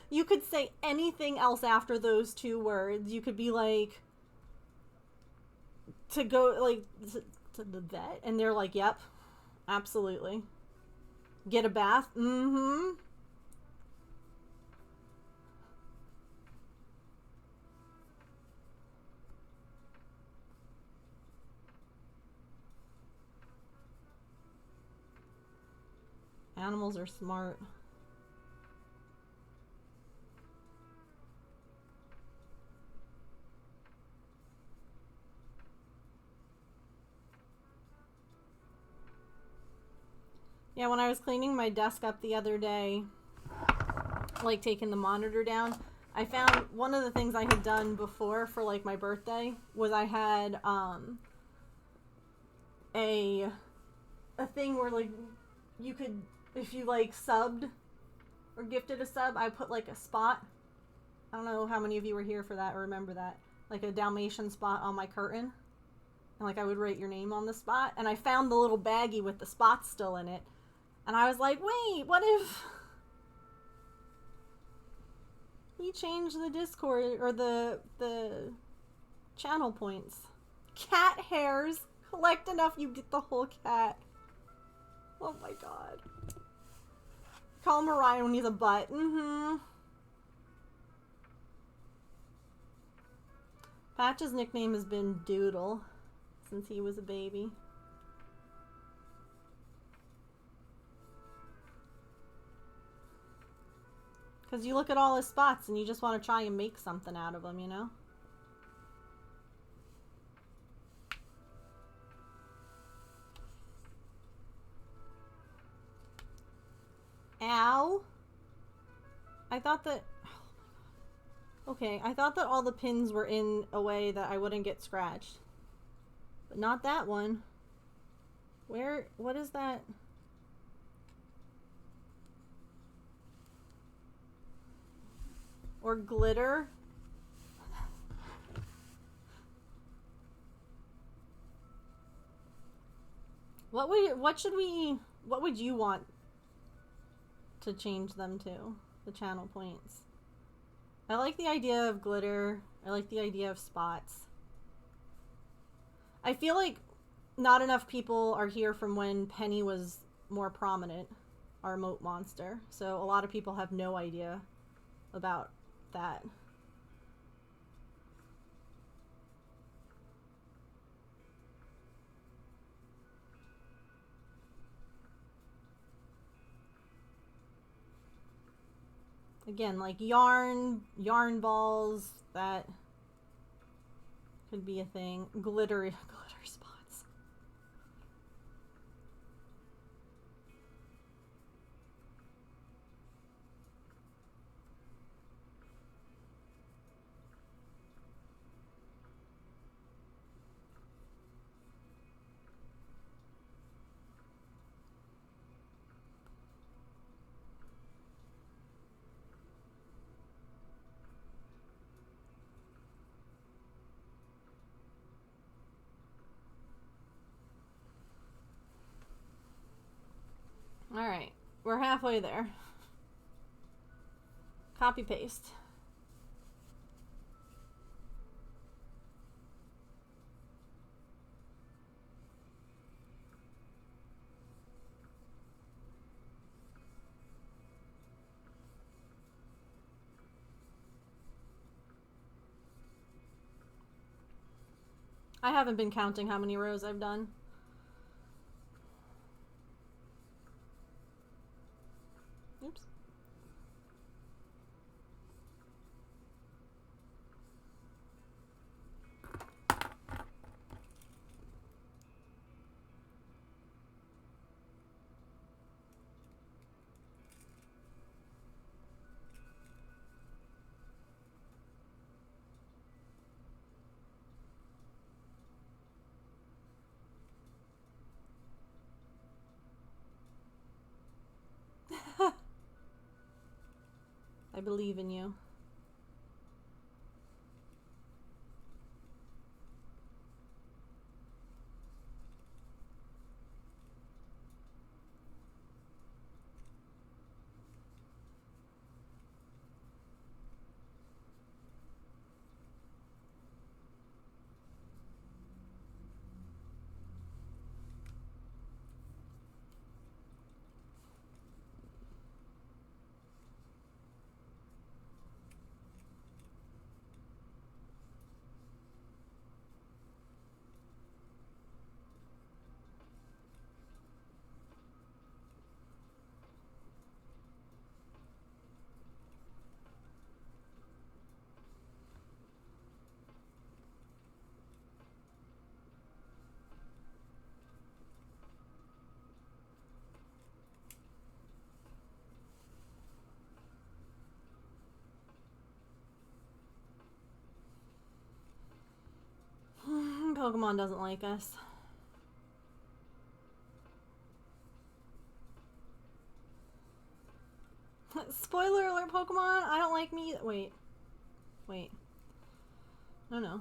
You could say anything else after those two words. You could be like... to go, like, to the vet? And they're like, yep. Absolutely. Get a bath? Mm-hmm. Animals are smart. Yeah, when I was cleaning my desk up the other day, like taking the monitor down, I found one of the things I had done before for like my birthday was I had a thing where like you could, if you like subbed or gifted a sub, I put like a spot. I don't know how many of you were here for that or remember that. Like a Dalmatian spot on my curtain. And like I would write your name on the spot. And I found the little baggie with the spots still in it. And I was like, wait, what if we change the Discord or the channel points? Cat hairs. Collect enough, you get the whole cat. Oh my god. Call him Orion when he's a butt. Mm-hmm. Patch's nickname has been Doodle since he was a baby. Because you look at all his spots and you just want to try and make something out of them, you know? Ow. I thought that... okay, I thought that all the pins were in a way that I wouldn't get scratched. But not that one. Where... what is that? Or glitter? What would you want to change them to? The channel points. I like the idea of glitter. I like the idea of spots. I feel like not enough people are here from when Penny was more prominent, our moat monster. So a lot of people have no idea about that. Again, like yarn balls, that could be a thing. Glitter spots. Alright, we're halfway there. Copy paste. I haven't been counting how many rows I've done. Oops. I believe in you. Pokemon doesn't like us. Spoiler alert, Pokemon! I don't like me. Wait. Wait. No, no.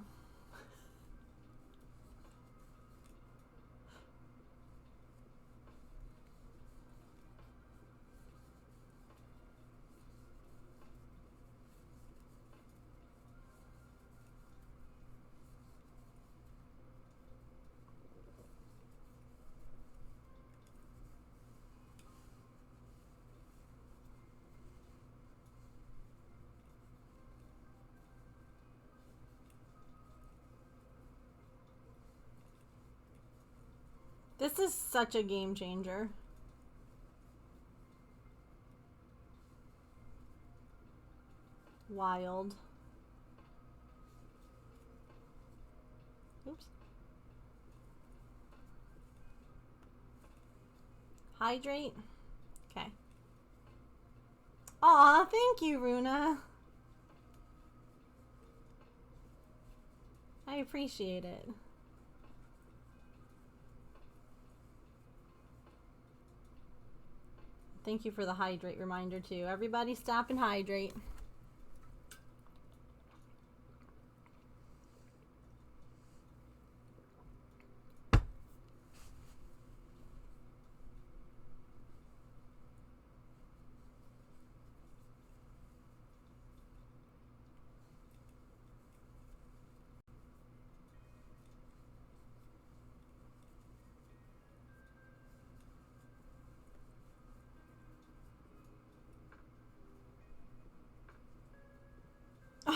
This is such a game changer. Wild. Oops. Hydrate. Okay. Aw, thank you, Runa. I appreciate it. Thank you for the hydrate reminder, too. Everybody stop and hydrate.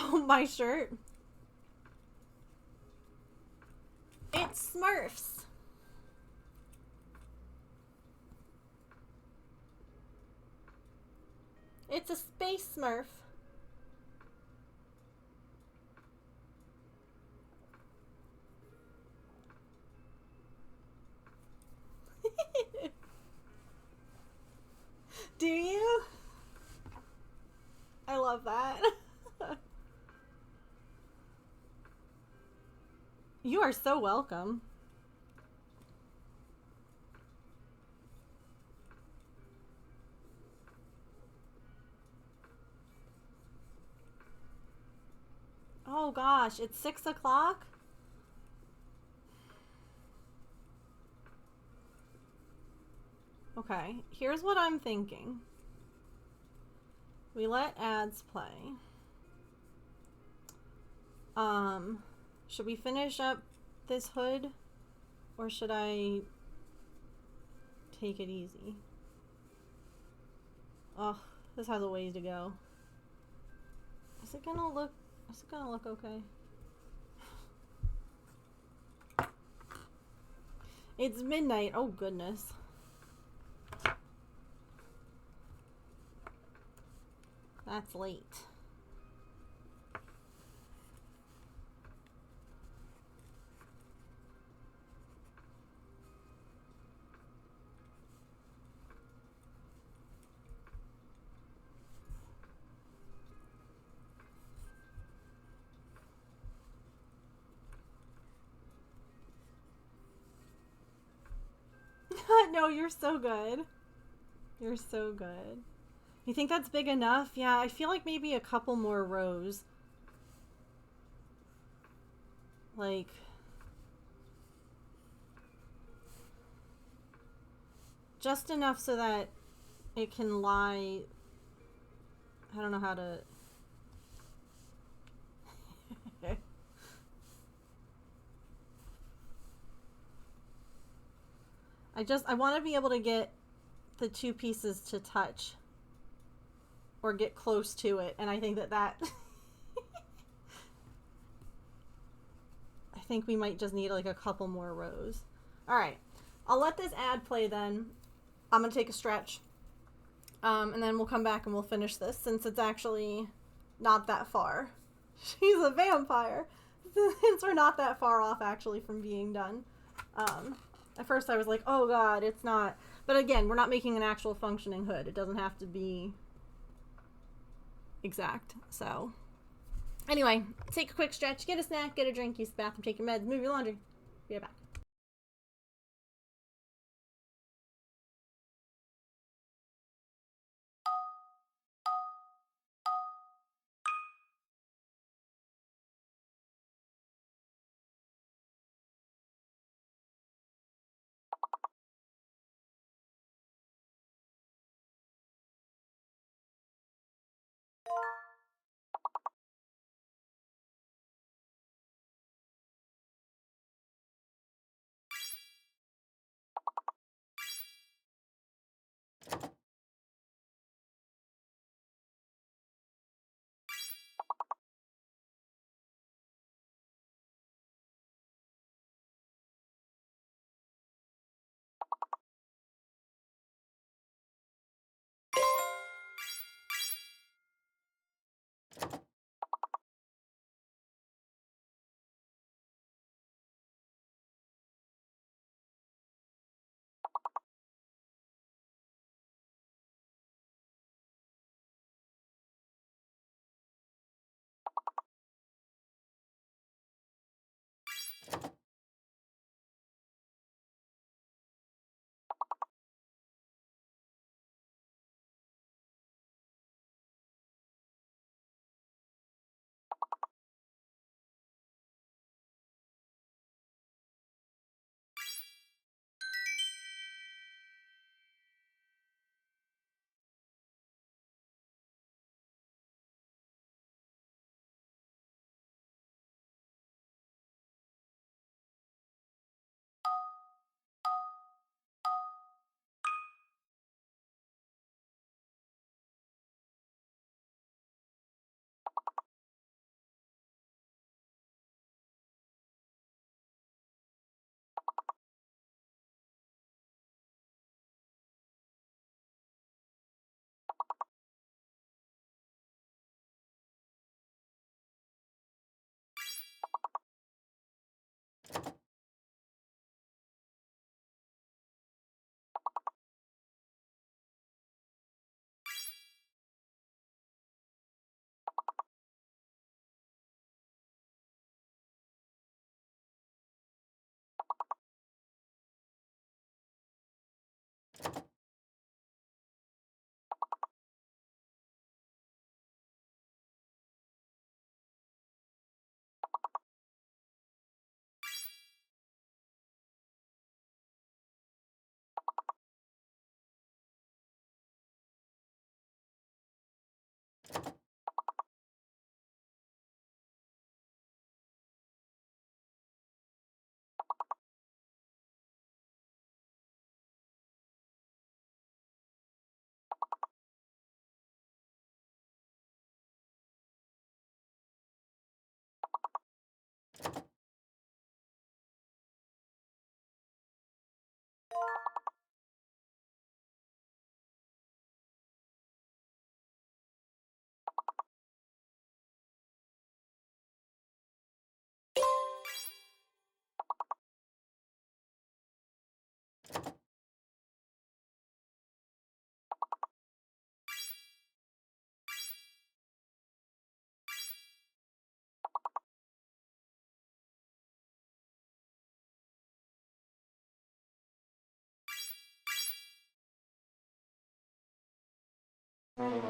Oh, my shirt. It's Smurfs. It's a space Smurf. Do you? I love that. You are so welcome. Oh gosh, it's 6 o'clock? Okay, here's what I'm thinking. We let ads play. Should we finish up this hood? Or should I take it easy? Oh, this has a ways to go. Is it gonna look okay? It's midnight. Oh goodness. That's late. No, you're so good. You're so good. You think that's big enough? Yeah, I feel like maybe a couple more rows. Like... just enough so that it can lie... I don't know how to... I want to be able to get the two pieces to touch. Or get close to it. And I think that... I think we might just need like a couple more rows. Alright. I'll let this ad play then. I'm going to take a stretch. And then we'll come back and we'll finish this since it's actually not that far. She's a vampire. Since we're not that far off actually from being done. At first I was like, oh god, it's not. But again, we're not making an actual functioning hood. It doesn't have to be exact. So, anyway, take a quick stretch, get a snack, get a drink, use the bathroom, take your meds, move your laundry. Be right back. Dang,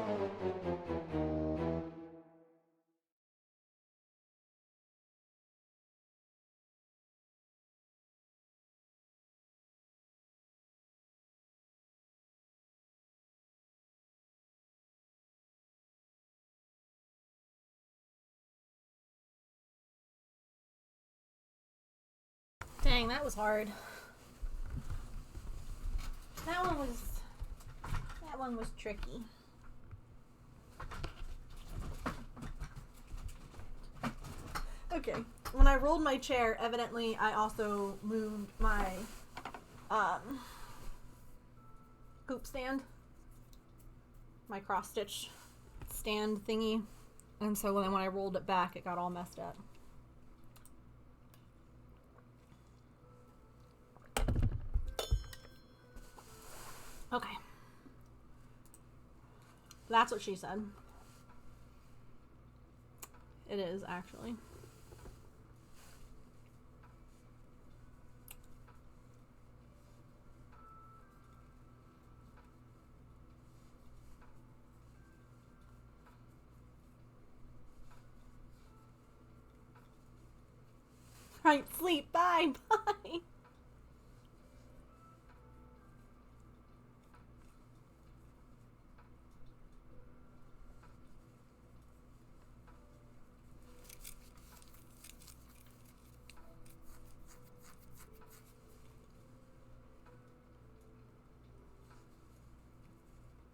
that was hard. That one was tricky. Okay, when I rolled my chair, evidently I also moved my hoop stand, my cross stitch stand thingy, and so when I rolled it back, it got all messed up. Okay. That's what she said. It is, actually. Right, sleep. Bye. Bye.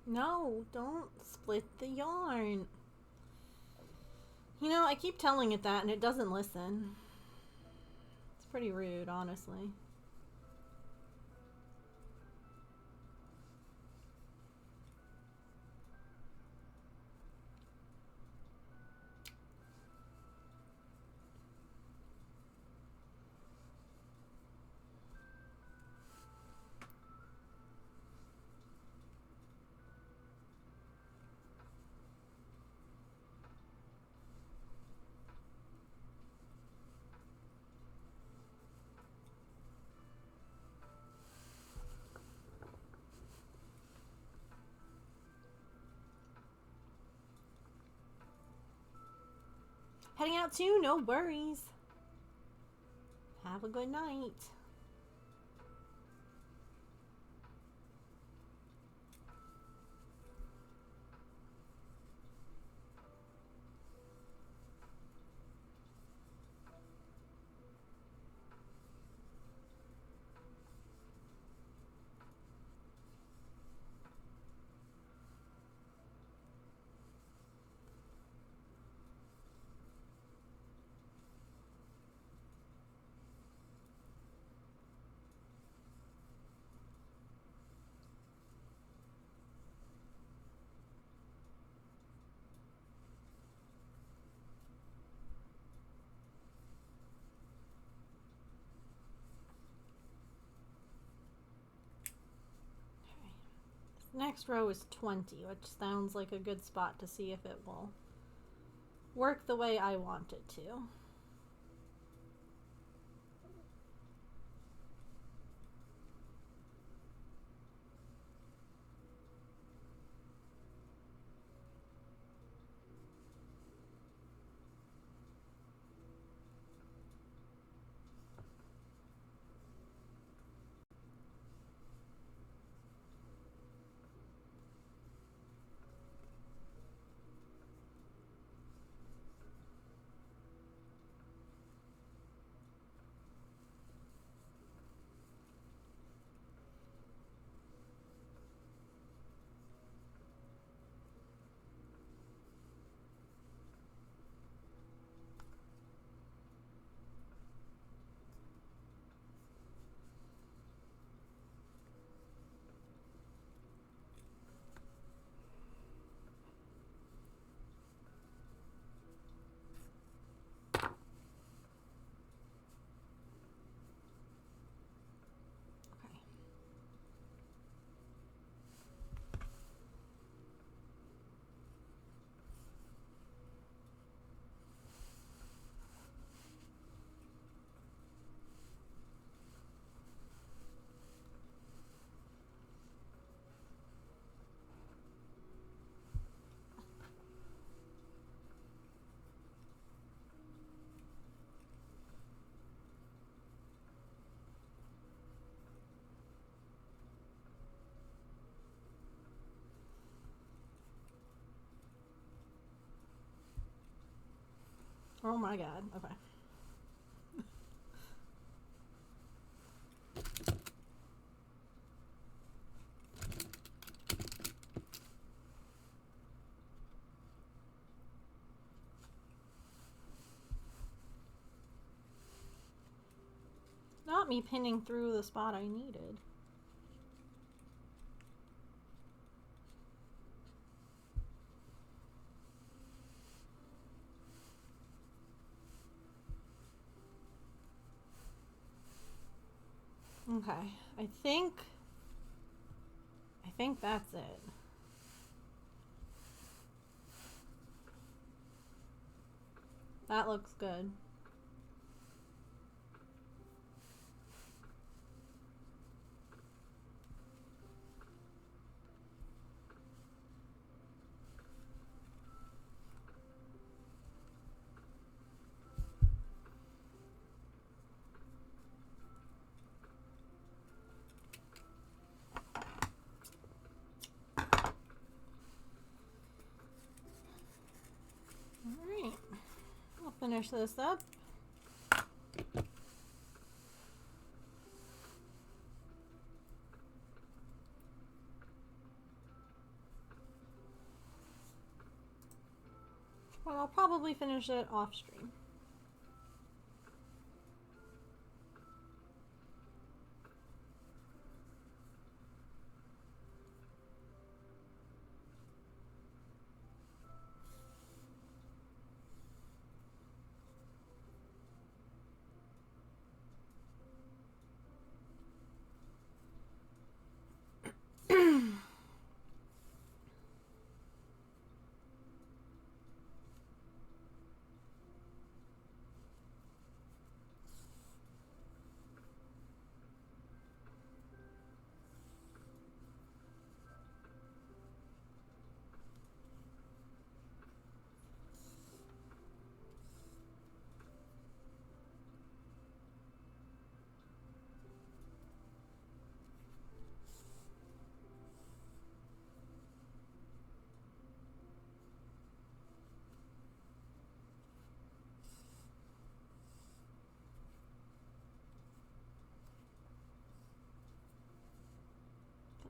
No, don't split the yarn. You know, I keep telling it that and it doesn't listen. It's pretty rude, honestly. Heading out too? No worries. Have a good night. Next row is 20, which sounds like a good spot to see if it will work the way I want it to. my god. Okay. Not me pinning through the spot I needed. Okay, I think that's it. That looks good. Alright, I'll finish this up. Well, I'll probably finish it off stream.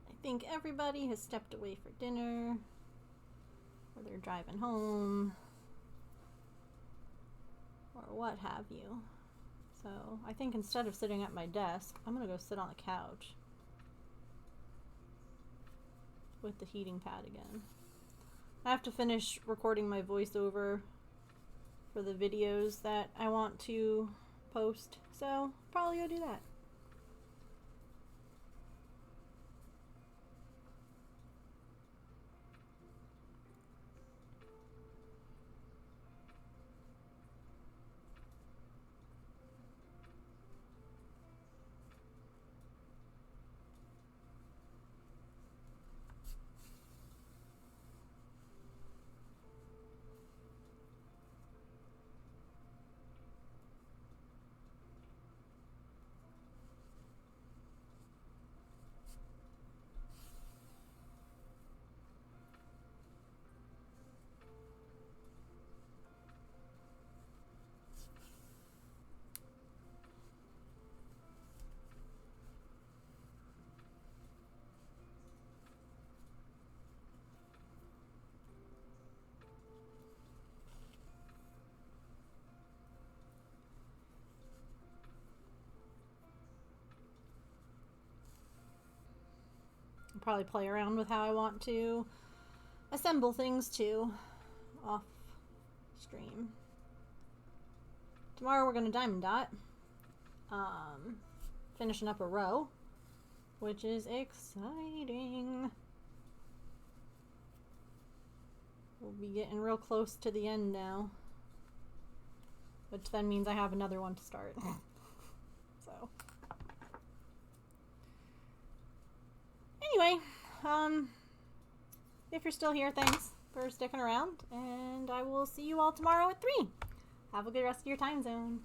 I think everybody has stepped away for dinner, or they're driving home, or what have you. So I think instead of sitting at my desk, I'm gonna go sit on the couch with the heating pad again. I have to finish recording my voiceover for the videos that I want to post, so probably go do that. I'll probably play around with how I want to assemble things too off stream. Tomorrow we're going to diamond dot, finishing up a row, which is exciting. We'll be getting real close to the end now, which then means I have another one to start. So anyway, if you're still here, thanks for sticking around, and I will see you all tomorrow at 3. Have a good rest of your time zone.